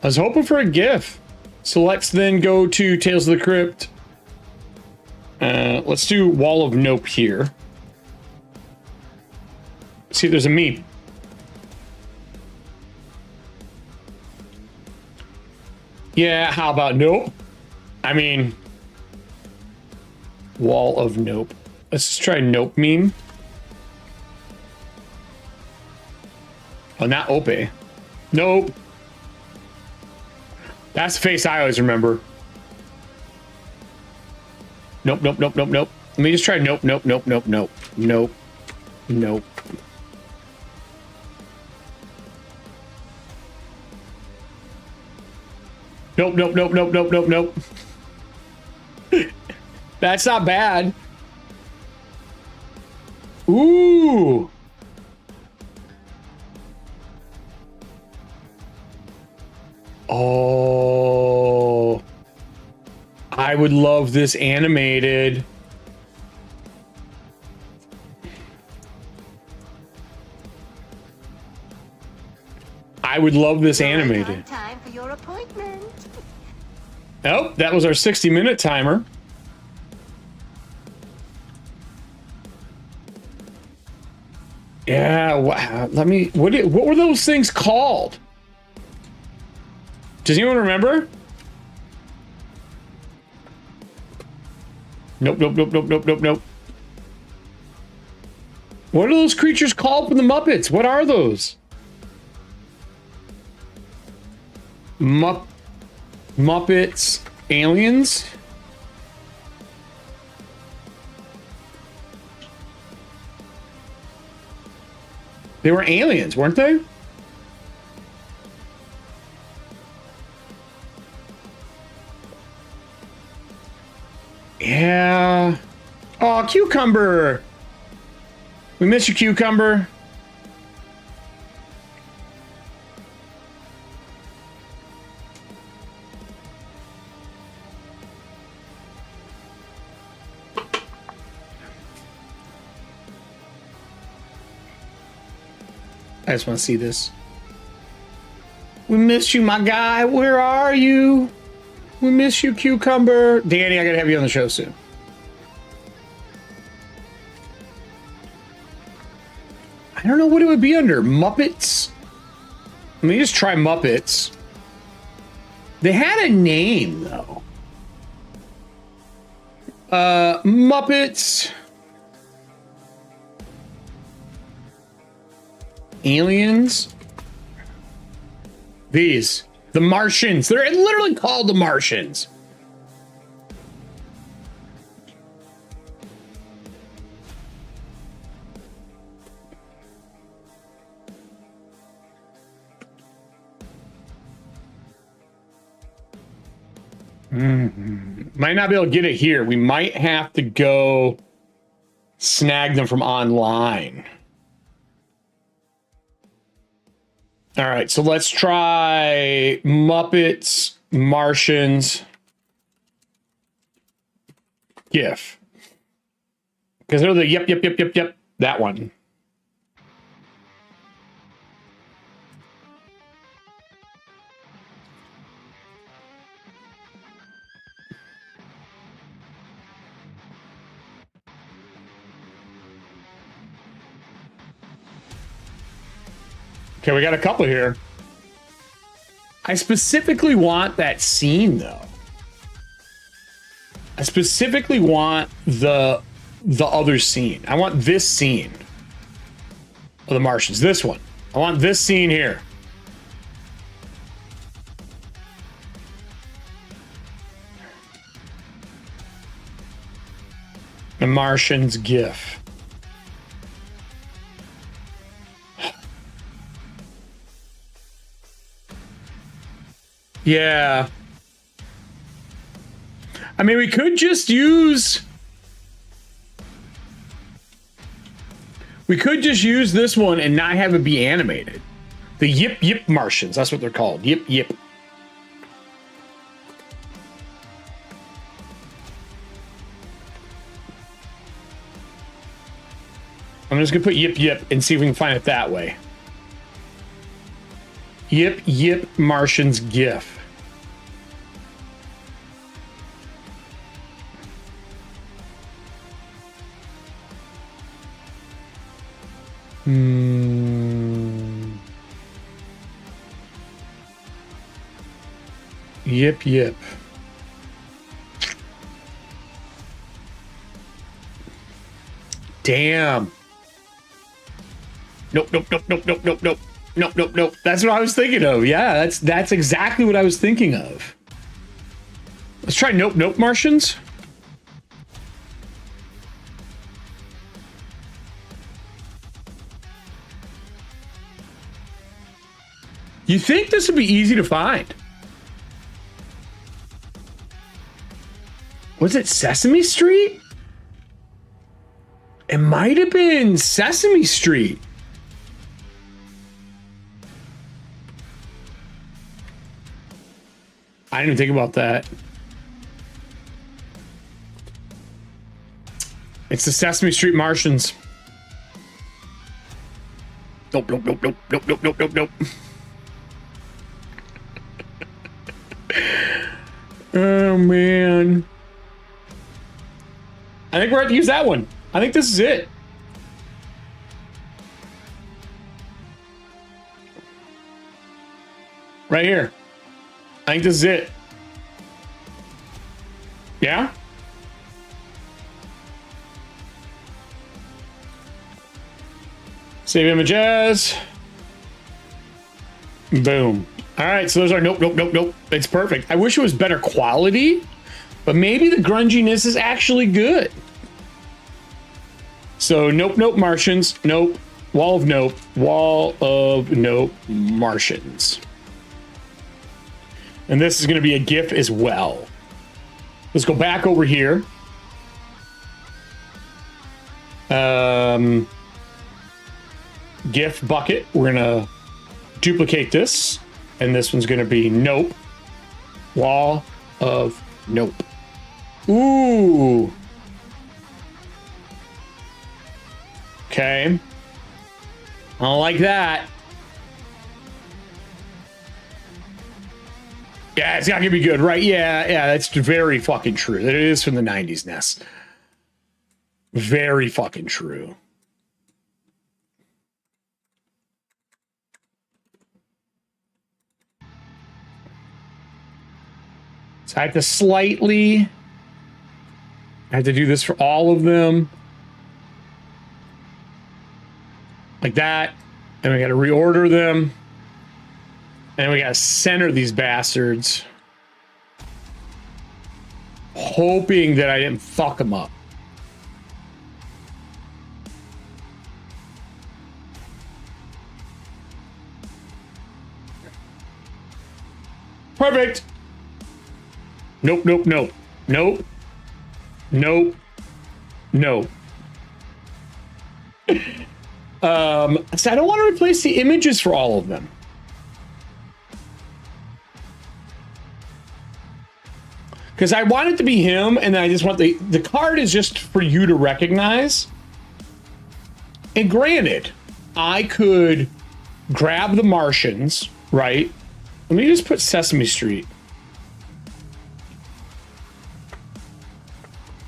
I was hoping for a GIF. So let's then go to Tales of the Crypt. Let's do Wall of Nope here. See if there's a meme. Yeah, how about nope? I mean, Wall of Nope. Let's just try nope meme. Oh, not Ope. Nope. That's the face I always remember. Nope, nope, nope, nope, nope. Let me just try nope, nope, nope, nope, nope, nope, nope. Nope, nope, nope, nope, nope, nope, nope. That's not bad. Ooh. Oh, I would love this animated. I would love this animated. Time for your appointment. Oh, that was our 60-minute timer. Yeah, wow. Let me. What were those things called? Does anyone remember? Nope, nope, nope, nope, nope, nope, nope. What are those creatures called from the Muppets? What are those? Muppets aliens. They were aliens, weren't they? Yeah. Oh, Cucumber. We miss you, Cucumber. I just want to see this. We miss you, my guy. Where are you? We miss you, Cucumber. Danny, I gotta have you on the show soon. I don't know what it would be under. Muppets? Let me just try Muppets. They had a name, though. Muppets. Aliens. These. The Martians. They're literally called the Martians. Might not be able to get it here. We might have to go snag them from online. All right, so let's try Muppets, Martians, GIF. Because they're the yep, that one. Okay, we got a couple here. I specifically want that scene, though. I specifically want the other scene. I want this scene of the Martians. This one. I want this scene here. The Martians GIF. Yeah. I mean, we could just use... We could just use this one and not have it be animated. The yip Martians. That's what they're called. Yip. I'm just going to put yip and see if we can find it that way. Yip Martians GIF. Yip. Damn. Nope. Nope. That's what I was thinking of. Yeah, that's exactly what I was thinking of. Let's try nope Martians. You think this would be easy to find? Was it Sesame Street? It might have been Sesame Street. I didn't even think about that. It's the Sesame Street Martians. Nope. Oh, man. I think we're going to use that one. I think this is it. Right here. I think this is it. Yeah? Save images. Boom. All right, so those are nope. It's perfect. I wish it was better quality, but maybe the grunginess is actually good. So nope, Martians. Nope. Wall of nope. Wall of nope, Martians. And this is going to be a GIF as well. Let's go back over here. GIF bucket. We're going to duplicate this. And this one's going to be nope. Wall of nope. Ooh. Okay. I don't like that. Yeah, it's not gonna be good, right? Yeah, that's very fucking true. It is from the 90s, Ness. Very fucking true. So I have to do this for all of them. Like that. And we got to reorder them. And we got to center these bastards. Hoping that I didn't fuck them up. Perfect. Nope. So I don't want to replace the images for all of them. Because I want it to be him, and then I just want the card is just for you to recognize. And granted, I could grab the Martians, right? Let me just put Sesame Street.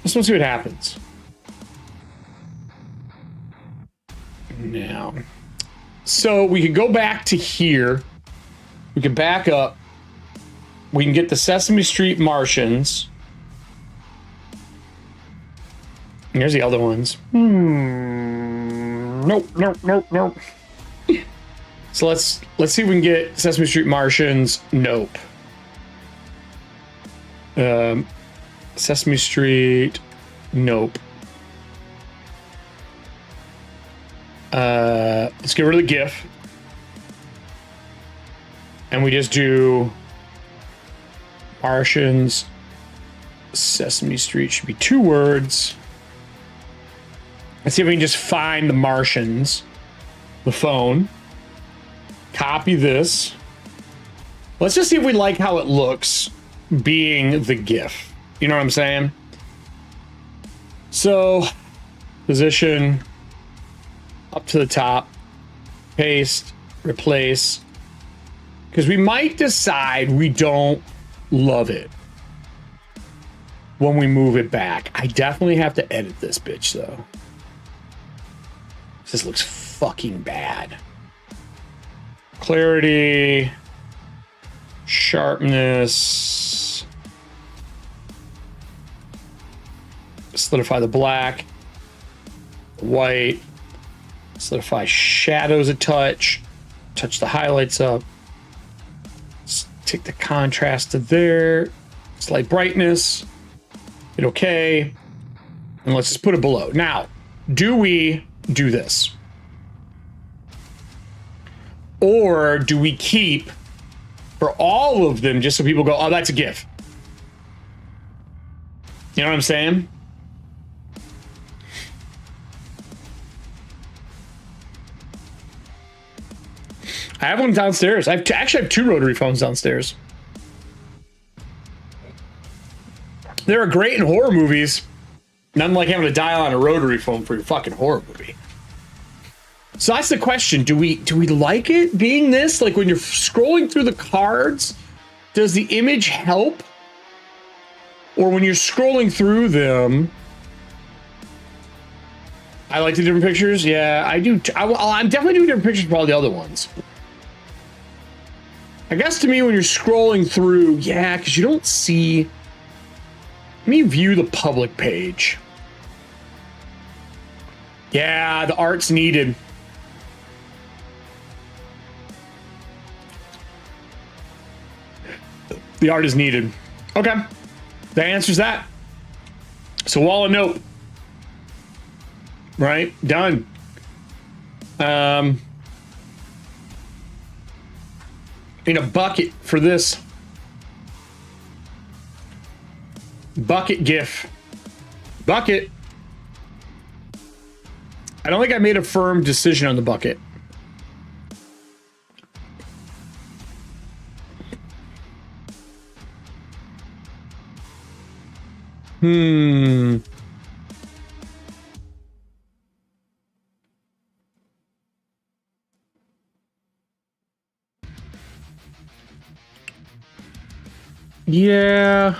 Let's see what happens. Now, so we can go back to here. We can back up. We can get the Sesame Street Martians. And here's the other ones. Nope. So let's see if we can get Sesame Street Martians. Nope. Sesame Street. Nope. Let's get rid of the GIF. And we just do Martians. Sesame Street should be 2 words. Let's see if we can just find the Martians. The phone. Copy this. Let's just see if we like how it looks being the GIF. You know what I'm saying? So, position up to the top, paste, replace, because we might decide we don't love it when we move it back. I definitely have to edit this bitch though. This looks fucking bad. Clarity, sharpness, solidify the black, white, solidify shadows a touch, touch the highlights up, let's take the contrast to there, slight brightness, hit okay, and let's just put it below. Now, do we do this? Or do we keep for all of them just so people go, oh, that's a GIF? You know what I'm saying? I have one downstairs. I actually have 2 rotary phones downstairs. They're great in horror movies. Nothing like having to dial on a rotary phone for your fucking horror movie. So that's the question. Do we like it being this? Like when you're scrolling through the cards, does the image help? Or when you're scrolling through them, I like the different pictures. Yeah, I do. I'm definitely doing different pictures for all the other ones. I guess to me, when you're scrolling through, yeah, because you don't see. Let me view the public page. Yeah, the art's needed. The art is needed. Okay. That answers that. So wall of nope. Right? Done. In a bucket for this. Bucket GIF. Bucket. I don't think I made a firm decision on the bucket. Yeah.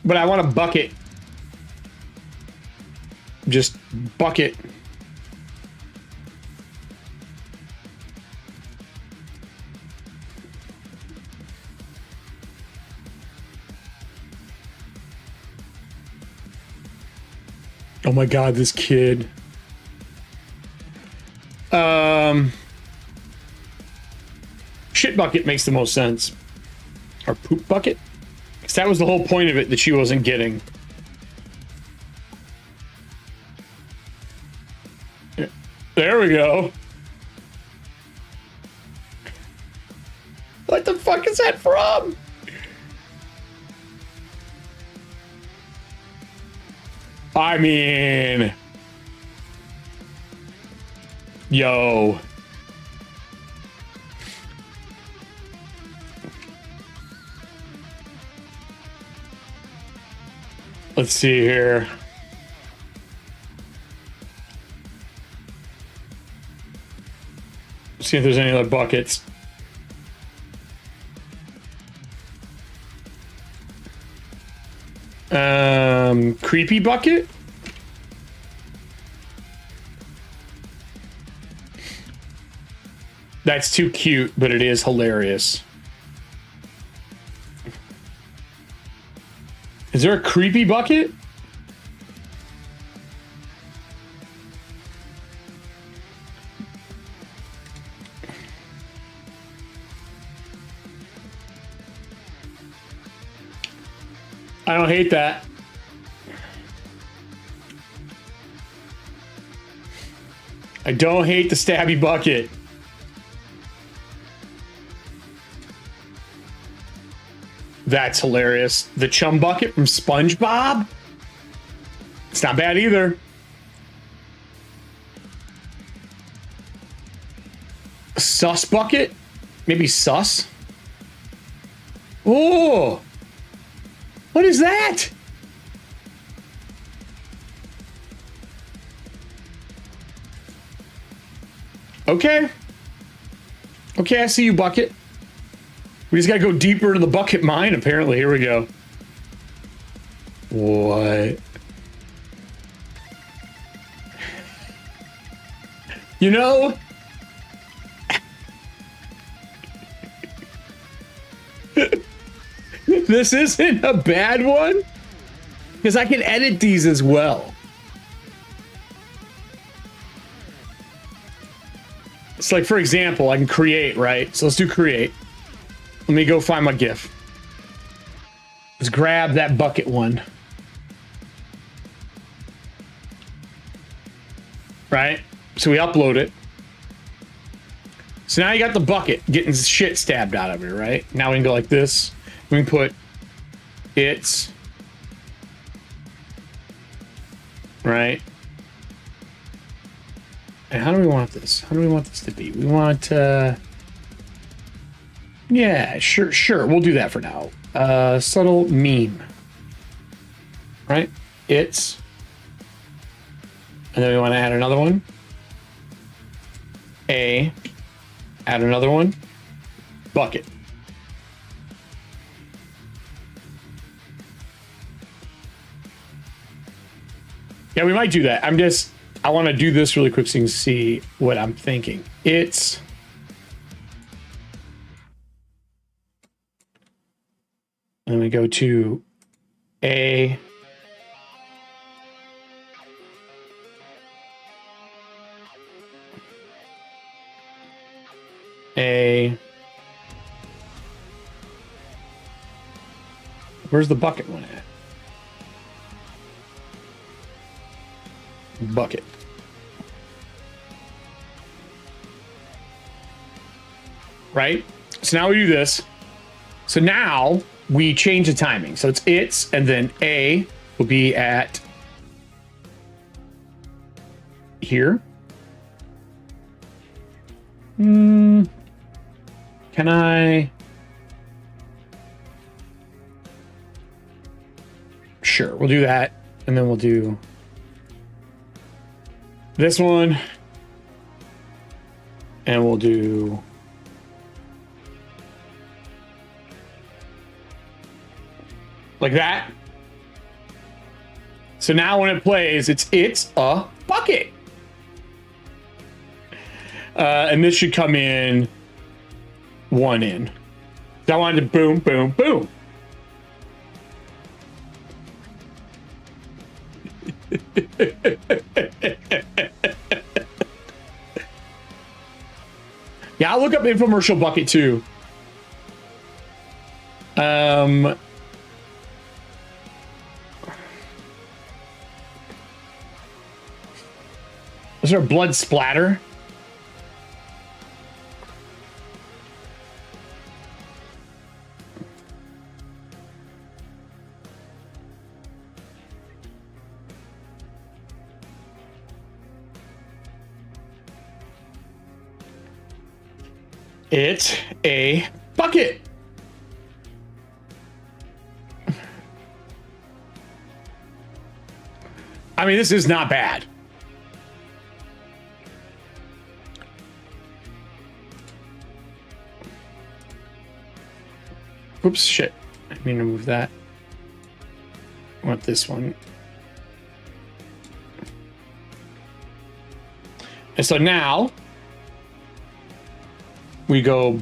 But I want a bucket. Just bucket. Oh my god, this kid. Shit bucket makes the most sense. Or poop bucket? Because that was the whole point of it that she wasn't getting. There we go. What the fuck is that from? I mean... Yo. Let's see here. See if there's any other buckets. Creepy bucket? That's too cute, but it is hilarious. Is there a creepy bucket? I don't hate that. I don't hate the stabby bucket. That's hilarious. The chum bucket from SpongeBob? It's not bad either. Sus bucket? Maybe sus? Oh! What is that? Okay. Okay, I see you, bucket. We just gotta go deeper into the bucket mine, apparently. Here we go. What? You know... This isn't a bad one, because I can edit these as well. It's like, for example, I can create, right? So let's do create. Let me go find my GIF. Let's grab that bucket one. Right? So we upload it. So now you got the bucket getting shit stabbed out of it, right? Now we can go like this. We can put it's right. And how do we want this? How do we want this to be? We want yeah, sure. We'll do that for now. Subtle meme. Right? It's. And then we want to add another one. Add another one. Bucket. Yeah, we might do that. I want to do this really quick so you can see what I'm thinking. It's. Let me go to A. A. Where's the bucket one at? Bucket. Right? So now we do this. So now we change the timing. So it's, and then A will be at here. Can I? Sure, we'll do that. And then we'll do this one. And we'll do like that. So now when it plays, it's a bucket. And this should come in one in. So I wanted to boom, boom, boom. Yeah, I'll look up infomercial bucket too. Is there a blood splatter? It's a bucket. I mean, this is not bad. Oops, shit. I mean to move that. I want this one. And so now we go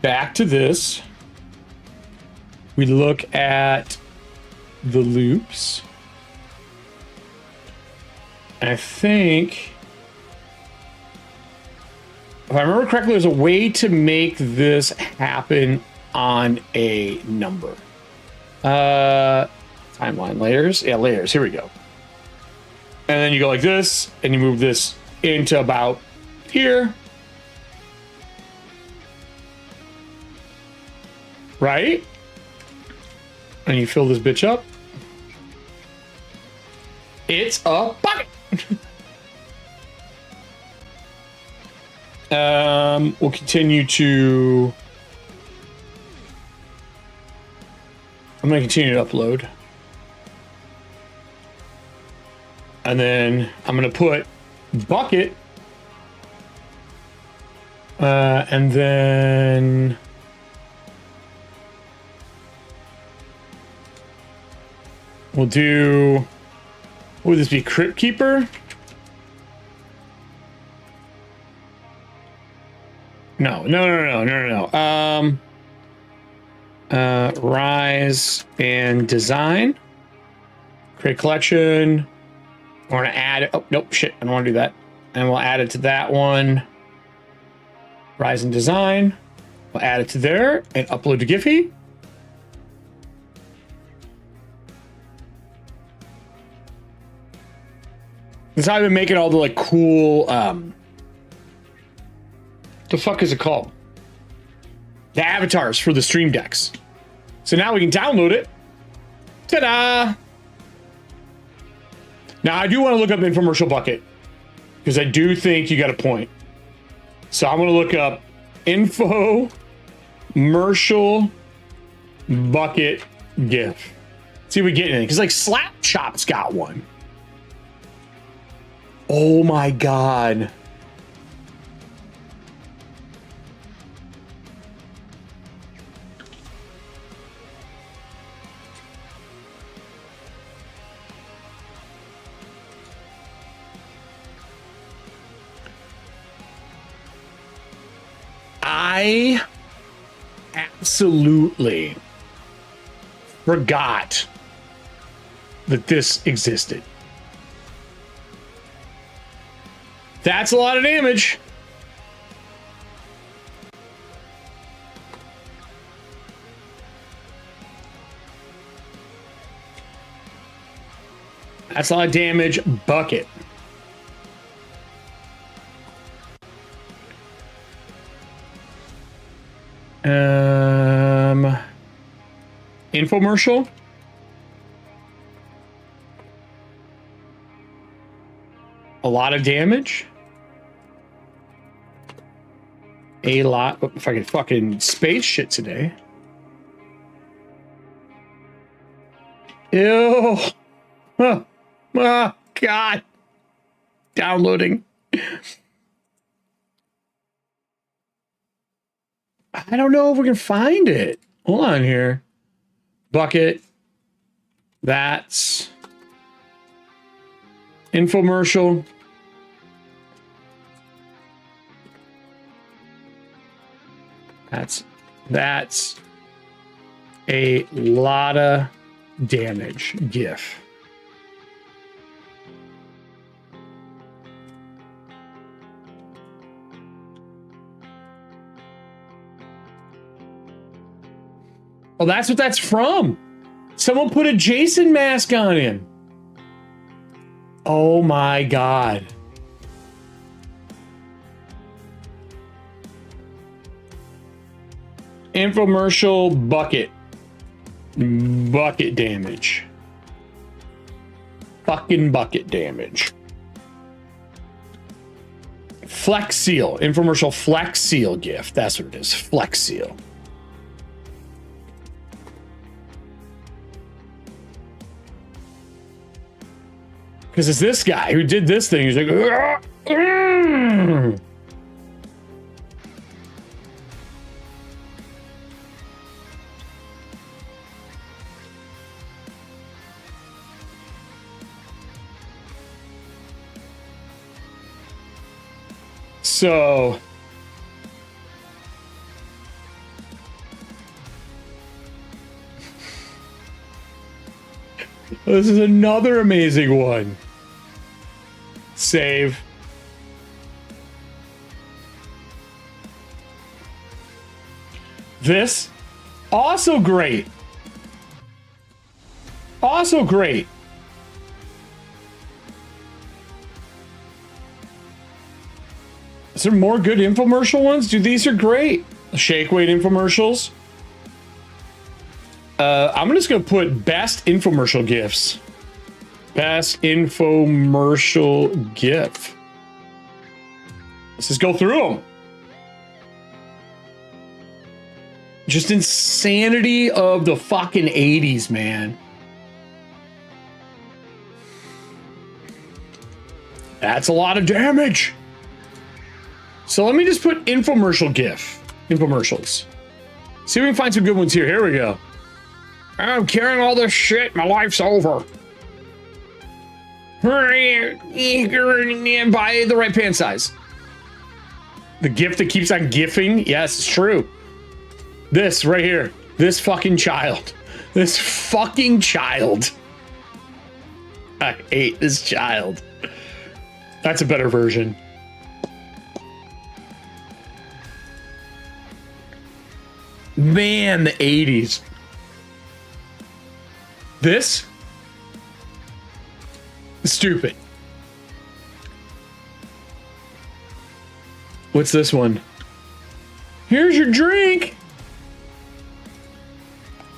back to this. We look at the loops. I think, if I remember correctly, there's a way to make this happen on a number. Timeline layers. Yeah, layers. Here we go. And then you go like this, and you move this into about here. Right? And you fill this bitch up. It's a bucket. We'll continue to... I'm going to continue to upload. And then I'm going to put bucket. And then... we'll do... would this be Crypt Keeper? No. Rise and design. Create collection. I want to add it. Oh, nope, shit. I don't want to do that. And we'll add it to that one. Rise and design. We'll add it to there and upload to Giphy. This is how I've been making all the like cool, the fuck is it called? The avatars for the stream decks. So now we can download it. Ta-da! Now I do want to look up infomercial bucket because I do think you got a point. So I'm going to look up infomercial bucket GIF. See if we get anything. Because like Slap Chop's got one. Oh my God. I absolutely forgot that this existed. That's a lot of damage. That's a lot of damage. Bucket. Infomercial. A lot of damage. A lot. If I could fucking space shit today. Ew. Oh, oh God. Downloading. I don't know if we can find it. Hold on here. Bucket. That's infomercial. That's a lot of damage. GIF. Oh, that's what that's from. Someone put a Jason mask on him. Oh my God. Infomercial bucket. Bucket damage. Fucking bucket damage. Flex Seal. Infomercial Flex Seal gift. That's what it is. Flex Seal. Because it's this guy who did this thing. He's like, so this is another amazing one. Save. This also great. Also great. Is there more good infomercial ones? Dude, these are great. Shake weight infomercials. I'm just gonna put best infomercial gifts. Best infomercial GIF. Let's just go through them. Just insanity of the fucking 80s, man. That's a lot of damage. So let me just put infomercial GIF. Infomercials. See if we can find some good ones here. Here we go. I'm carrying all this shit. My life's over. Buy the right pant size. The gift that keeps on gifting. Yes, it's true. This right here. This fucking child. This fucking child. I hate this child. That's a better version. Man, the 80s. This? Stupid. What's this one? Here's your drink.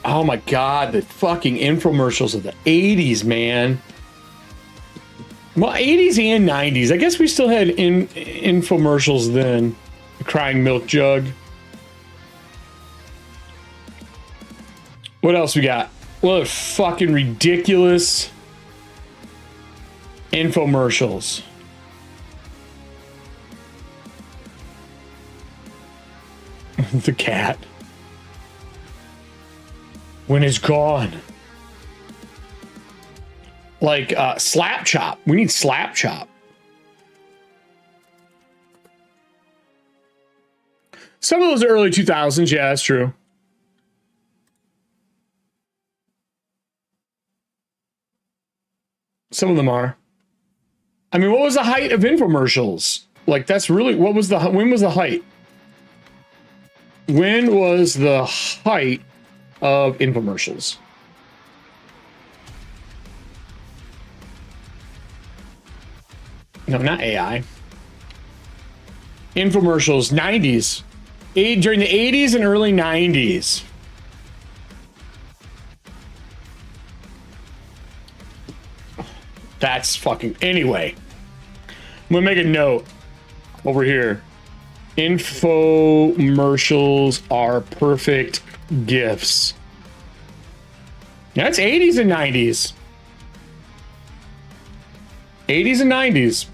Oh my God, the fucking infomercials of the 80s, man. Well, 80s and 90s. I guess we still had infomercials then. The crying milk jug. What else we got? What a fucking ridiculous infomercials. The cat. When it's gone. Like Slap Chop. We need Slap Chop. Some of those are early 2000s. Yeah, that's true. Some of them are. I mean, what was the height of infomercials? Like, that's really, when was the height? When was the height of infomercials? No, not AI. Infomercials, 90s. During the 80s and early 90s. That's fucking... Anyway. I'm gonna make a note over here. Infomercials are perfect gifts. That's 80s and 90s. 80s and 90s.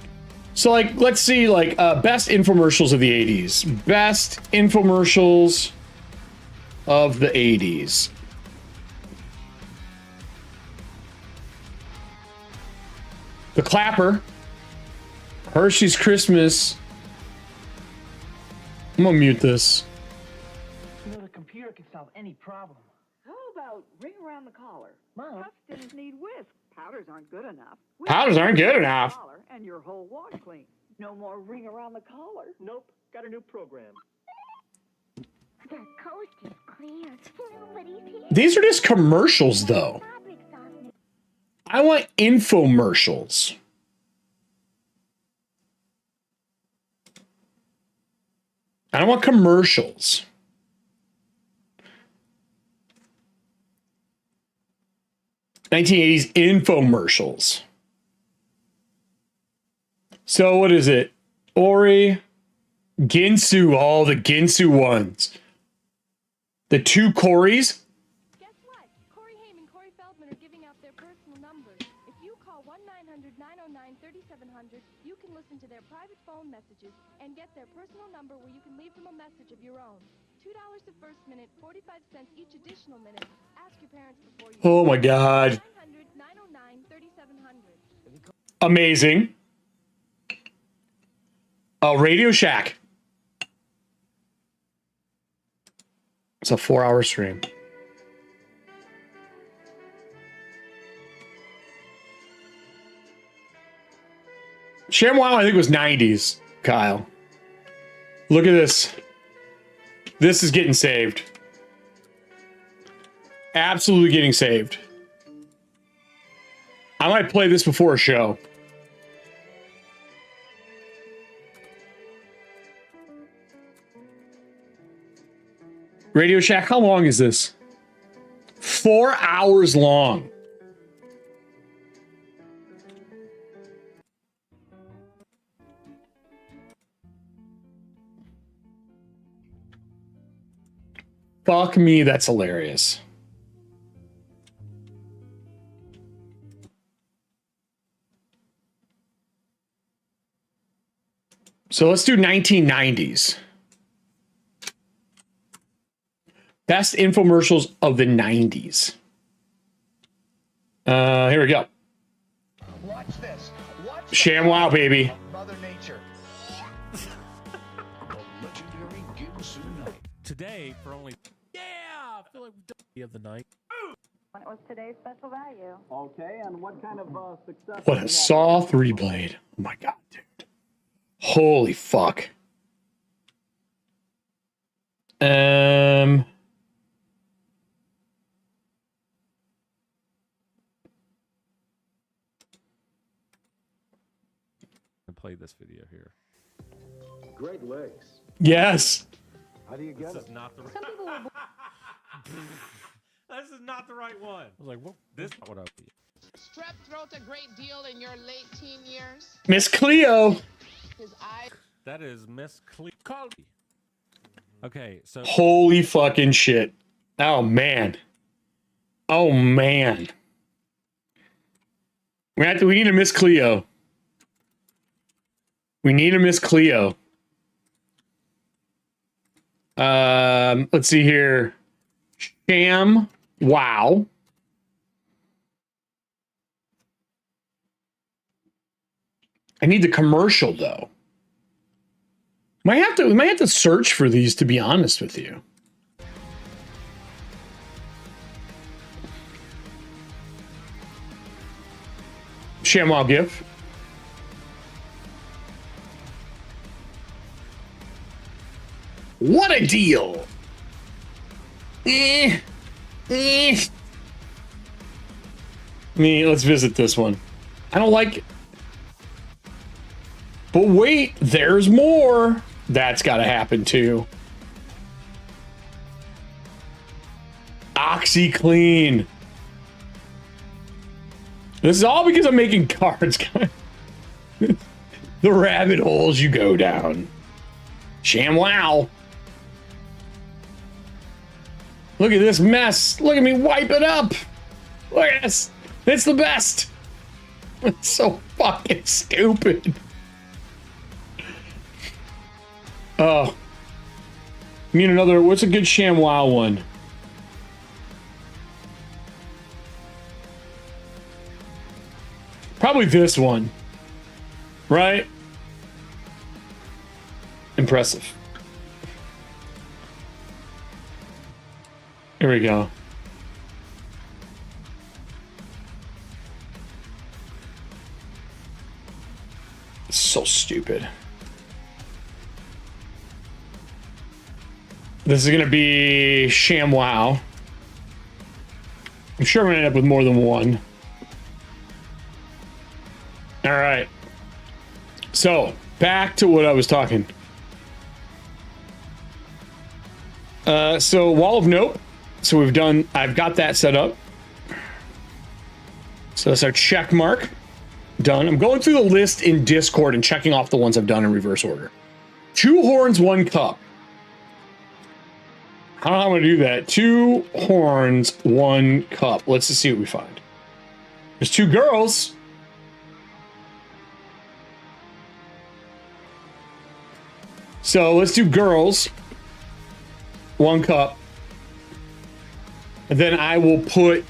So, like, let's see, like, best infomercials of the 80s. Best infomercials of the 80s. The Clapper. Hershey's Christmas. I'm gonna mute this. You know, the computer can solve any problem. How about ring around the collar? Mom. Tufts need whisk. Powders aren't good enough. Powders aren't good enough. Collar and your whole wash clean. No more ring around the collar. Nope, got a new program. The coast is clear. Nobody's here. These are just commercials, though. Fabric softener. I want infomercials. I don't want commercials. $1980s infomercials. So what is it? Ori, Ginsu, all the Ginsu ones. The two Corys. Guess what? Corey Haim and Corey Feldman are giving out their personal numbers. If you call 1-900-909-3700, you can listen to their private phone messages and get their personal number where you can leave them a message of your own. $2 the first minute, 45 cents each additional minute. Ask your parents before you... Oh my God. 900-909-3700. Amazing. Radio Shack. It's a 4-hour stream. ShamWow, I think, was 90s, Kyle. Look at this. This is getting saved. Absolutely getting saved. I might play this before a show. Radio Shack, how long is this? 4 hours long. Fuck me, that's hilarious. So let's do 1990s. Best infomercials of the 90s. Here we go. Watch this. Watch ShamWow, baby. Mother Nature. Legendary Ginsu Night. Today for only I feel like we've done the other night. When it was today's special value. Okay, and what kind of success? What a Saw 3 blade. Oh my God, dude. Holy fuck. Play this video here. Great legs. Yes. How do you get This it? is not the right. This is not the right one. I was like, what? This what I be. Strep throat a great deal in your late teen years? Miss Cleo. His eye. That is Miss Cleo. Okay, so Holy fucking shit. Oh man. Oh man. We need a Miss Cleo. We need a Miss Cleo. Let's see here. ShamWow. I need the commercial though. We might have to search for these, to be honest with you. ShamWow GIF. What a deal! Let's visit this one. I don't like it. But wait, there's more. That's got to happen too. OxyClean. This is all because I'm making cards. The rabbit holes you go down. ShamWow. Look at this mess. Look at me wipe it up. Look at this. It's the best. It's so fucking stupid. Oh. I mean another, what's a good ShamWow one? Probably this one. Right? Impressive. Here we go. It's so stupid. This is gonna be ShamWow. I'm sure I'm gonna end up with more than one. All right. So back to what I was talking. So Wall of Nope. So we've done, I've got that set up. So that's our check mark. Done. I'm going through the list in Discord and checking off the ones I've done in reverse order. 2 horns, 1 cup. I don't know how I'm going to do that. 2 horns, 1 cup. Let's just see what we find. There's 2 girls. So let's do girls. 1 cup. And then I will put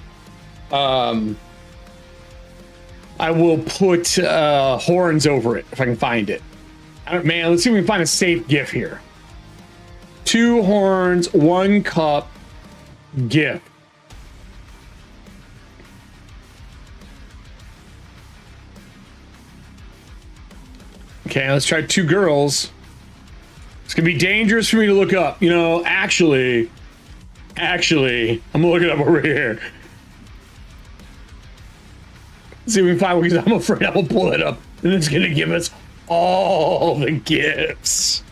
horns over it if I can find it. Man, let's see if we can find a safe GIF here. 2 horns, 1 cup GIF. Okay, let's try 2 girls. It's gonna be dangerous for me to look up. You know, actually, I'm gonna look it up over here. See if we can find one, because I'm afraid I'm gonna pull it up and it's gonna give us all the gifts.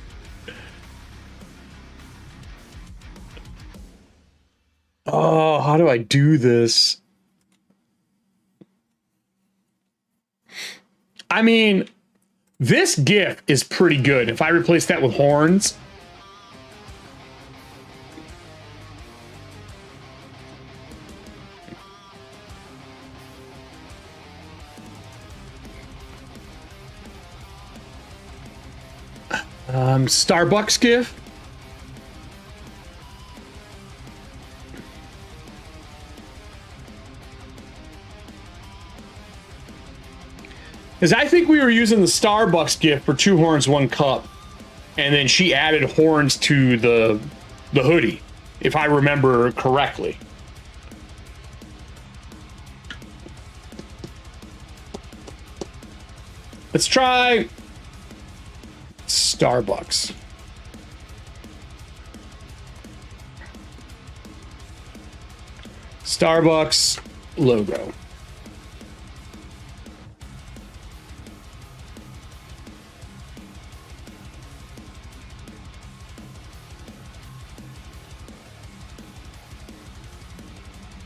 Oh, how do I do this? I mean, this GIF is pretty good. If I replace that with horns. Starbucks GIF. Because I think we were using the Starbucks GIF for 2 horns, 1 cup. And then she added horns to the hoodie, if I remember correctly. Let's try Starbucks. Starbucks logo.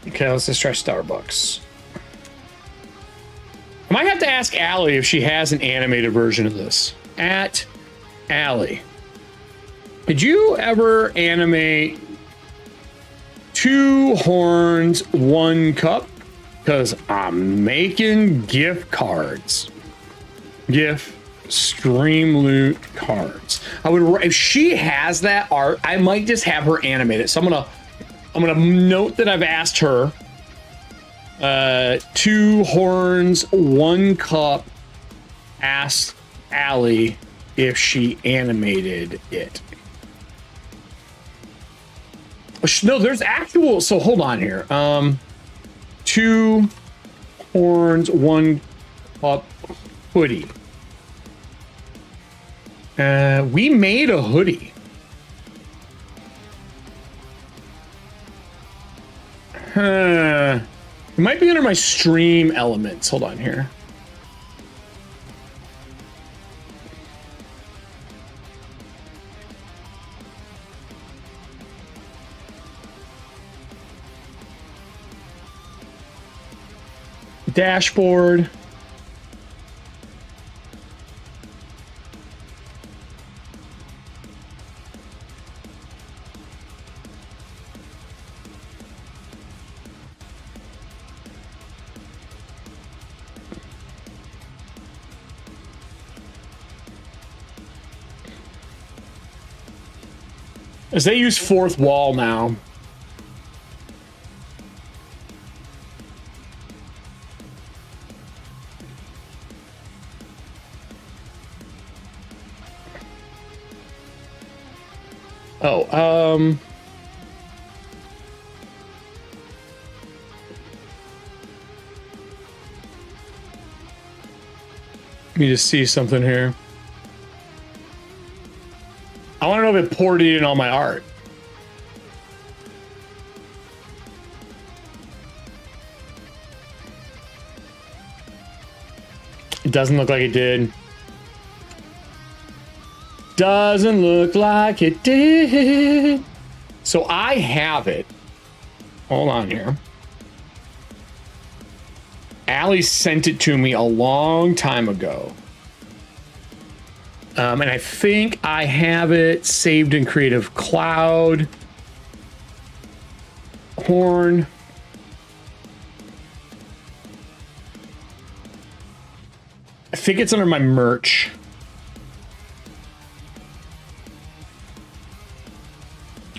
Okay, let's just try Starbucks. I might have to ask Allie if she has an animated version of this. At Allie, did you ever animate 2 horns, 1 cup? Because I'm making gift cards. Gift Streamloot cards. I would, if she has that art, I might just have her animate it. So I'm gonna note that I've asked her. 2 horns, 1 cup. Asked Allie if she animated it. No, there's actual. So hold on here. 2 horns, 1 cup hoodie. We made a hoodie. It might be under my stream elements. Hold on here. Dashboard. As they use fourth wall now. Oh, let me just see something here. I want to know if it poured it in all my art. It doesn't look like it did. Doesn't look like it did. So I have it. Hold on here. Allie sent it to me a long time ago. And I think I have it saved in Creative Cloud. Horn. I think it's under my merch.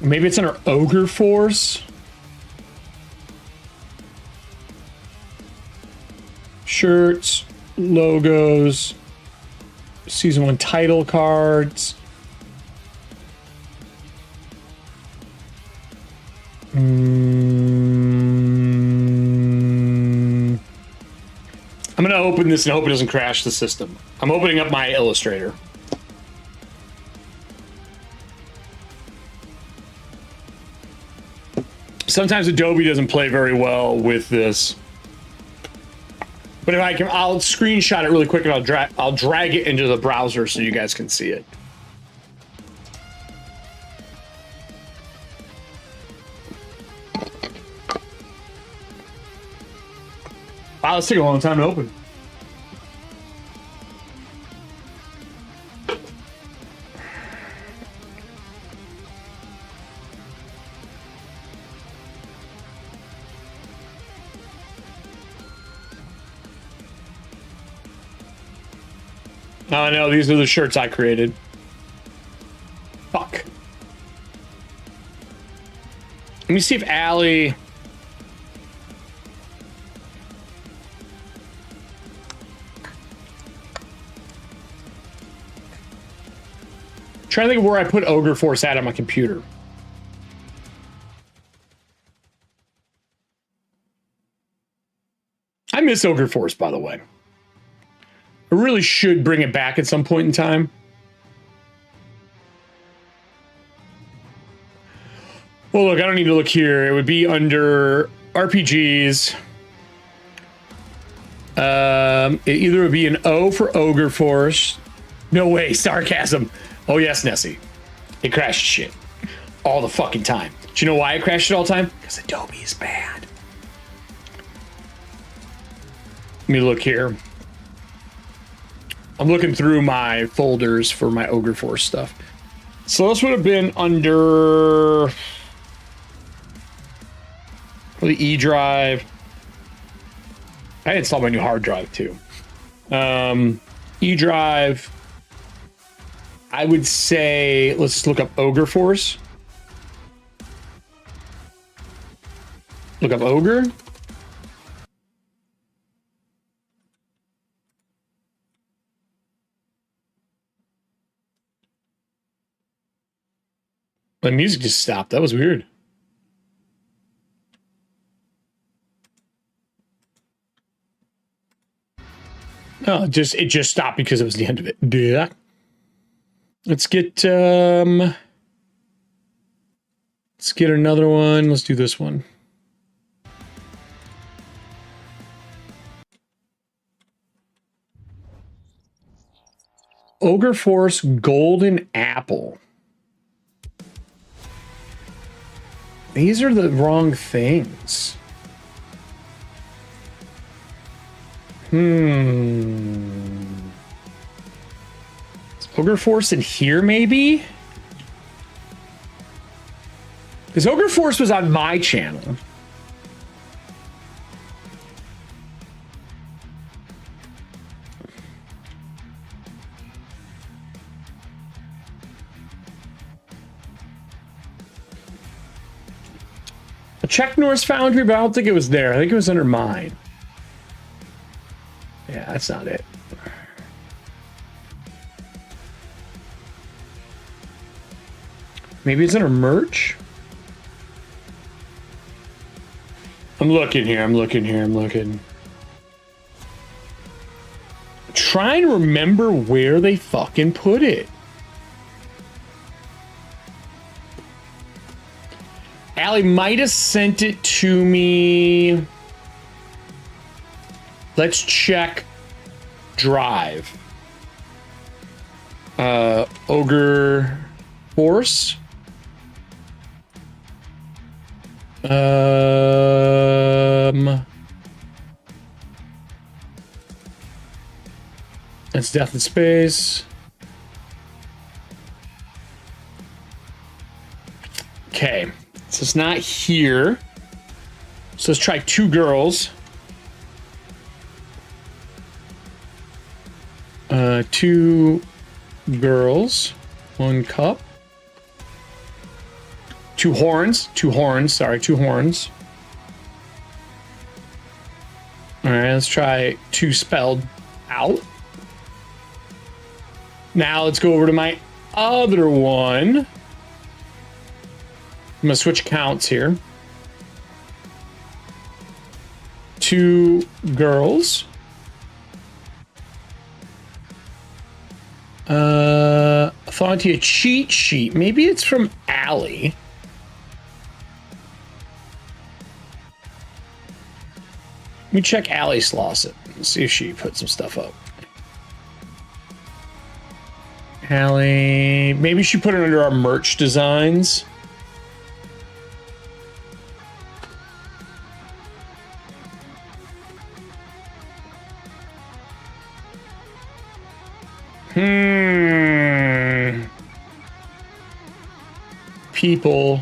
Maybe it's under Ogre Force. Shirts, logos, season 1 title cards. I'm gonna open this and hope it doesn't crash the system. I'm opening up my Illustrator. Sometimes Adobe doesn't play very well with this. But if I can, I'll screenshot it really quick and I'll drag it into the browser so you guys can see it. Wow, this took a long time to open. Oh no, these are the shirts I created. Fuck. Let me see if Allie... Trying to think of where I put Ogre Force at on my computer. I miss Ogre Force, by the way. I really should bring it back at some point in time. Well, look, I don't need to look here. It would be under RPGs. It either would be an O for Ogre Force. No way, sarcasm. Oh yes, Nessie. It crashes shit all the fucking time. Do you know why it crashes all the time? Because Adobe is bad. Let me look here. I'm looking through my folders for my Ogre Force stuff. So this would have been under the E drive. I installed my new hard drive too. E drive. I would say, let's look up Ogre Force. Look up Ogre. My music just stopped. That was weird. Oh, it just stopped because it was the end of it. Yeah. Let's get another one. Let's do this one. Ogre Force Golden Apple. These are the wrong things. Is Ogre Force in here, maybe? Because Ogre Force was on my channel. I checked Norse Foundry, but I don't think it was there. I think it was under mine. Yeah, that's not it. Maybe it's under merch? I'm looking here, I'm looking. Trying to remember where they fucking put it. Allie might have sent it to me. Let's check Drive. Ogre Force. That's Death in Space. Okay, so it's not here. So let's try two girls. Two girls, one cup. Two horns, sorry, two horns. All right, let's try two spelled out. Now let's go over to my other one. I'm gonna switch counts here. Two girls. ETHAUNTIA cheat sheet. Maybe it's from Allie. Let me check Allie Slosset and see if she put some stuff up. Allie, maybe she put it under our merch designs. People.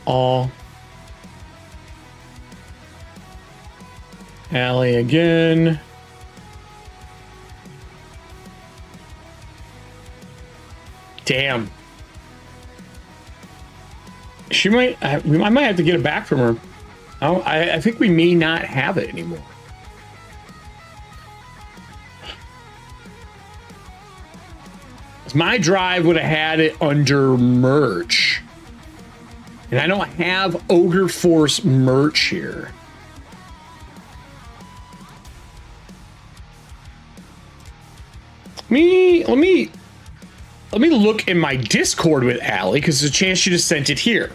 All. Allie again. Damn. She might. I might have to get it back from her. I think we may not have it anymore. My drive would have had it under merch. And I don't have Ogre Force merch here. Let me look in my Discord with Allie, because there's a chance she just sent it here.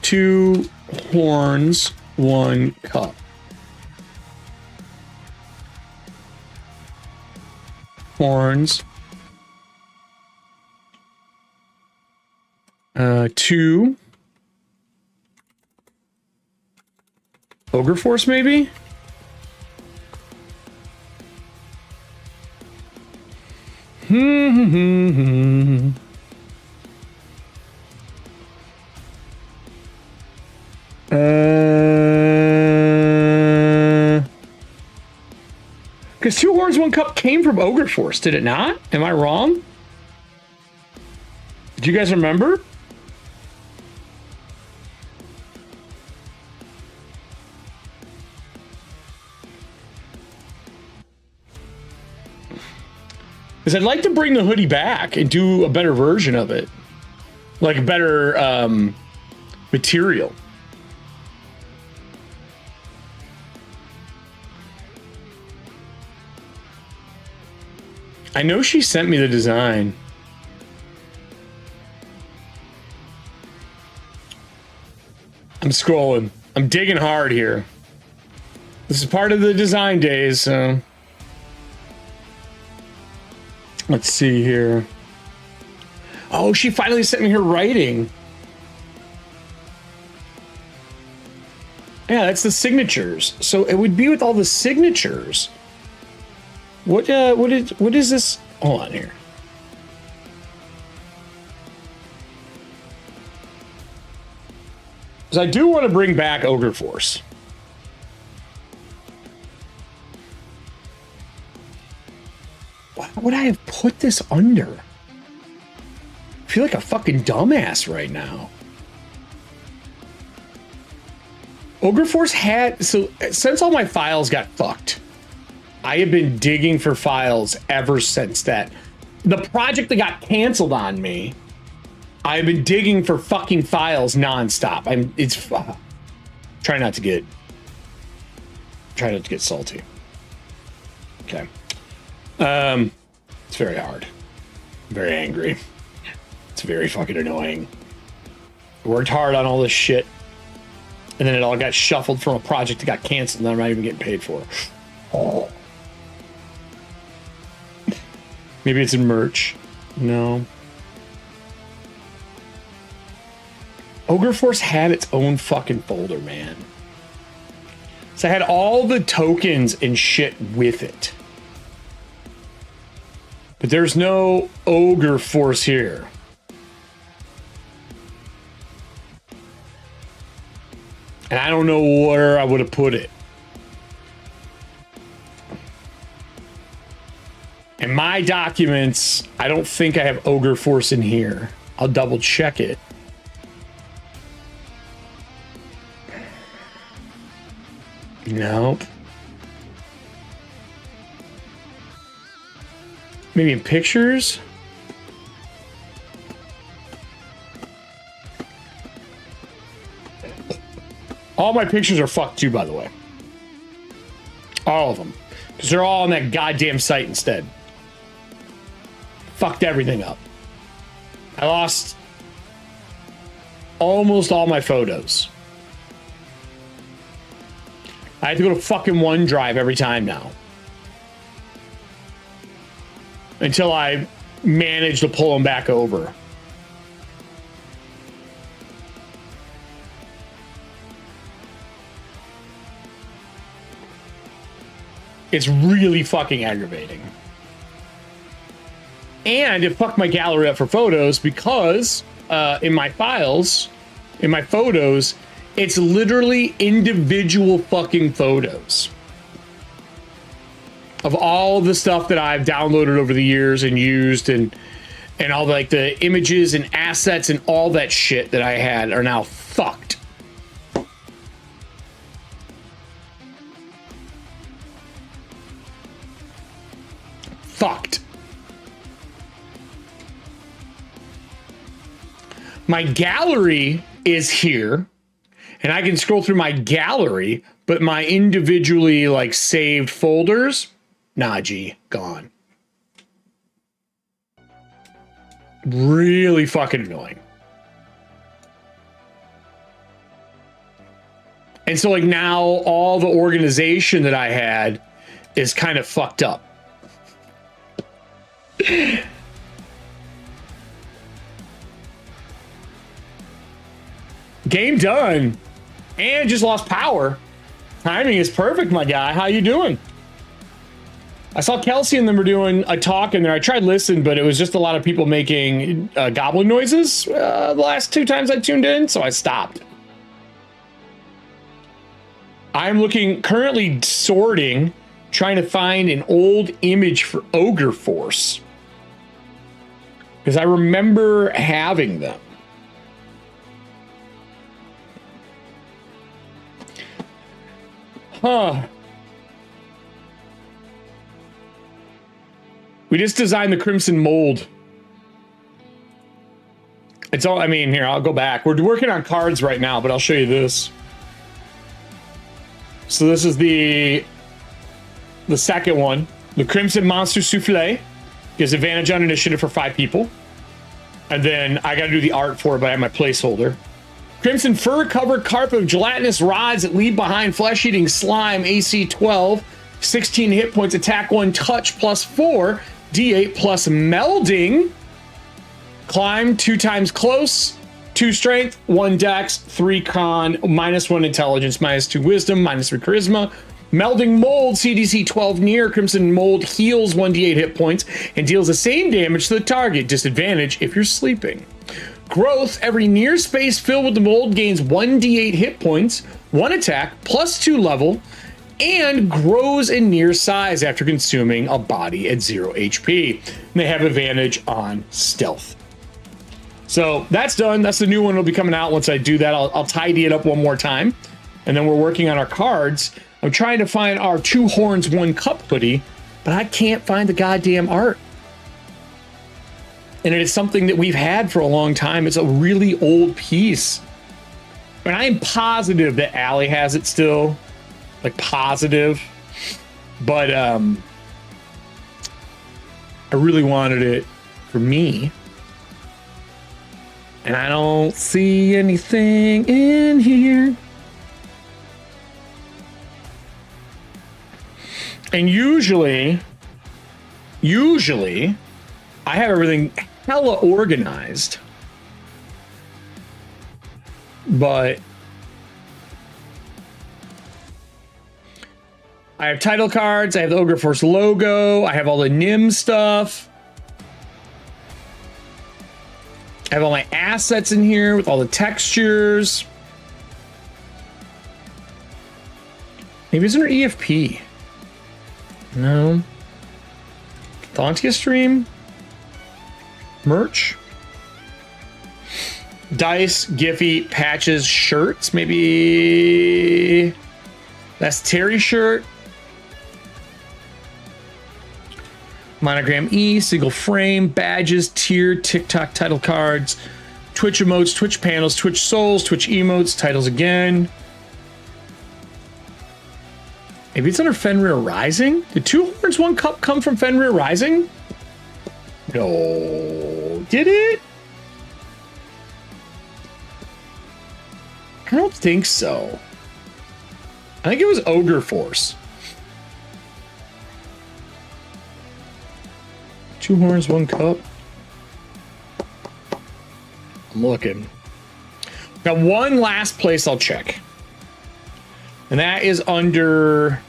Two horns, one cup. Horns. Two. Ogre Force, maybe? Because two horns, one cup came from Ogre Force, did it not? Am I wrong? Do you guys remember? Because I'd like to bring the hoodie back and do a better version of it. Like a better material. I know she sent me the design. I'm scrolling. I'm digging hard here. This is part of the design days, so... Let's see here. Oh, she finally sent me her writing. Yeah, that's the signatures. So it would be with all the signatures. What is this? Hold on here. Because I do want to bring back Ogre Force. Why would I have put this under? I feel like a fucking dumbass right now. Ogre Force had... So, since all my files got fucked, I have been digging for files ever since that. The project that got canceled on me, I've been digging for fucking files nonstop. Try not to get salty. Okay. It's very hard. I'm very angry. It's very fucking annoying. I worked hard on all this shit, and then it all got shuffled from a project that got canceled and I'm not even getting paid for. Oh. Maybe it's in merch. No. Ogre Force had its own fucking folder, man. So I had all the tokens and shit with it. But there's no Ogre Force here. And I don't know where I would have put it. In my documents, I don't think I have Ogre Force in here. I'll double check it. Nope. Maybe in pictures? All my pictures are fucked too, by the way. All of them. Because they're all on that goddamn site instead. Fucked everything up. I lost almost all my photos. I have to go to fucking OneDrive every time now. Until I manage to pull them back over. It's really fucking aggravating. And it fucked my gallery up for photos because in my files, in my photos, it's literally individual fucking photos of all the stuff that I've downloaded over the years and used, and all like the images and assets and all that shit that I had are now fucked. Fucked. My gallery is here, and I can scroll through my gallery, but my individually like saved folders, nah, G, gone. Really fucking annoying. And so like now all the organization that I had is kind of fucked up. Game done. And just lost power. Timing is perfect, my guy. How you doing? I saw Kelsey and them were doing a talk in there. I tried listening, but it was just a lot of people making goblin noises the last 2 times I tuned in, so I stopped. I'm looking, currently sorting, trying to find an old image for Ogre Force. Because I remember having them. Huh. We just designed the Crimson Mold. It's all, I mean, here, I'll go back. We're working on cards right now, but I'll show you this. So this is the second one. The Crimson Monster Souffle gives advantage on initiative for 5 people. And then I got to do the art for it, but I have my placeholder. Crimson Fur covered carpet of gelatinous rods that leave behind flesh-eating slime, AC 12, 16 hit points, attack 1, touch +4, D8 plus melding, climb 2 times close, -2 strength, 1 dex, 3 con, -1 intelligence, -2 wisdom, -3 charisma. Melding Mold, CDC 12 near. Crimson Mold heals 1d8 hit points and deals the same damage to the target. Disadvantage if you're sleeping. Growth, every near space filled with the mold gains 1d8 hit points, 1 attack, +2 level, and grows in near size after consuming a body at 0 HP. And they have advantage on stealth. So that's done. That's the new one. Will be coming out once I do that. I'll tidy it up one more time. And then we're working on our cards. I'm trying to find our 2 horns, 1 cup hoodie, but I can't find the goddamn art. And it is something that we've had for a long time. It's a really old piece. And I'm positive that Allie has it still. Like positive. But I really wanted it for me. And I don't see anything in here. And usually, I have everything hella organized. But I have title cards, I have the Ogre Force logo, I have all the NIM stuff. I have all my assets in here with all the textures. Maybe it's under EFP. No. ETHAUNTIA stream. Merch. Dice, Giphy, patches, shirts. Maybe that's Terry shirt. Monogram E, single frame, badges, tier, TikTok title cards, Twitch emotes, Twitch panels, Twitch souls, Twitch emotes, titles again. Maybe it's under Fenrir Rising? Did 2 horns, 1 cup come from Fenrir Rising? No. Did it? I don't think so. I think it was Ogre Force. 2 horns, 1 cup. I'm looking. Got one last place I'll check. And that is under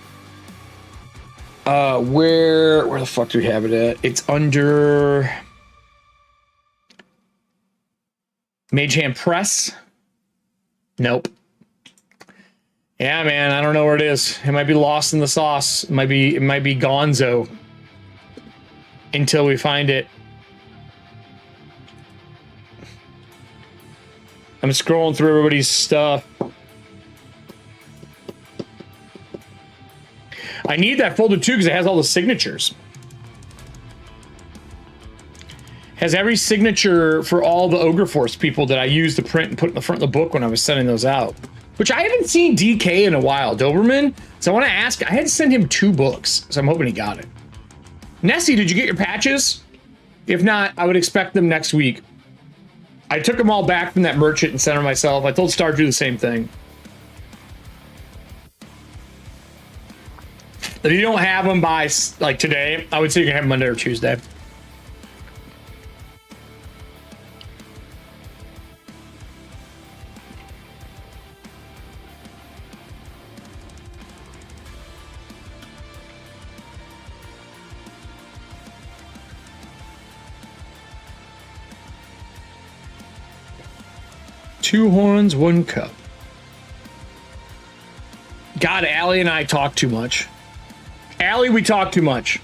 where the fuck do we have it at? It's under Mage Hand Press. Nope. Yeah, man, I don't know where it is. It might be lost in the sauce. It might be gonzo until we find it. I'm scrolling through everybody's stuff. I need that folder too because it has all the signatures. Has every signature for all the Ogre Force people that I used to print and put in the front of the book when I was sending those out. Which I haven't seen DK in a while, Doberman. So I want to ask, I had to send him 2 books, so I'm hoping he got it. Nessie, did you get your patches? If not, I would expect them next week. I took them all back from that merchant and sent them myself. I told Star to do the same thing. If you don't have them by like today, I would say you can have them Monday or Tuesday. Two horns, 1 cup. God, Allie and I talk too much. Allie, we talk too much.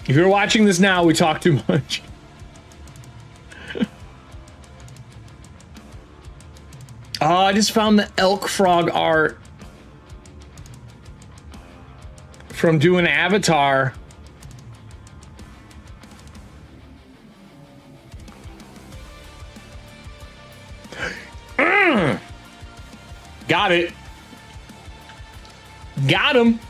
If you're watching this now, we talk too much. Oh, I just found the elk frog art from doing Avatar. Got it. Got him.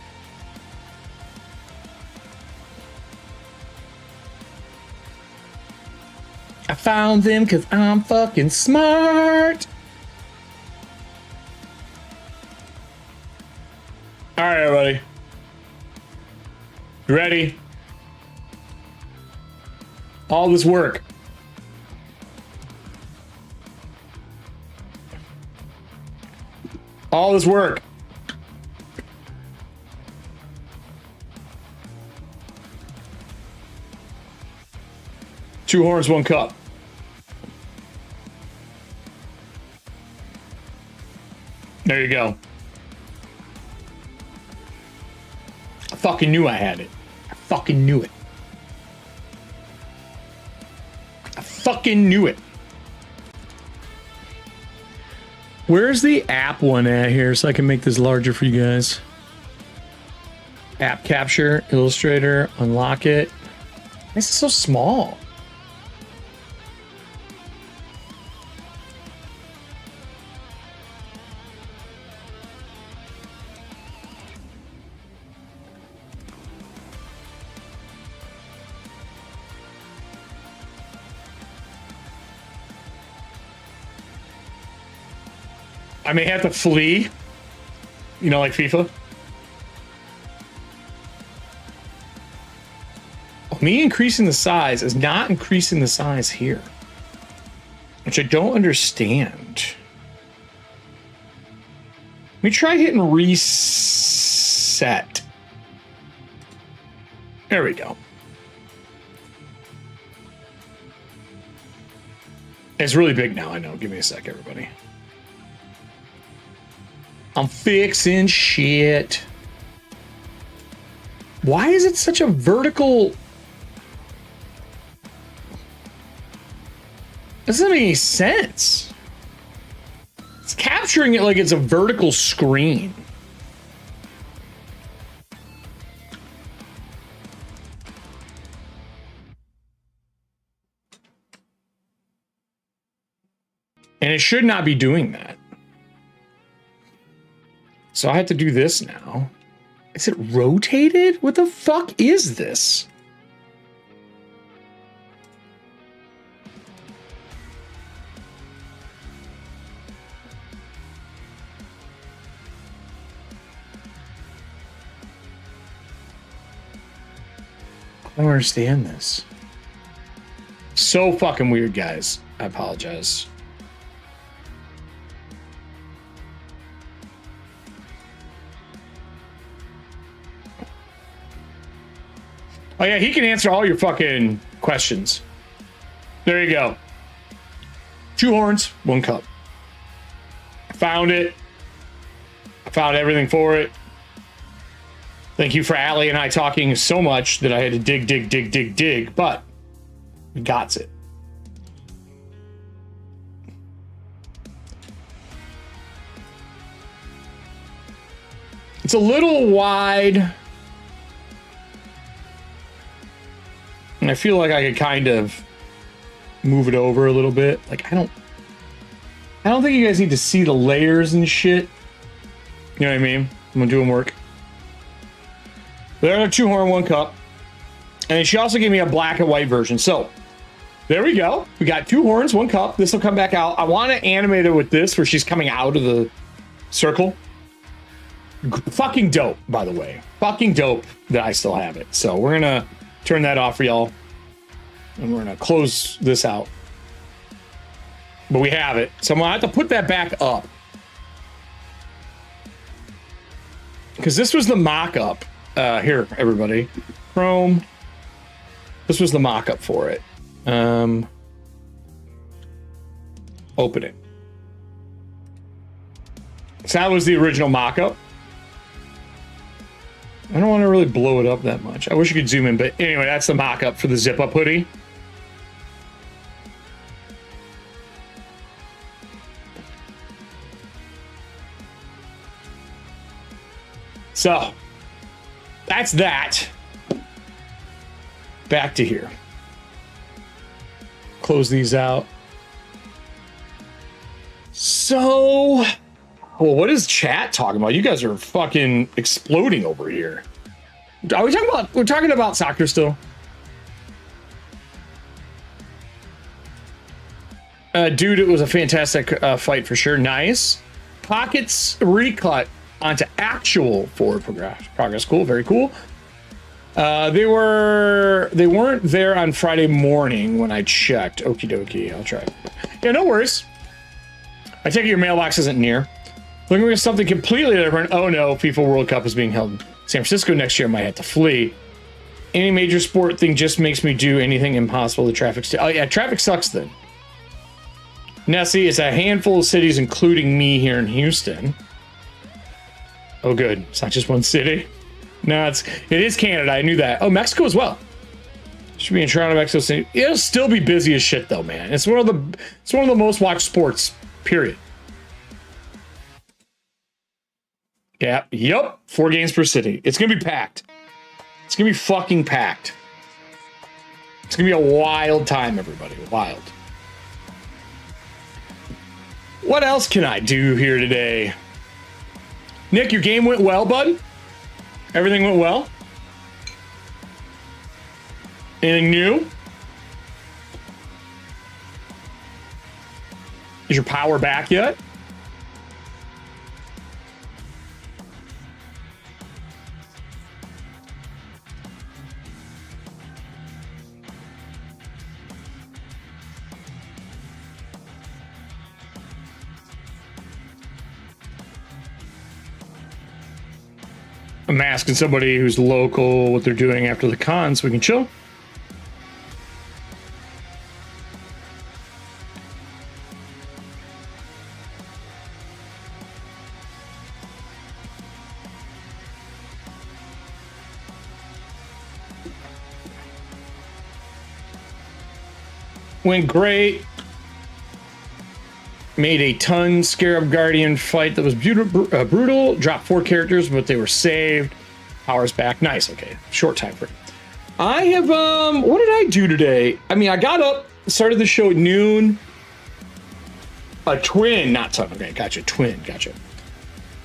I found them because I'm fucking smart. All right, everybody. You ready? All this work. All this work. Two horns, one cup. There you go. I fucking knew I had it. I fucking knew it. I fucking knew it. Where's the app one at here so I can make this larger for you guys? App capture, Illustrator, unlock it. This is so small. I may have to flee, you know, like FIFA. Me increasing the size is not increasing the size here, which I don't understand. Let me try hitting reset. There we go. It's really big now, I know. Give me a sec, everybody. I'm fixing shit. Why is it such a vertical? Doesn't make any sense. It's capturing it like it's a vertical screen. And it should not be doing that. So I have to do this now. Is it rotated? What the fuck is this? I don't understand this. So fucking weird, guys. I apologize. Oh yeah, he can answer all your fucking questions. There you go. Two horns, one cup. I found it. I found everything for it. Thank you for Allie and I talking so much that I had to dig, but we got it. It's a little wide. And I feel like I could kind of move it over a little bit. Like, I don't think you guys need to see the layers and shit. You know what I mean? I'm gonna do them work. There are two horn, one cup. And then she also gave me a black and white version. So there we go. We got two horns, one cup. This will come back out. I want to animate it with this where she's coming out of the circle. Fucking dope, by the way. Fucking dope that I still have it. So we're gonna turn that off for y'all. And we're gonna close this out. But we have it. So I'm gonna have to put that back up. Because this was the mock-up. Here, everybody. Chrome. This was the mock-up for it. Open it. So that was the original mock-up. I don't want to really blow it up that much. I wish you could zoom in, but anyway, that's the mock-up for the zip-up hoodie. So, that's that. Back to here. Close these out. So, well, what is chat talking about? You guys are fucking exploding over here. Are we talking about? We're talking about soccer still. Dude, it was a fantastic fight for sure. Nice. Pockets recut onto actual forward progress. Cool, very cool. They weren't there on Friday morning when I checked. Okie dokie, I'll try. Yeah, no worries. I take it your mailbox isn't near. Looking at something completely different. Oh no, FIFA World Cup is being held in San Francisco next year. I might have to flee. Any major sport thing just makes me do anything impossible. The traffic. Oh yeah, traffic sucks then. Nessie, it's a handful of cities, including me here in Houston. Oh good, it's not just one city. No, it is Canada. I knew that. Oh, Mexico as well. Should be in Toronto, Mexico City. It'll still be busy as shit though, man. It's one of the most watched sports. Period. Yeah. Yep. 4 games per city. It's gonna be packed. It's gonna be fucking packed. It's gonna be a wild time, everybody. Wild. What else can I do here today? Nick, your game went well, bud? Everything went well? Anything new? Is your power back yet? I'm asking somebody who's local what they're doing after the con so we can chill. Went great. Made a ton Scarab Guardian fight that was brutal. Dropped 4 characters, but they were saved. Power's back. Nice. Okay. Short time frame. I have, what did I do today? I mean, I got up, started the show at noon. A twin, not ton. Okay, gotcha. Twin, gotcha.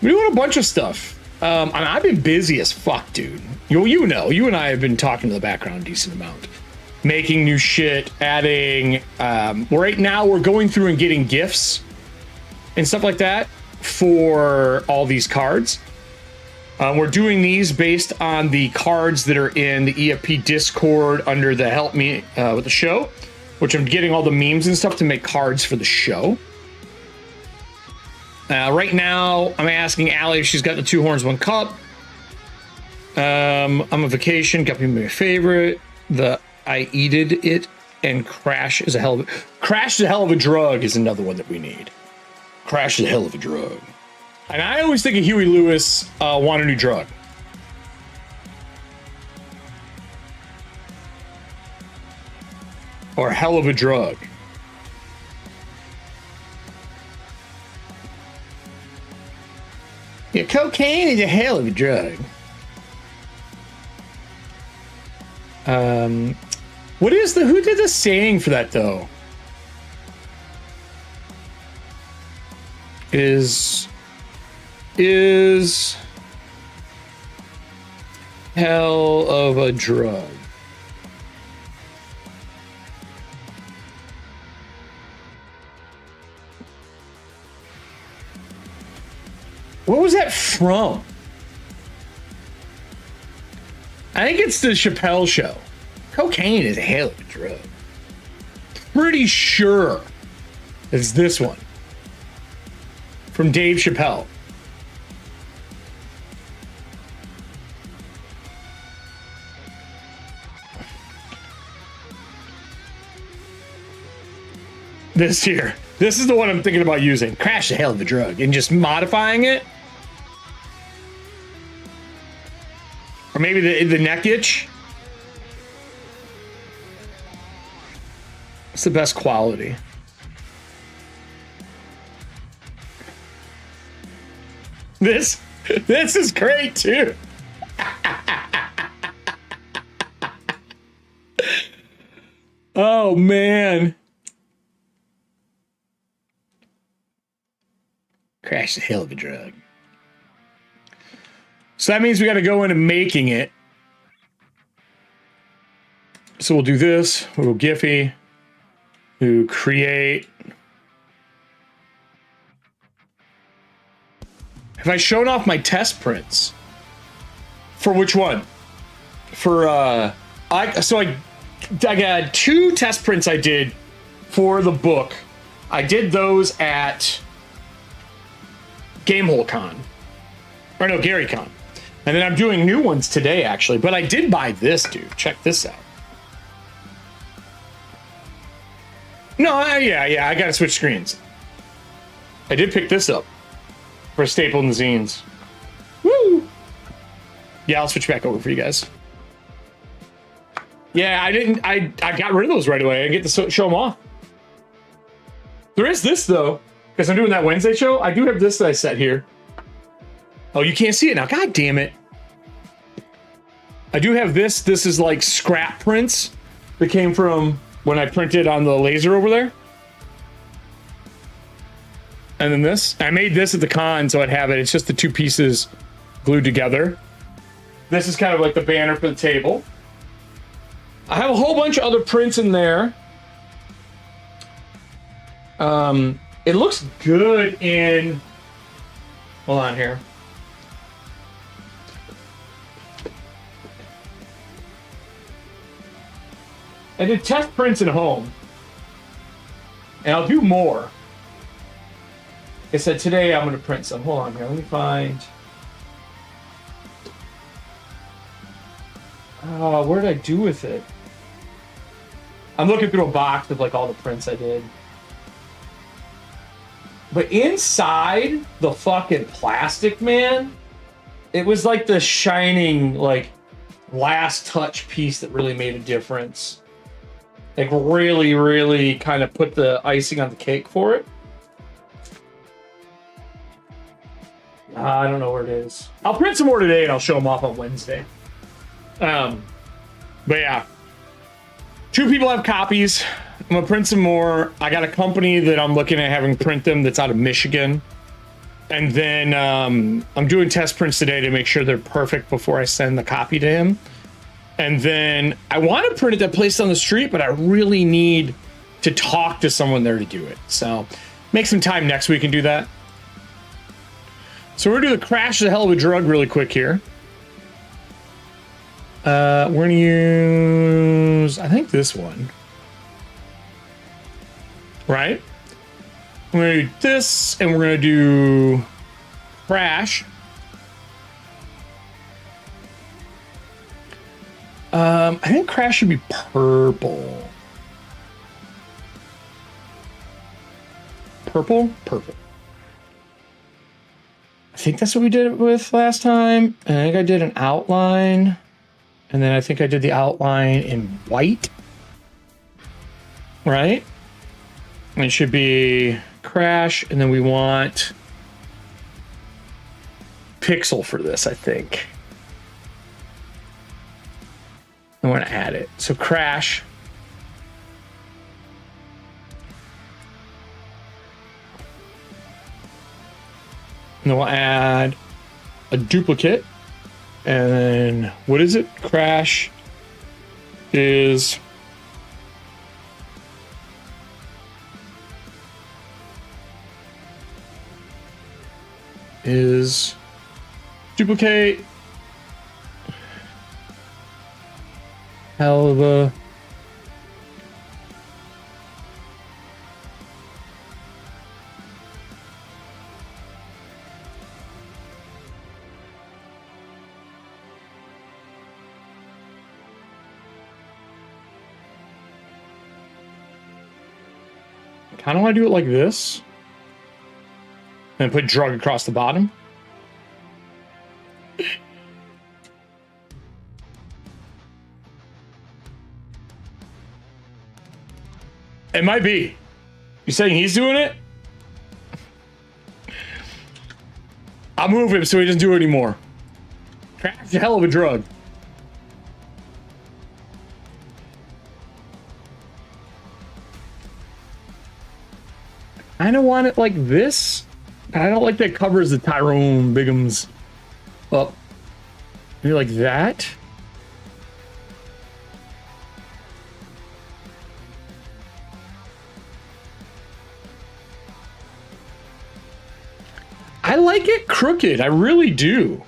We're doing a bunch of stuff. I've been busy as fuck, dude. You know, you and I have been talking to the background a decent amount. Making new shit, adding, right now we're going through and getting gifts and stuff like that for all these cards. We're doing these based on the cards that are in the EFP Discord under the Help Me with the Show, which I'm getting all the memes and stuff to make cards for the show. Right now, I'm asking Allie if she's got the 2 horns, 1 cup. I'm on vacation, got me my favorite. I eated it, and Crash is a hell of a drug is another one that we need. Crash is a hell of a drug. And I always think of Huey Lewis, Want a New Drug. Or hell of a drug. Yeah, cocaine is a hell of a drug. Who did the saying for that though? Is hell of a drug. What was that from? I think it's the Chappelle Show. Cocaine is a hell of a drug. Pretty sure it's this one. From Dave Chappelle. This here. This is the one I'm thinking about using. Crash a hell of a drug. And just modifying it. Or maybe the neck itch. It's the best quality. This is great too. Oh man. Crash the hell of a drug. So that means we got to go into making it. So we'll do this. We'll go Giphy. To create. Have I shown off my test prints? For which one? For I got 2 test prints I did for the book. I did those at Gamehole Con. Or no, Gary Con. And then I'm doing new ones today, actually. But I did buy this, dude. Check this out. No, yeah, I gotta switch screens. I did pick this up for Staple and the Zines. Woo! Yeah, I'll switch back over for you guys. Yeah, I got rid of those right away. I get to show them off. There is this, though, because I'm doing that Wednesday show. I do have this that I set here. Oh, you can't see it now. God damn it. I do have this. This is like scrap prints that came from when I printed on the laser over there. And then this. I made this at the con, so I'd have it. It's just the two pieces glued together. This is kind of like the banner for the table. I have a whole bunch of other prints in there. It looks good in... Hold on here. I did test prints at home. And I'll do more. Like I said, today I'm going to print some. Hold on here. Let me find... Oh, what did I do with it? I'm looking through a box of like all the prints I did. But inside the fucking plastic, man, it was like the shining, like, last touch piece that really made a difference. Like, really, really kind of put the icing on the cake for it. I don't know where it is. I'll print some more today and I'll show them off on Wednesday. But yeah. 2 people have copies. I'm gonna print some more. I got a company that I'm looking at having print them that's out of Michigan. And then I'm doing test prints today to make sure they're perfect before I send the copy to him. And then I want to print it that place on the street, but I really need to talk to someone there to do it. So make some time next week and do that. So we're gonna do the Crash is a Hell of a Drug really quick here. We're gonna use, I think, this one. Right? We're gonna do this, and we're gonna do Crash. I think Crash should be purple. Purple? Purple. I think that's what we did it with last time. I think I did an outline. And then I think I did the outline in white. Right? And it should be Crash. And then we want pixel for this, I think. I want to add it. So Crash. And then we'll add a duplicate. And then, what is it? Crash is duplicate. Hell of a kind of want to do it like this and put drug across the bottom. It might be. You saying he's doing it? I'll move him so he doesn't do it anymore. Crash is a hell of a drug. I don't want it like this. I don't like that covers the Tyrone Bigum's up. Maybe like that. I like it crooked. I really do.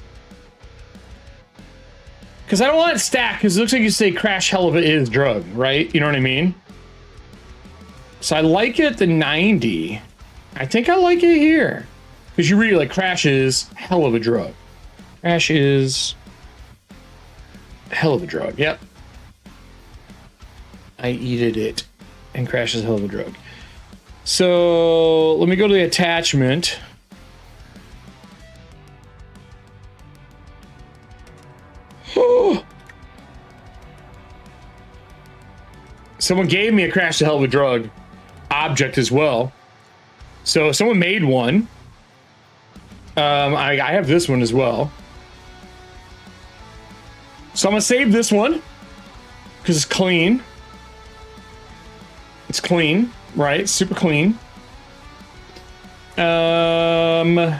Because I don't want it stacked, because it looks like you say Crash hell of it is drug, right? You know what I mean? So I like it at the 90. I think I like it here. Because you read like crash is hell of a drug. Crash is hell of a drug. Yep. I eated it. And crash is hell of a drug. So let me go to the attachment. Someone gave me a crash is hell of a drug object as well. So someone made one. I have this one as well. So I'm gonna save this one because it's clean. It's clean, right? It's super clean. I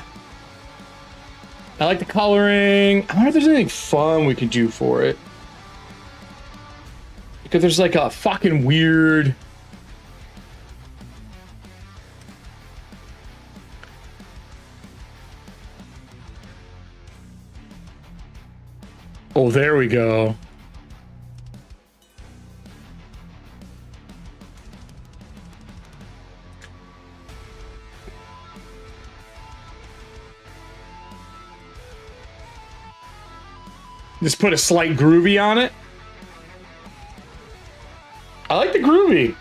like the coloring. I wonder if there's anything fun we could do for it. Because there's like a fucking weird. Oh, there we go. Just put a slight groovy on it. I like the groovy.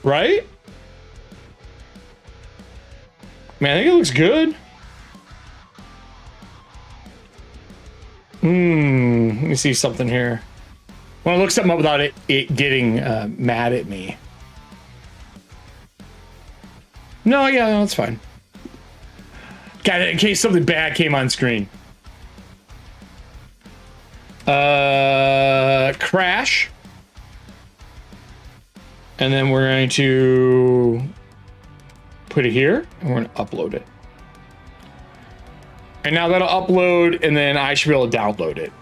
Right? Man, I think it looks good. Let me see something here. I want to look something up without it getting mad at me. No, yeah, no, that's fine. Got it in case something bad came on screen. Crash. And then we're going to put it here and we're going to upload it. And now that'll upload and then I should be able to download it.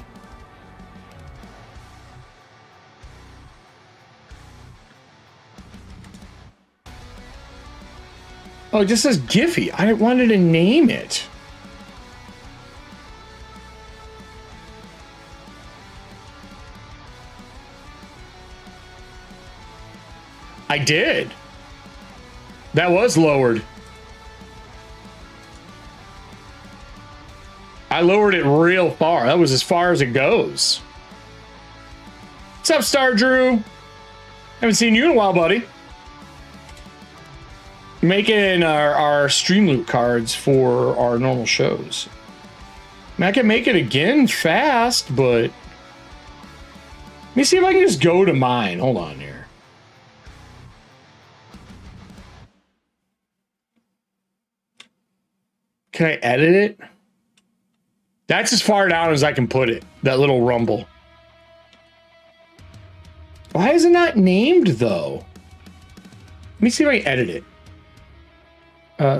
Oh, it just says Giphy. I wanted to name it. I did. That was lowered. I lowered it real far. That was as far as it goes. What's up, Star Drew? Haven't seen you in a while, buddy. Making our Streamloot cards for our normal shows. I mean, I can make it again fast, but let me see if I can just go to mine. Hold on here. Can I edit it? That's as far down as I can put it. That little rumble. Why is it not named though? Let me see if I can edit it.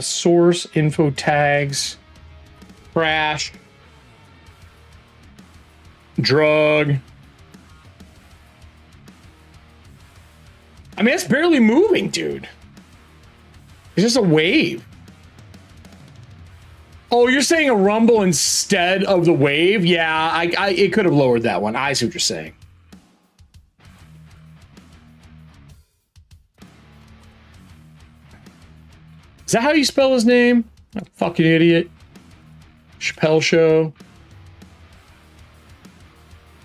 Source, info tags, crash, drug. I mean, it's barely moving, dude. It's just a wave. Oh, you're saying a rumble instead of the wave? Yeah, it could have lowered that one. I see what you're saying. Is that how you spell his name? A fucking idiot. Chappelle Show.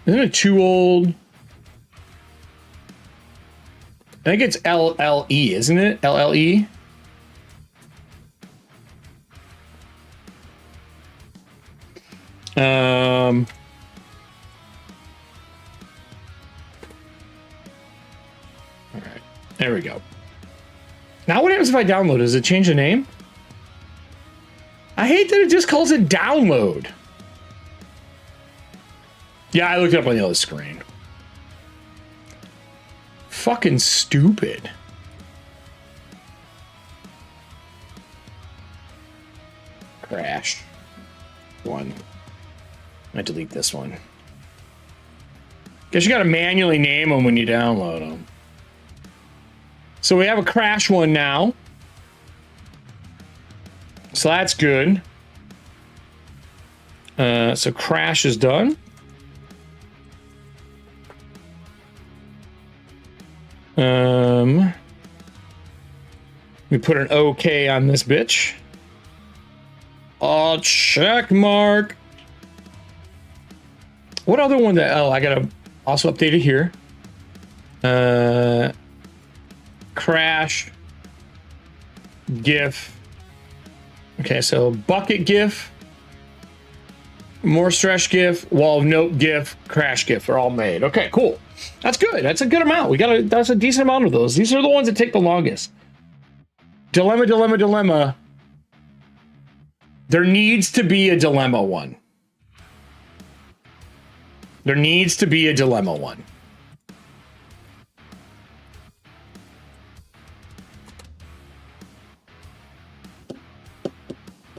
Isn't it too old? I think it's LLE, isn't it? LLE? All right, there we go. Now what happens if I download? Does it change the name? I hate that it just calls it download. Yeah, I looked it up on the other screen. Fucking stupid. Crash. One. I might delete this one. Guess you gotta manually name them when you download them. So we have a crash one now. So that's good. So crash is done. We put an OK on this bitch. Oh, check mark. What other one that, oh, I gotta also update it here. Crash. GIF. Okay, so bucket GIF. More stretch GIF. Wall of note GIF. Crash GIF are all made. Okay, cool. That's good. That's a good amount. That's a decent amount of those. These are the ones that take the longest. Dilemma, dilemma, dilemma. There needs to be a dilemma one. There needs to be a dilemma one.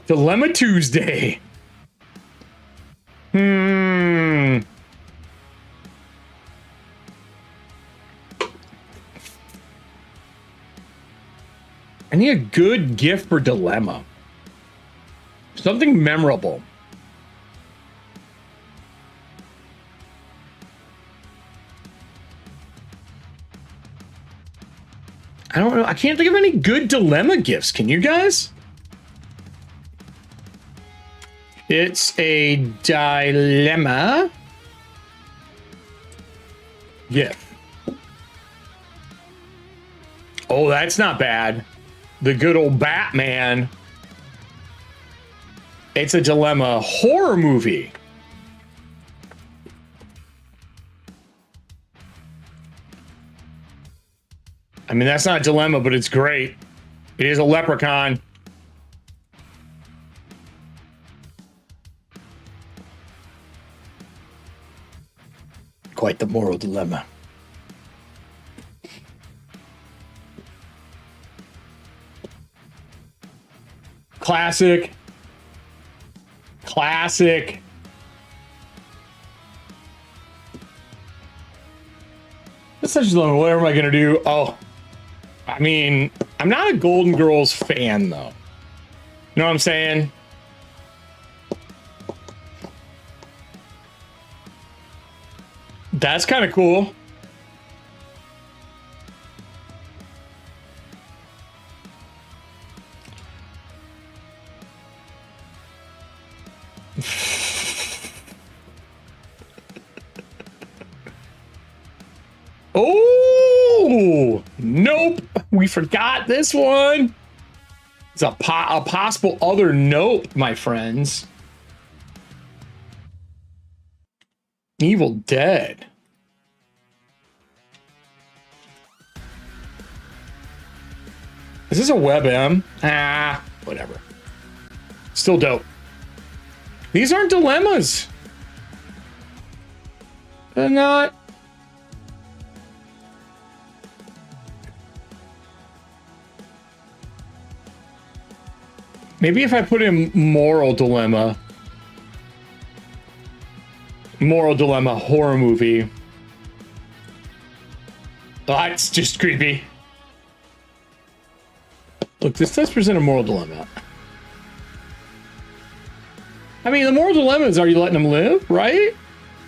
Dilemma Tuesday. I need a good gift for dilemma. Something memorable. I don't know. I can't think of any good dilemma gifts. Can you guys? It's a dilemma gift. Oh, that's not bad. The good old Batman. It's a dilemma horror movie. I mean, that's not a dilemma, but it's great. It is a leprechaun. Quite the moral dilemma. Classic. Classic. This is what am I gonna do? Oh, I mean, I'm not a Golden Girls fan though. You know what I'm saying? That's kind of cool. Oh, nope. We forgot this one. It's a possible other nope, my friends. Evil Dead. Is this a WebM? Ah, whatever. Still dope. These aren't dilemmas. They're not. Maybe if I put in moral dilemma horror movie. Oh, it's just creepy. Look, this does present a moral dilemma. I mean, the moral dilemma is, are you letting them live? Right?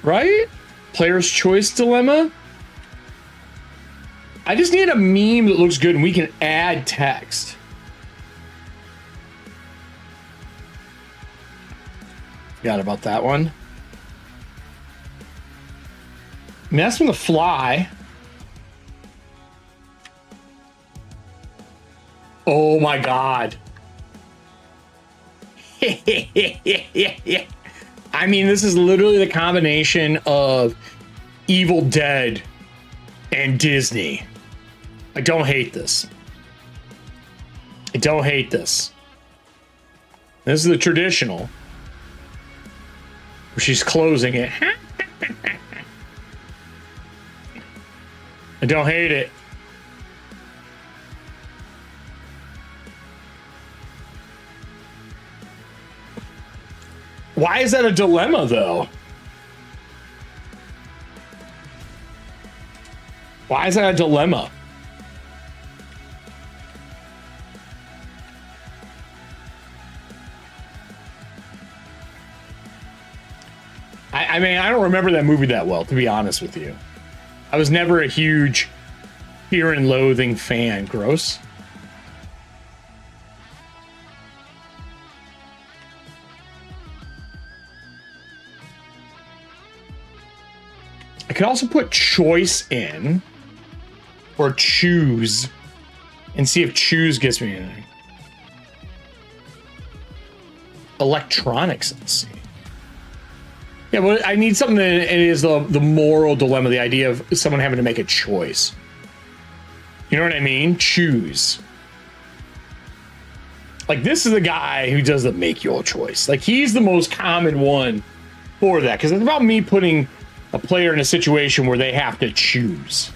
Right? Player's choice dilemma. I just need a meme that looks good and we can add text. Forgot about that one. I mean, that's from The Fly. Oh my God. I mean, this is literally the combination of Evil Dead and Disney. I don't hate this. I don't hate this. This is the traditional. She's closing it. I don't hate it. Why is that a dilemma, though? Why is that a dilemma? I mean, I don't remember that movie that well, to be honest with you. I was never a huge Fear and Loathing fan. Gross. I could also put choice in, or choose, and see if choose gets me anything. Electronics, let's see. Yeah, well, I need something that it is the moral dilemma, the idea of someone having to make a choice. You know what I mean? Choose. Like, this is the guy who does the make your choice. Like, he's the most common one for that, because it's about me putting a player in a situation where they have to choose.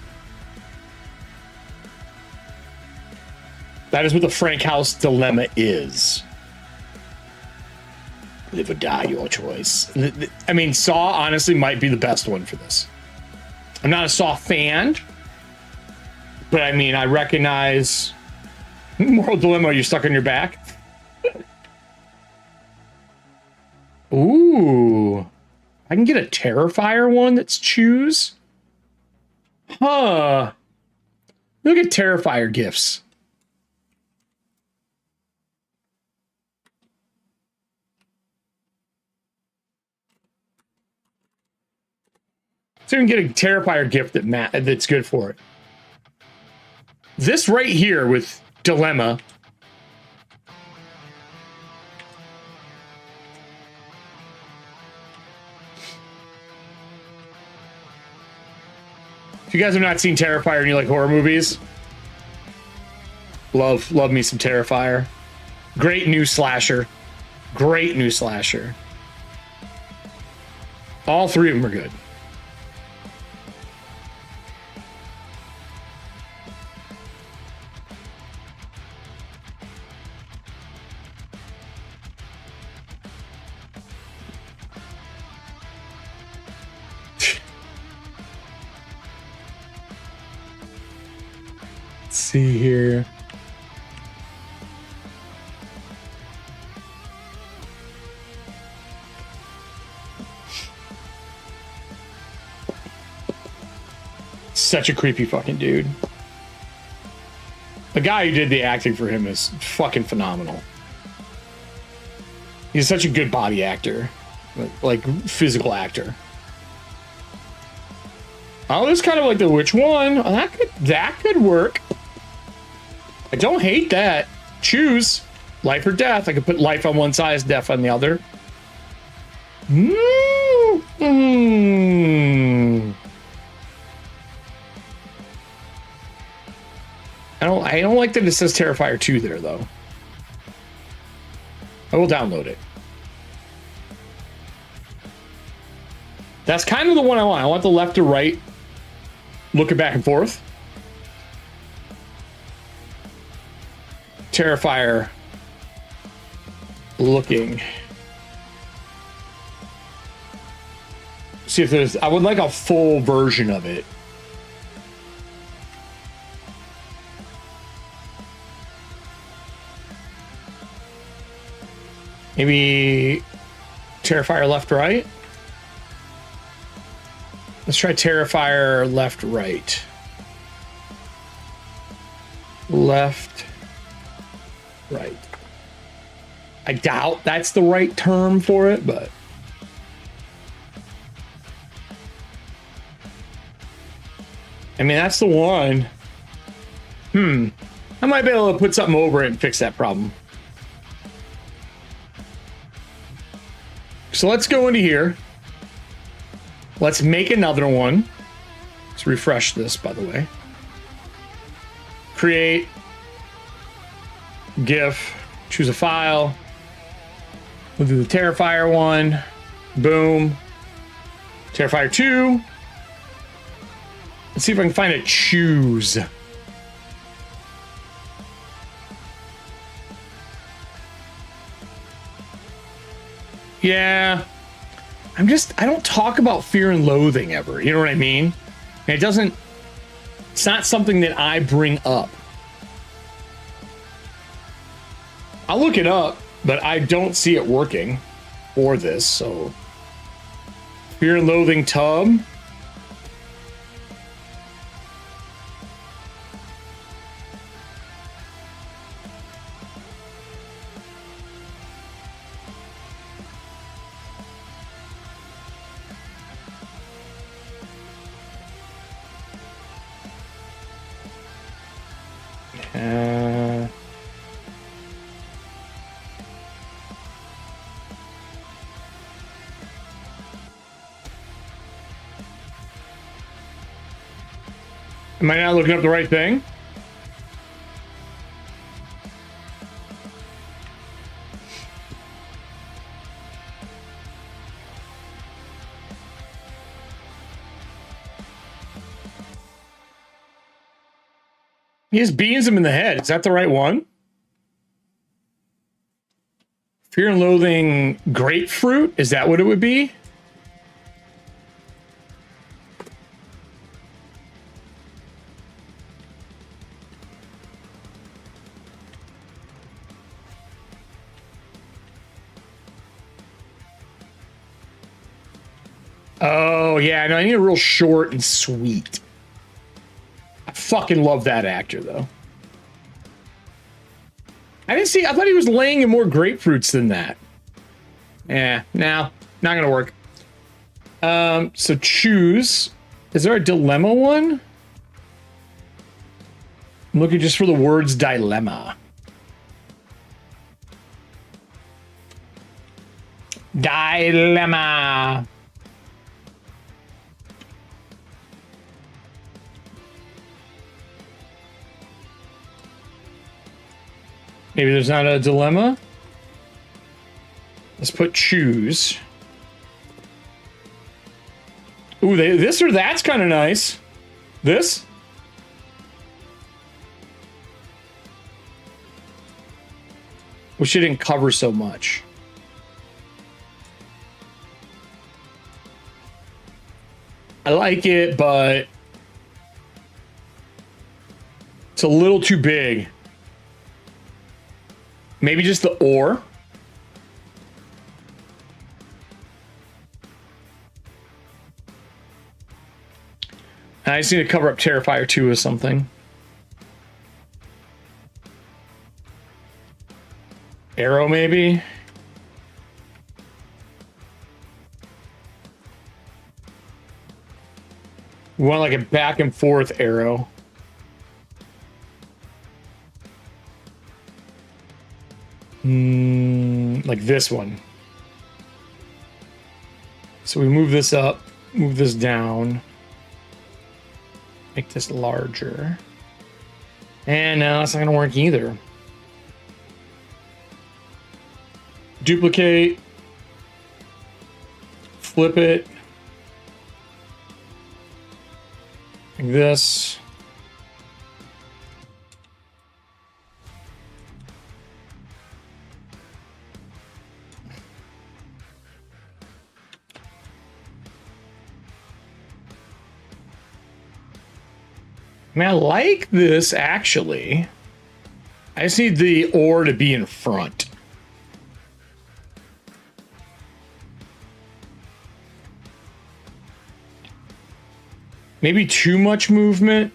That is what the Frank House dilemma is. Live or die, your choice. I mean, Saw honestly might be the best one for this. I'm not a Saw fan, but I mean, I recognize moral dilemma. Are you stuck on your back? Ooh. I can get a Terrifier one that's choose. Huh. Look at Terrifier gifts. So you can get a Terrifier gift that's good for it. This right here with Dilemma. If you guys have not seen Terrifier and you like horror movies, love me some Terrifier. Great new slasher. Great new slasher. All three of them are good. See here. Such a creepy fucking dude. The guy who did the acting for him is fucking phenomenal. He's such a good body actor, like physical actor. Oh, this is kind of like the which one? Oh, that could work. I don't hate that. Choose life or death. I could put life on one side, death on the other. I don't like that it says Terrifier 2 there though. I will download it. That's kind of the one I want. I want the left to right looking back and forth. Terrifier looking. See if there's, I would like a full version of it. Maybe Terrifier left, right. Let's try Terrifier left, right. Left, right. I doubt that's the right term for it, but I mean, that's the one. I might be able to put something over it and fix that problem. So let's go into here. Let's make another one. Let's refresh this, by the way. Create. GIF. Choose a file. We'll do the Terrifier one. Boom. Terrifier 2. Let's see if I can find a choose. Yeah. I don't talk about fear and loathing ever. You know what I mean? And it's not something that I bring up. I'll look it up, but I don't see it working for this, so. Fear and loathing tub. Am I not looking up the right thing? He just beans him in the head. Is that the right one? Fear and Loathing grapefruit? Is that what it would be? Oh, yeah. No, I need a real short and sweet. I fucking love that actor, though. I didn't see... I thought he was laying in more grapefruits than that. Yeah, no. Not gonna work. So choose. Is there a dilemma one? I'm looking just for the words dilemma. Dilemma. Maybe there's not a dilemma. Let's put choose. Ooh, this or that's kind of nice. This? Wish it didn't cover so much. I like it, but it's a little too big. Maybe just the or. I just need to cover up Terrifier 2 or something. Arrow, maybe? We want like a back and forth arrow. Like this one. So we move this up, move this down, make this larger. And no, that's not gonna work either. Duplicate, flip it, like this. I mean, I like this, actually. I just need the or to be in front. Maybe too much movement.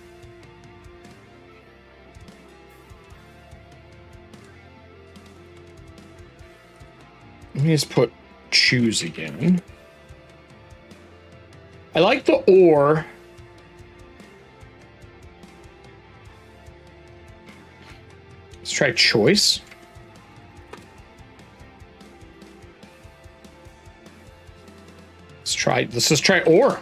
Let me just put choose again. I like the or. Let's try choice. Let's just try or.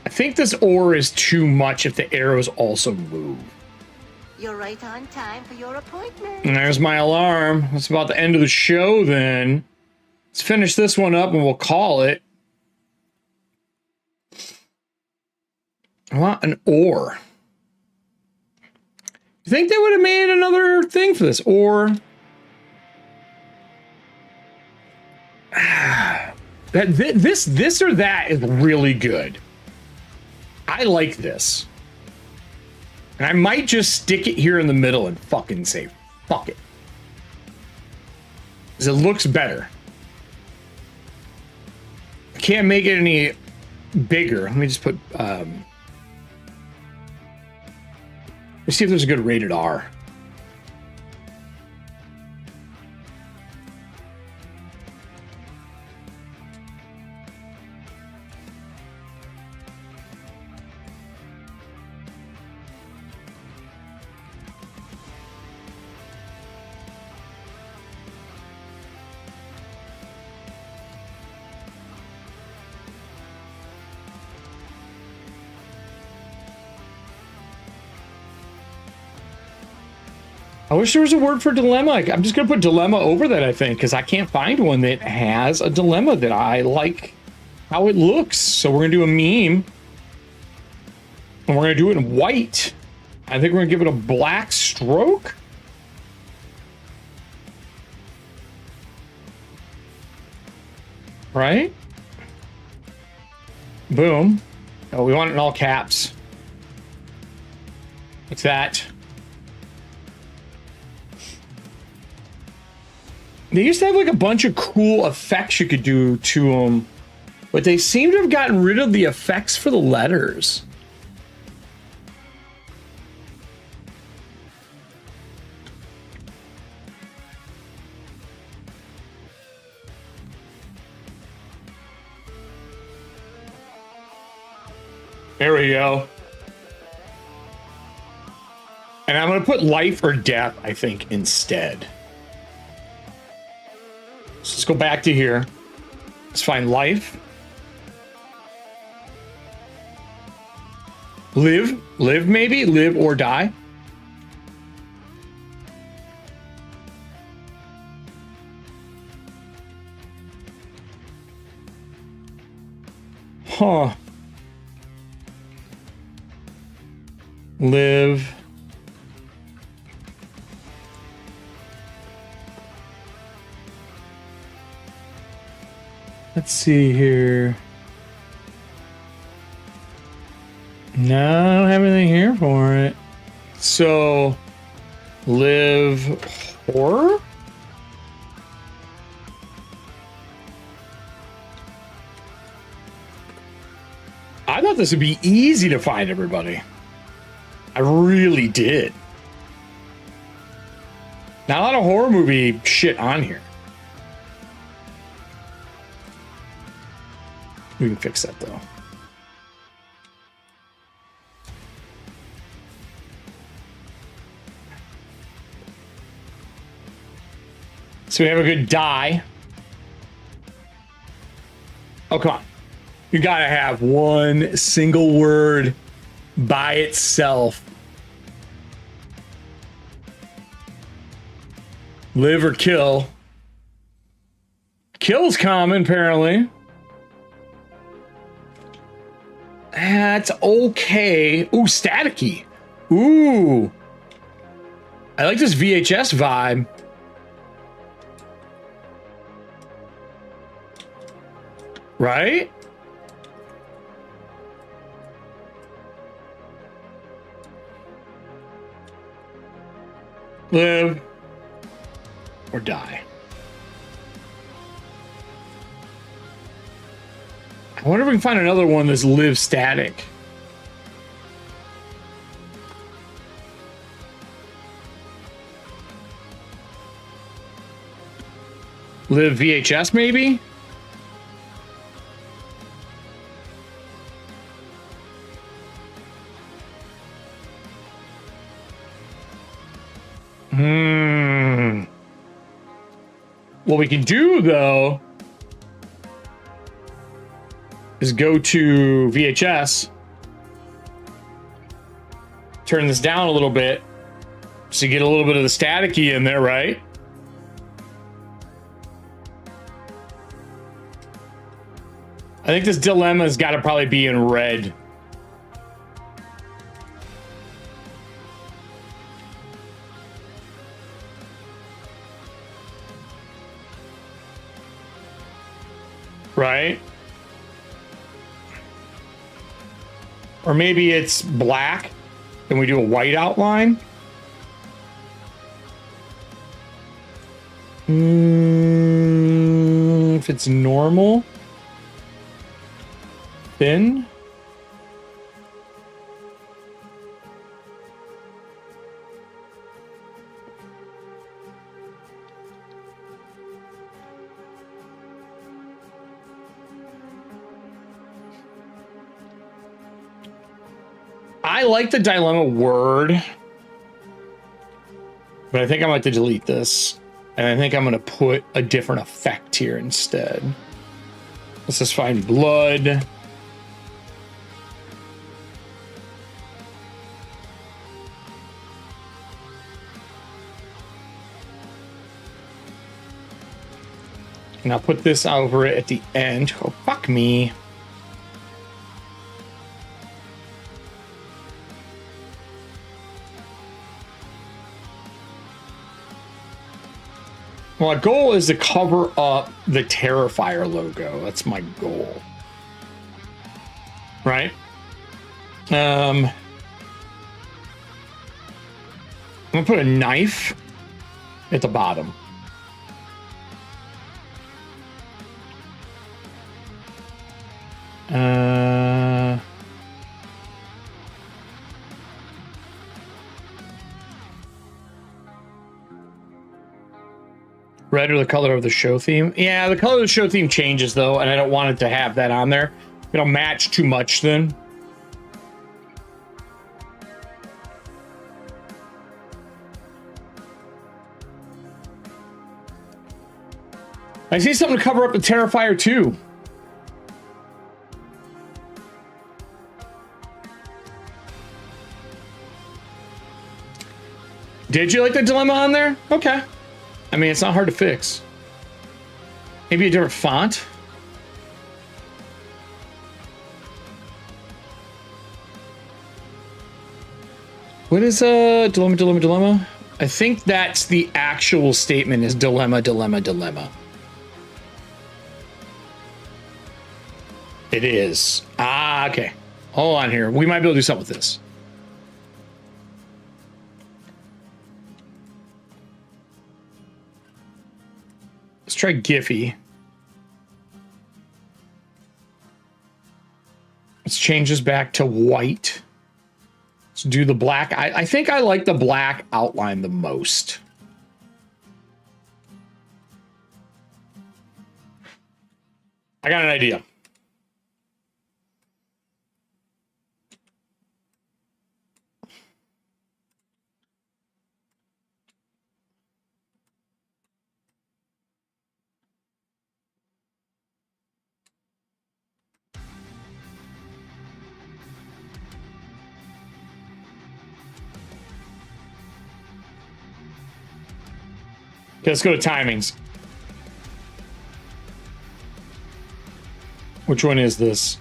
I think this or is too much if the arrows also move. You're right on time for your appointment. And there's my alarm. That's about the end of the show then. Let's finish this one up and we'll call it. I want an or. You think they would have made another thing for this? Or this or that is really good. I like this. And I might just stick it here in the middle and fucking say, fuck it. Because it looks better. I can't make it any bigger. Let me just put, let's see if there's a good rated R. I wish there was a word for dilemma. I'm just going to put dilemma over that, I think, because I can't find one that has a dilemma that I like how it looks. So we're going to do a meme. And we're going to do it in white. I think we're going to give it a black stroke. Right? Boom. Oh, we want it in all caps. Like that. They used to have like a bunch of cool effects you could do to them, but they seem to have gotten rid of the effects for the letters. There we go. And I'm going to put life or death, I think, instead. So let's go back to here. Let's find life. Live. Live, maybe? Live or die. Huh. Live. Let's see here. No, I don't have anything here for it. So, live horror? I thought this would be easy to find, everybody. I really did. Not a lot of horror movie shit on here. We can fix that though. So we have a good die. Oh, come on. You gotta have one single word by itself. Live or kill. Kill's common, apparently. That's okay. Ooh, staticky. Ooh. I like this VHS vibe. Right? Live or die. I wonder if we can find another one that's live static. Live VHS, maybe? What we can do, though, is go to VHS, turn this down a little bit so you get a little bit of the staticky in there, right? I think this dilemma's got to probably be in red. Right? Or maybe it's black and we do a white outline. If it's normal, thin. I like the dilemma word, but I think I'm going to delete this. And I think I'm going to put a different effect here instead. Let's just find blood. And I'll put this over it at the end. Oh, fuck me. Well, my goal is to cover up the Terrifier logo. That's my goal. Right? I'm gonna put a knife at the bottom. Red or the color of the show theme? Yeah, the color of the show theme changes though, and I don't want it to have that on there. It'll match too much then. I see something to cover up the Terrifier too. Did you like the dilemma on there? Okay. I mean, it's not hard to fix. Maybe a different font. What is dilemma? I think that's the actual statement is dilemma. It is. Ah, okay. Hold on here. We might be able to do something with this. Let's try Giphy. Let's change this back to white. Let's do the black. I think I like the black outline the most. I got an idea. Okay, let's go to timings. Which one is this?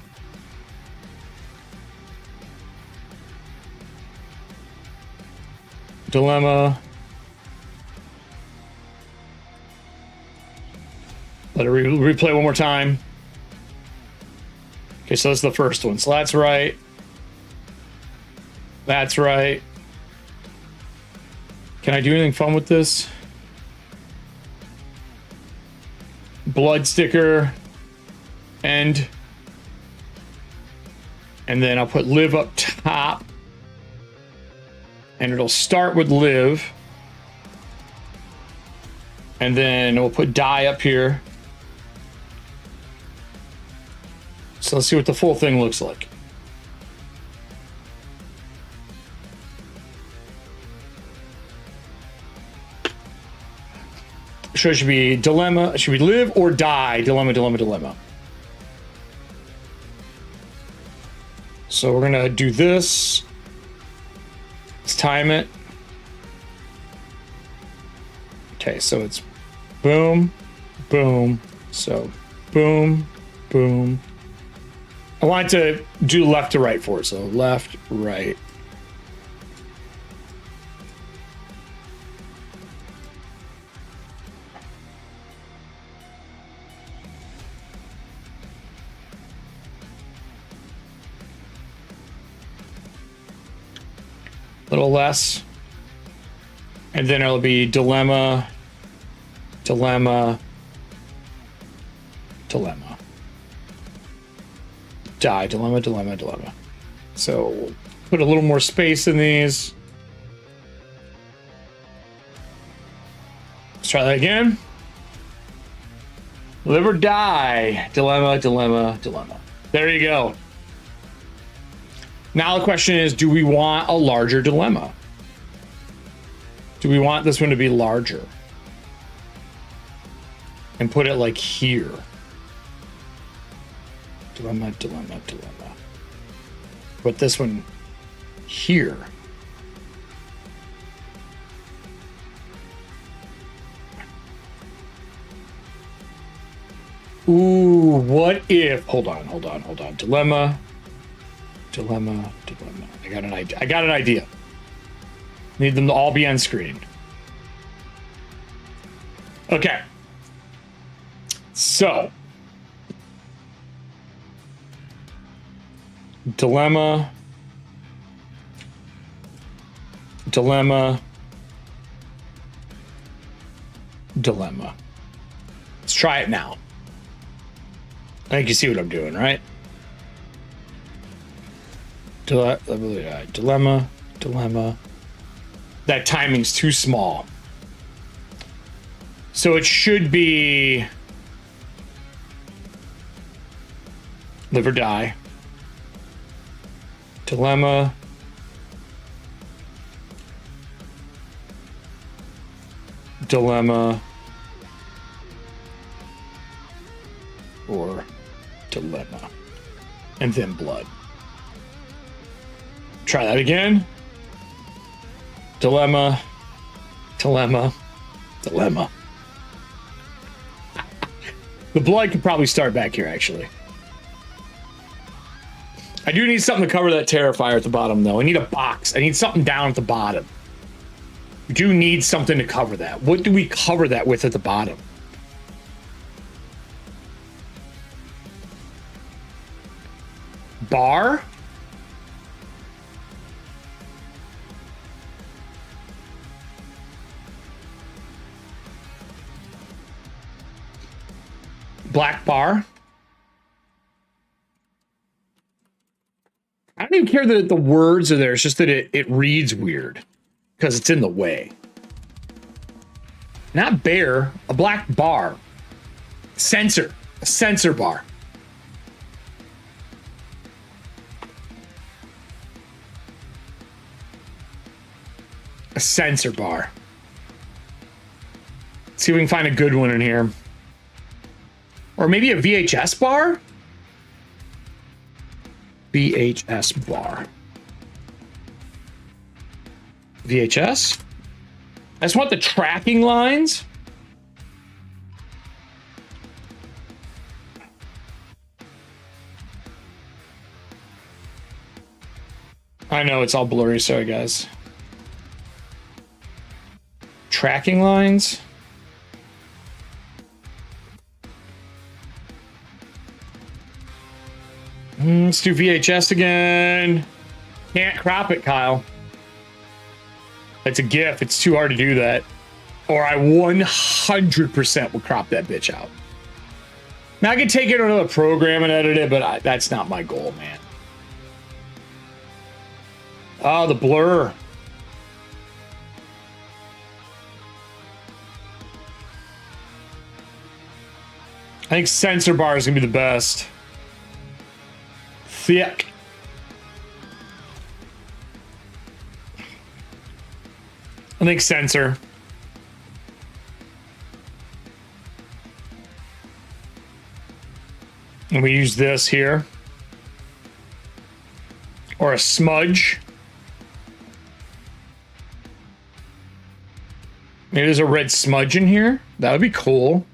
Dilemma. Let it replay one more time. Okay, so that's the first one. So that's right. That's right. Can I do anything fun with this? Blood sticker. End. And then I'll put live up top. And it'll start with live. And then we'll put die up here. So let's see what the full thing looks like. So it should be dilemma. Should we live or die? Dilemma. So we're gonna do this. Let's time it. Okay, so it's boom, boom. So boom, boom. I want to do left to right for it. So left, right. Little less, and then it'll be dilemma. Die, dilemma. So put a little more space in these. Let's try that again. Live or die, dilemma. There you go. Now the question is, do we want a larger dilemma? Do we want this one to be larger? And put it like here. Dilemma. Put this one here. Ooh, what if? Hold on. Dilemma. I got an idea. Need them to all be on screen. Okay. So. Dilemma. Let's try it now. I think you see what I'm doing, right? Dilemma. That timing's too small. So it should be live or die. Dilemma. Or dilemma. And then blood. Try that again. Dilemma. The blood could probably start back here, actually. I do need something to cover that Terrifier at the bottom, though. I need a box. I need something down at the bottom. We do need something to cover that. What do we cover that with at the bottom? Bar? Black bar? I don't even care that the words are there. It's just that it reads weird because it's in the way. Not bear, a black bar. Sensor, a sensor bar. A sensor bar. Let's see if we can find a good one in here. Or maybe a VHS bar? VHS bar. VHS? I just want the tracking lines. I know it's all blurry, sorry guys. Tracking lines. Let's do VHS again. Can't crop it, Kyle. It's a GIF. It's too hard to do that. Or I 100% will crop that bitch out. Now I can take it to another program and edit it, but that's not my goal, man. Oh, the blur. I think sensor bar is gonna be the best. Thick. I think sensor. And we use this here. Or a smudge. Maybe there's a red smudge in here. That would be cool.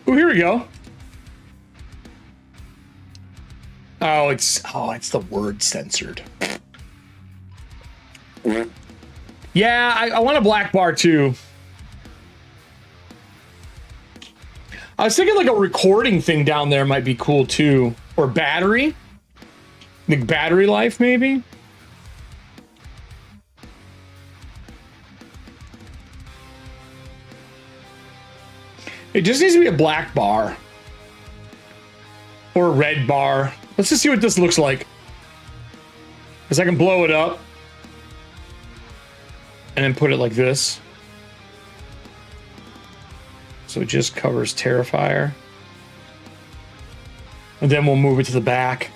Oh, here we go. Oh, it's the word censored. Yeah, I want a black bar too. I was thinking like a recording thing down there might be cool too. Or battery. Like battery life maybe. It just needs to be a black bar. Or a red bar. Let's just see what this looks like. Because I can blow it up. And then put it like this. So it just covers Terrifier. And then we'll move it to the back.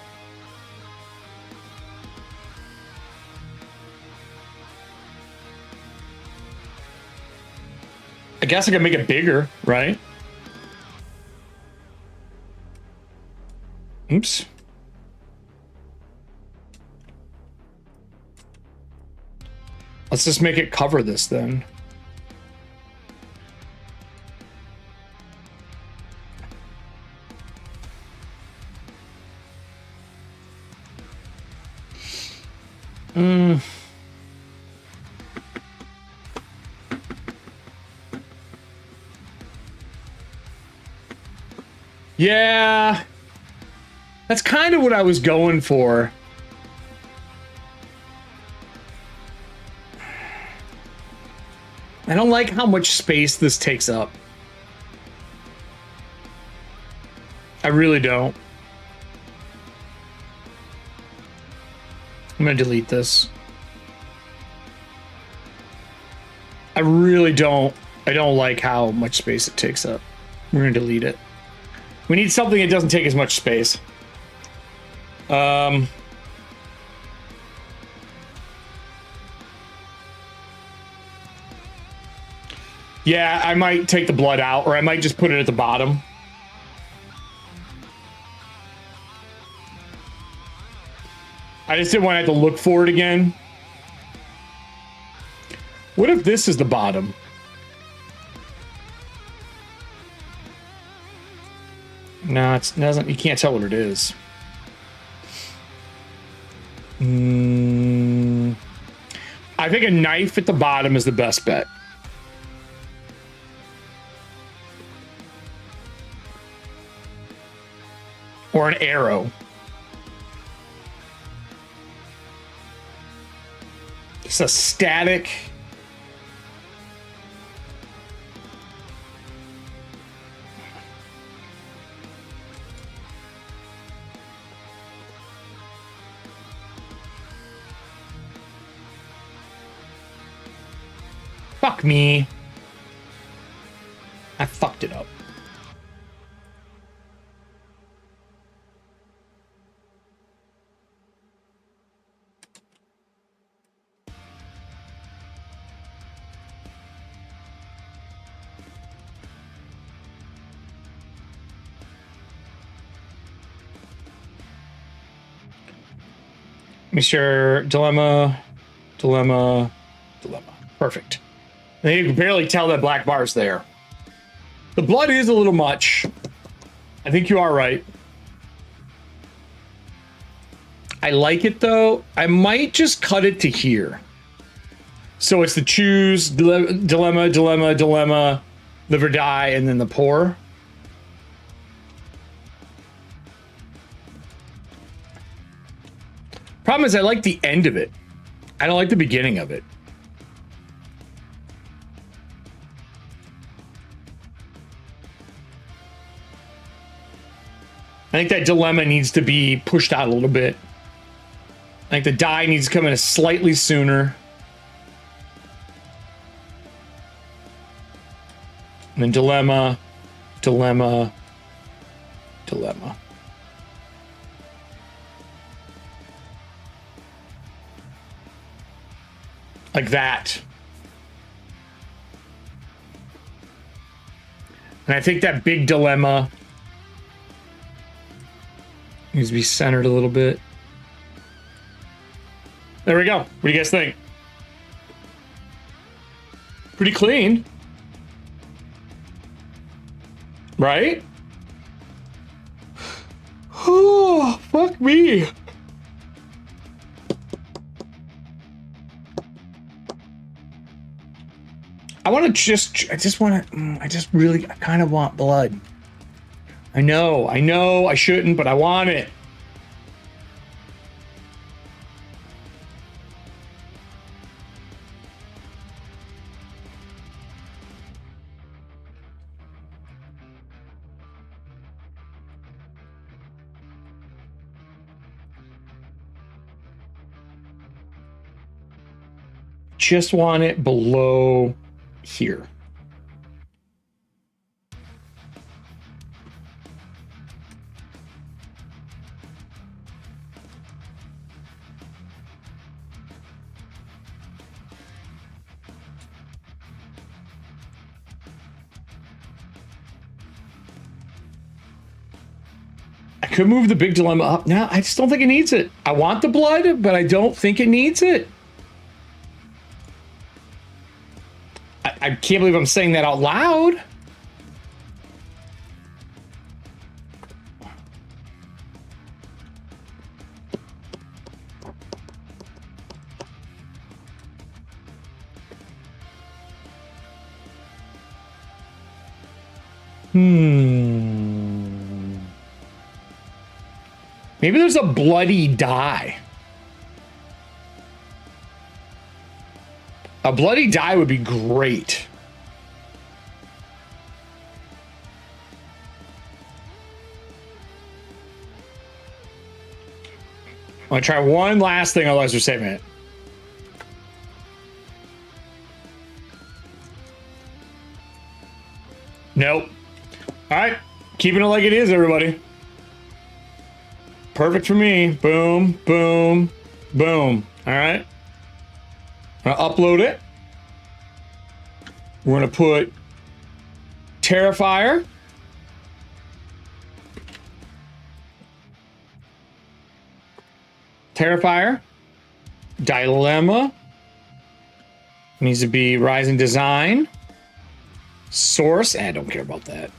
I guess I can make it bigger, right? Oops. Let's just make it cover this then. Yeah. That's kind of what I was going for. I don't like how much space this takes up. I really don't. I'm gonna delete this. I really don't. I don't like how much space it takes up. We're gonna delete it. We need something that doesn't take as much space. Yeah, I might take the blood out, or I might just put it at the bottom. I just didn't want to have to look for it again. What if this is the bottom? No, it doesn't. You can't tell what it is. I think a knife at the bottom is the best bet. Or an arrow. It's a static. Fuck me. I fucked it up. Mr. Dilemma. Perfect. And you can barely tell that black bar's there. The blood is a little much. I think you are right. I like it though. I might just cut it to here. So it's the choose, dilemma, live or die, and then the pour. Problem is I like the end of it. I don't like the beginning of it. I think that dilemma needs to be pushed out a little bit. I think the die needs to come in slightly sooner. And then dilemma. Like that. And I think that big dilemma needs to be centered a little bit. There we go. What do you guys think? Pretty clean. Right? Oh, fuck me. I kind of want blood. I know, I shouldn't, but I want it. Just want it below here. I could move the big dilemma up. Now, I just don't think it needs it. I want the blood, but I don't think it needs it. I can't believe I'm saying that out loud. Maybe there's a bloody die. A bloody die would be great. I'm gonna try one last thing, otherwise we're saving it. Nope. All right, keeping it like it is, everybody. Perfect for me. Boom, boom, boom. All right. I'm gonna upload it. We're gonna put Terrifier. Terrifier. Dilemma. Needs to be Rising Design. Source. I don't care about that.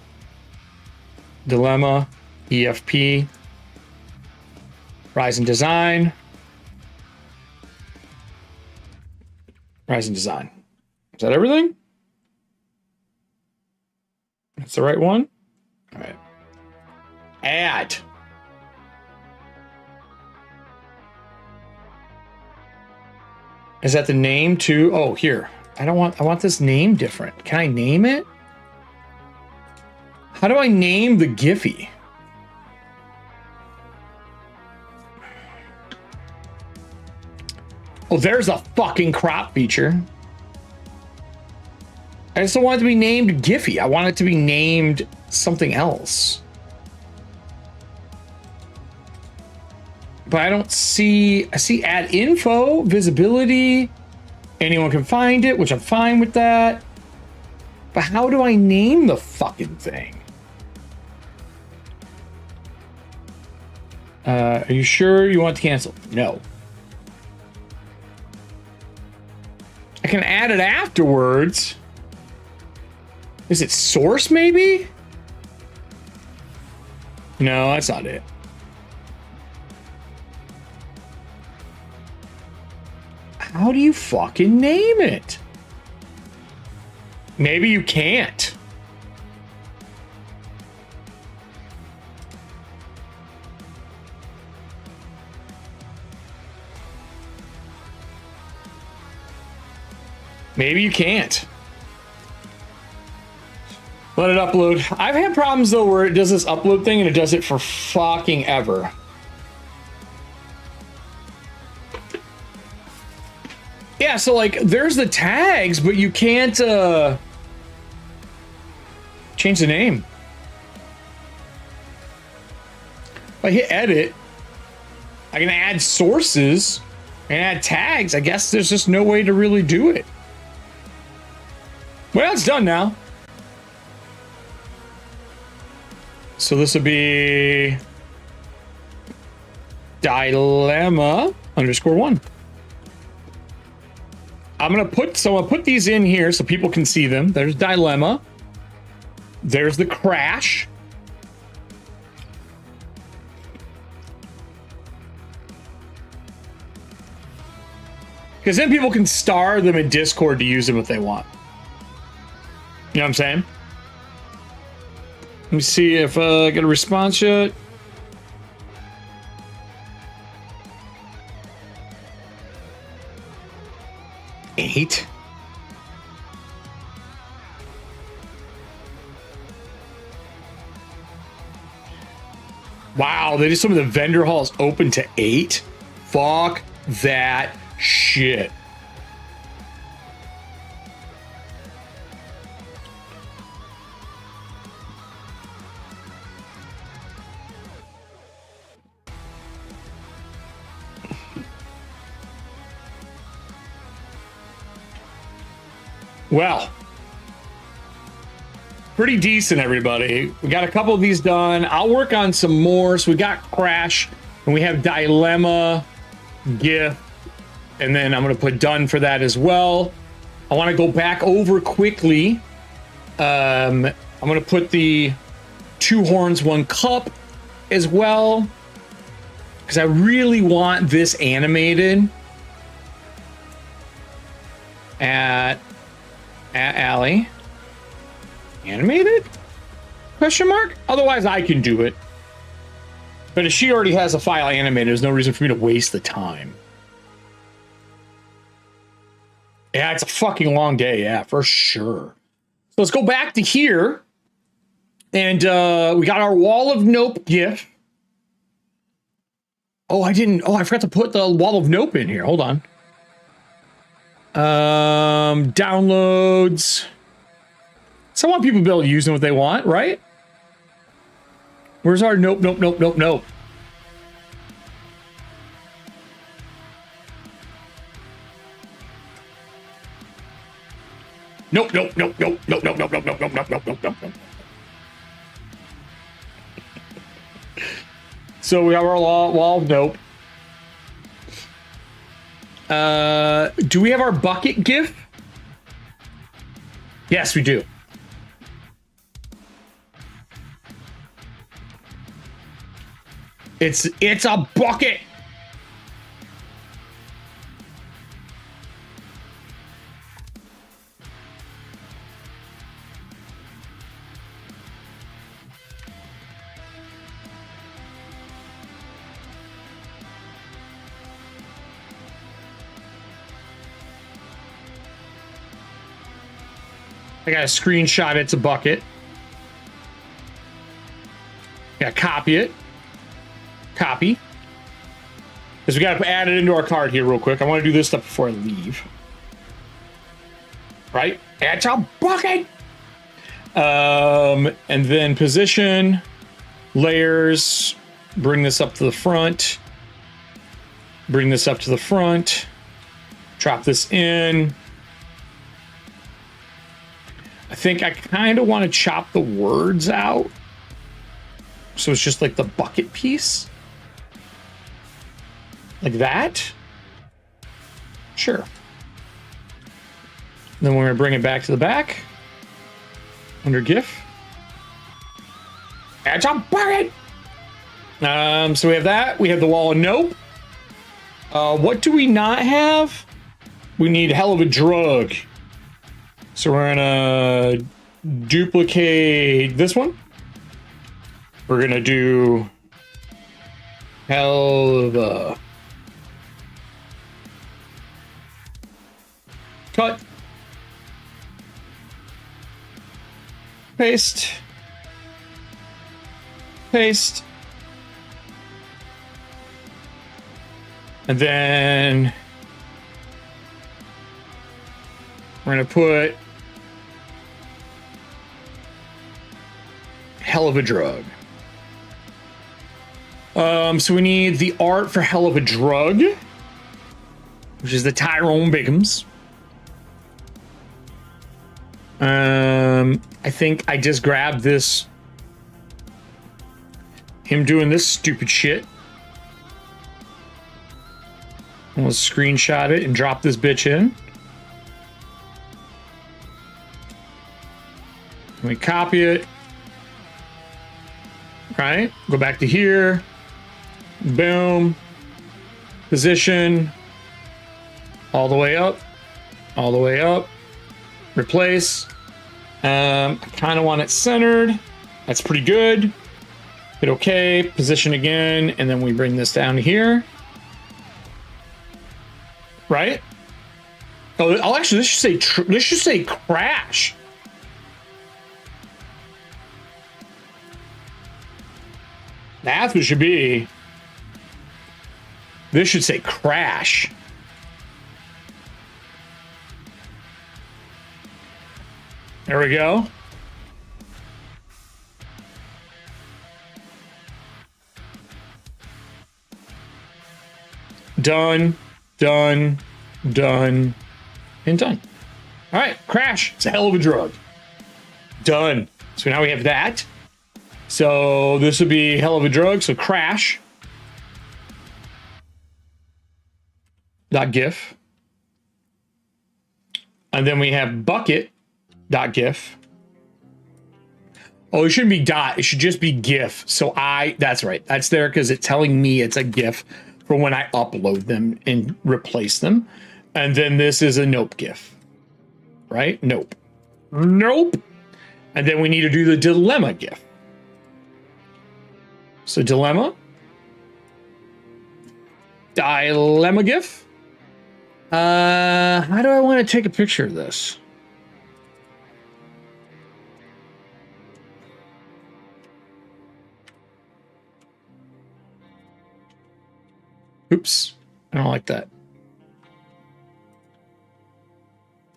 Dilemma. EFP. Rising Design. Rising Design. Is that everything? That's the right one? All right. Add. Is that the name too? Oh, here. I want this name different. Can I name it? How do I name the Giphy? Oh, there's a fucking crop feature. I just don't want it to be named Giphy. I want it to be named something else. But I don't see... I see add info, visibility. Anyone can find it, which I'm fine with that. But how do I name the fucking thing? Are you sure you want to cancel? No. I can add it afterwards. Is it source maybe? No, that's not it. How do you fucking name it? Maybe you can't. Maybe you can't. Let it upload. I've had problems though where it does this upload thing and it does it for fucking ever. Yeah, so like there's the tags, but you can't change the name. If I hit edit, I can add sources and add tags. I guess there's just no way to really do it. Well, it's done now. So this would be dilemma_1. I'm gonna put these in here so people can see them. There's dilemma. There's the crash. Because then people can star them in Discord to use them if they want. You know what I'm saying? Let me see if I get a response yet. Eight. Wow, they just some of the vendor halls open to 8. Fuck that shit. Well, pretty decent, everybody. We got a couple of these done. I'll work on some more. So we got Crash, and we have Dilemma, GIF, and then I'm going to put done for that as well. I want to go back over quickly. I'm going to put the 2 horns, 1 cup as well, because I really want this animated at Alley. Animated? Question mark? Otherwise, I can do it. But if she already has a file animated, there's no reason for me to waste the time. Yeah, it's a fucking long day. Yeah, for sure. So let's go back to here. And we got our Wall of Nope GIF. Oh, I forgot to put the Wall of Nope in here. Hold on. Downloads. So I want people to be able to use them what they want, right? Where's our nope, nope, nope, nope, nope? Nope, nope, nope, nope, nope, nope, nope, nope, nope, nope, nope, nope, nope, nope. So we have our wall of nope. Do we have our bucket GIF? Yes, we do. It's a bucket. I got a screenshot. It's a bucket. Yeah, copy it. Copy. Because we got to add it into our card here real quick. I want to do this stuff before I leave. Right? It's a bucket. And then position, layers, bring this up to the front. Bring this up to the front. Drop this in. I think I kind of want to chop the words out. So it's just like the bucket piece. Like that. Sure. Then we're going to bring it back to the back. Under GIF. It's a bucket! So we have that. We have the wall of nope. What do we not have? We need hell of a drug. So we're gonna duplicate this one. We're gonna do hell of a cut. Paste. Paste. And then we're gonna put hell of a drug. So we need the art for hell of a drug, which is the Tyrone Biggums. I think I just grabbed this, him doing this stupid shit. We'll screenshot it and drop this bitch in. We copy it. Right? Go back to here. Boom. Position. All the way up. All the way up. Replace. I kind of want it centered. That's pretty good. Hit OK. Position again. And then we bring this down to here. Right? Oh, actually, this should say crash. That's what it should be. This should say crash. There we go. Done, done, done, and done. All right, crash. It's a hell of a drug. Done. So now we have that. So this would be hell of a drug. So crash. .gif. And then we have bucket.gif. Oh, it shouldn't be dot. It should just be GIF. So that's right. That's there because it's telling me it's a GIF for when I upload them and replace them. And then this is a nope GIF. Right? Nope. Nope. And then we need to do the dilemma GIF. So dilemma. Dilemma GIF. How do I want to take a picture of this? Oops, I don't like that.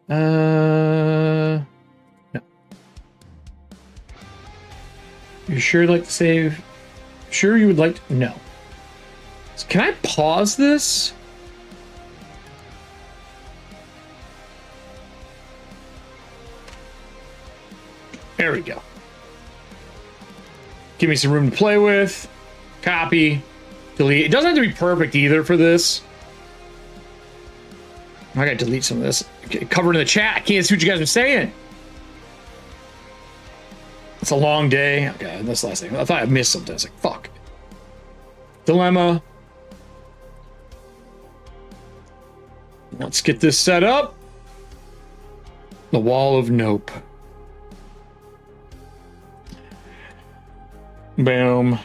No. You sure you'd like to save? Sure you would like to? No. So can I pause this? There we go. Give me some room to play with. Copy. Delete. It doesn't have to be perfect either for this. I gotta delete some of this. Covered in the chat. I can't see what you guys are saying. It's a long day. Okay, this last thing. I thought I missed something. I was like, fuck. Dilemma. Let's get this set up. The wall of nope. Boom.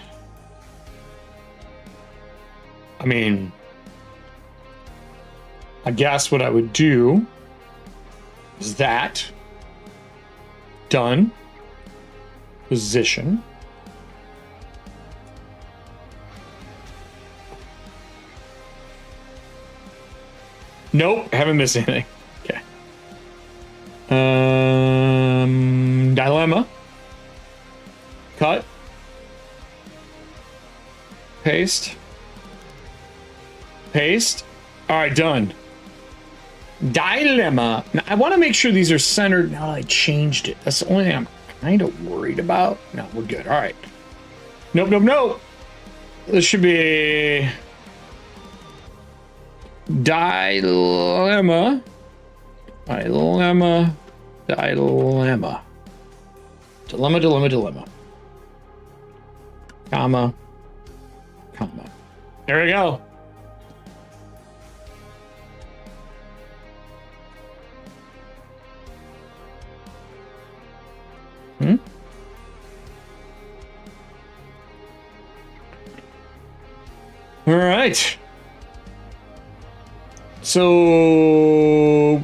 I mean, I guess what I would do is that. Done. Position. Nope, haven't missed anything. Okay. Dilemma. Cut. Paste. Paste. All right, done. Dilemma. Now, I want to make sure these are centered. Now I changed it. That's the only thing I'm kind of worried about. No, we're good. All right. Nope, nope, nope. This should be dilemma. Dilemma. Dilemma. Dilemma, dilemma, dilemma. Comma. Comma. There we go. All right. So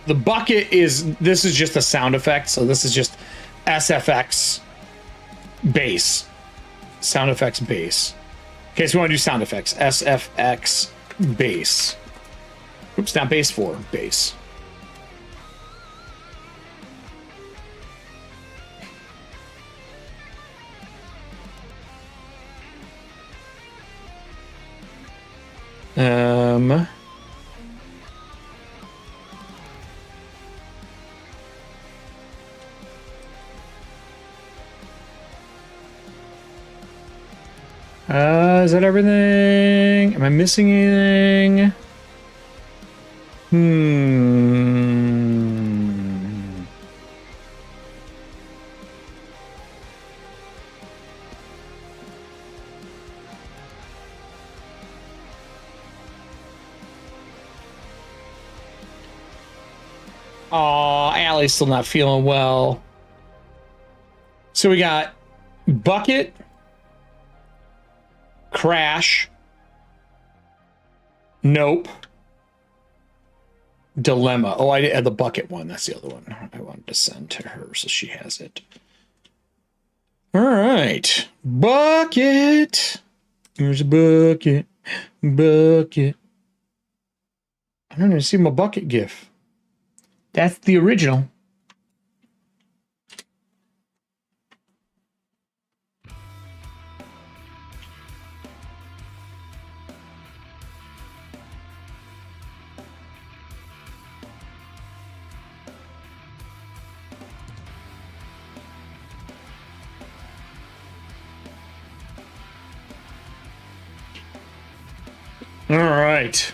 the bucket is, this is just a sound effect. So this is just SFX bass. Sound effects bass. Okay, so we want to do sound effects. SFX bass. Oops, not bass 4, bass. Is that everything? Am I missing anything? Oh, Allie's still not feeling well. So we got bucket, crash, nope, dilemma. Oh, I had the bucket one. That's the other one I wanted to send to her so she has it. All right, bucket. Here's a bucket, bucket. I don't even see my bucket GIF. That's the original. All right.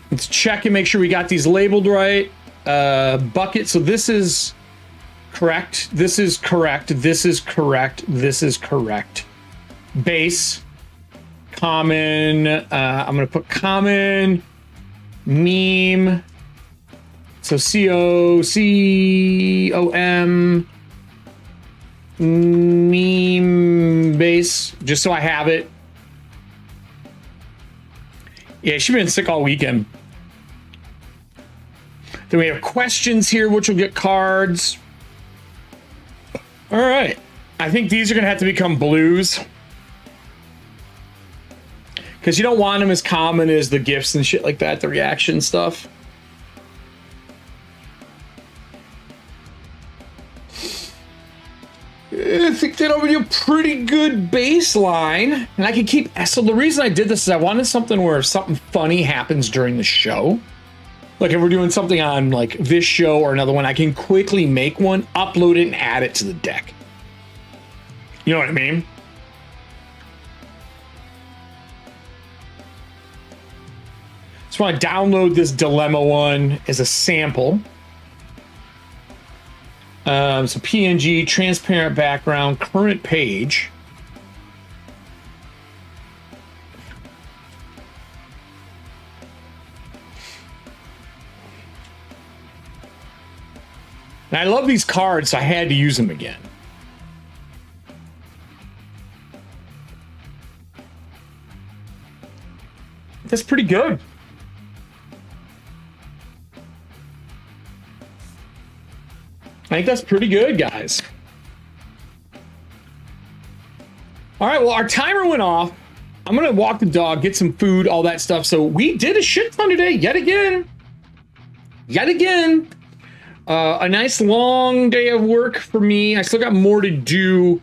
Let's check and make sure we got these labeled right. Bucket. So this is correct. This is correct. This is correct. This is correct. Base. Common. I'm going to put common. Meme. So COM. meme base, just so I have it. Yeah, she's been sick all weekend. Then we have questions here, which will get cards. All right. I think these are going to have to become blues. Because you don't want them as common as the gifts and shit like that, the reaction stuff. I think that'll be a pretty good baseline. And I can keep... So the reason I did this is I wanted something where something funny happens during the show. Like if we're doing something on like this show or another one, I can quickly make one, upload it, and add it to the deck. You know what I mean? Just want to download this dilemma one as a sample. So PNG, transparent background, current page. And I love these cards, so I had to use them again. That's pretty good. I think that's pretty good, guys. All right, well, our timer went off. I'm going to walk the dog, get some food, all that stuff. So we did a shit ton today, yet again. Yet again. A nice long day of work for me. I still got more to do,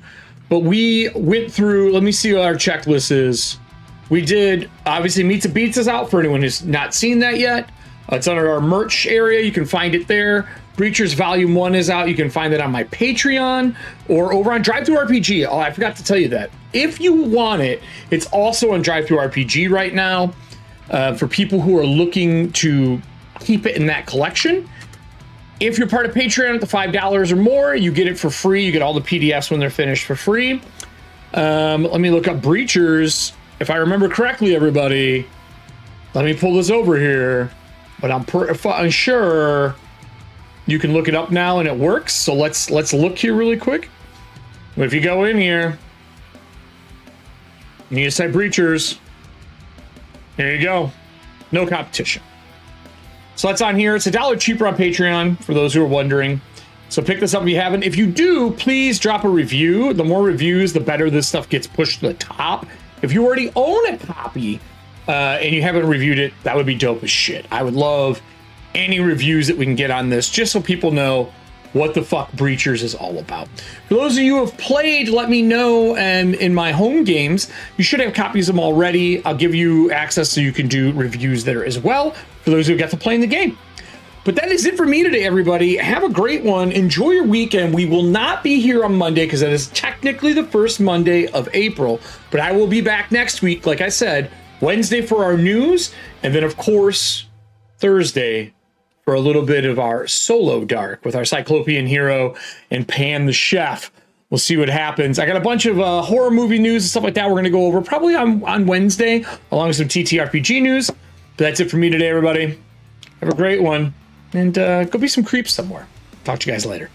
but we went through, let me see what our checklist is. We did, obviously, Meatza Beatza's out for anyone who's not seen that yet. It's under our merch area. You can find it there. Breachers Volume 1 is out. You can find it on my Patreon or over on DriveThruRPG. Oh, I forgot to tell you that. If you want it, it's also on DriveThruRPG right now for people who are looking to keep it in that collection. If you're part of Patreon at the $5 or more, you get it for free. You get all the PDFs when they're finished for free. Let me look up Breachers. If I remember correctly, everybody, let me pull this over here. But I'm sure you can look it up now and it works. So let's look here really quick. If you go in here, you just type Breachers. There you go. No competition. So that's on here. It's $1 cheaper on Patreon for those who are wondering. So pick this up if you haven't. If you do, please drop a review. The more reviews, the better this stuff gets pushed to the top. If you already own a copy and you haven't reviewed it, that would be dope as shit. I would love any reviews that we can get on this, just so people know what the fuck Breachers is all about. For those of you who have played, let me know. And in my home games, you should have copies of them already. I'll give you access so you can do reviews there as well, for those who get to play in the game. But that is it for me today, everybody. Have a great one. Enjoy your weekend. We will not be here on Monday because that is technically the first Monday of April. But I will be back next week, like I said, Wednesday for our news. And then, of course, Thursday for a little bit of our solo dark with our Cyclopean hero and Pan the chef. We'll see what happens. I got a bunch of horror movie news and stuff like that we're going to go over probably on Wednesday, along with some TTRPG news. But that's it for me today, everybody. Have a great one. And go be some creeps somewhere. Talk to you guys later.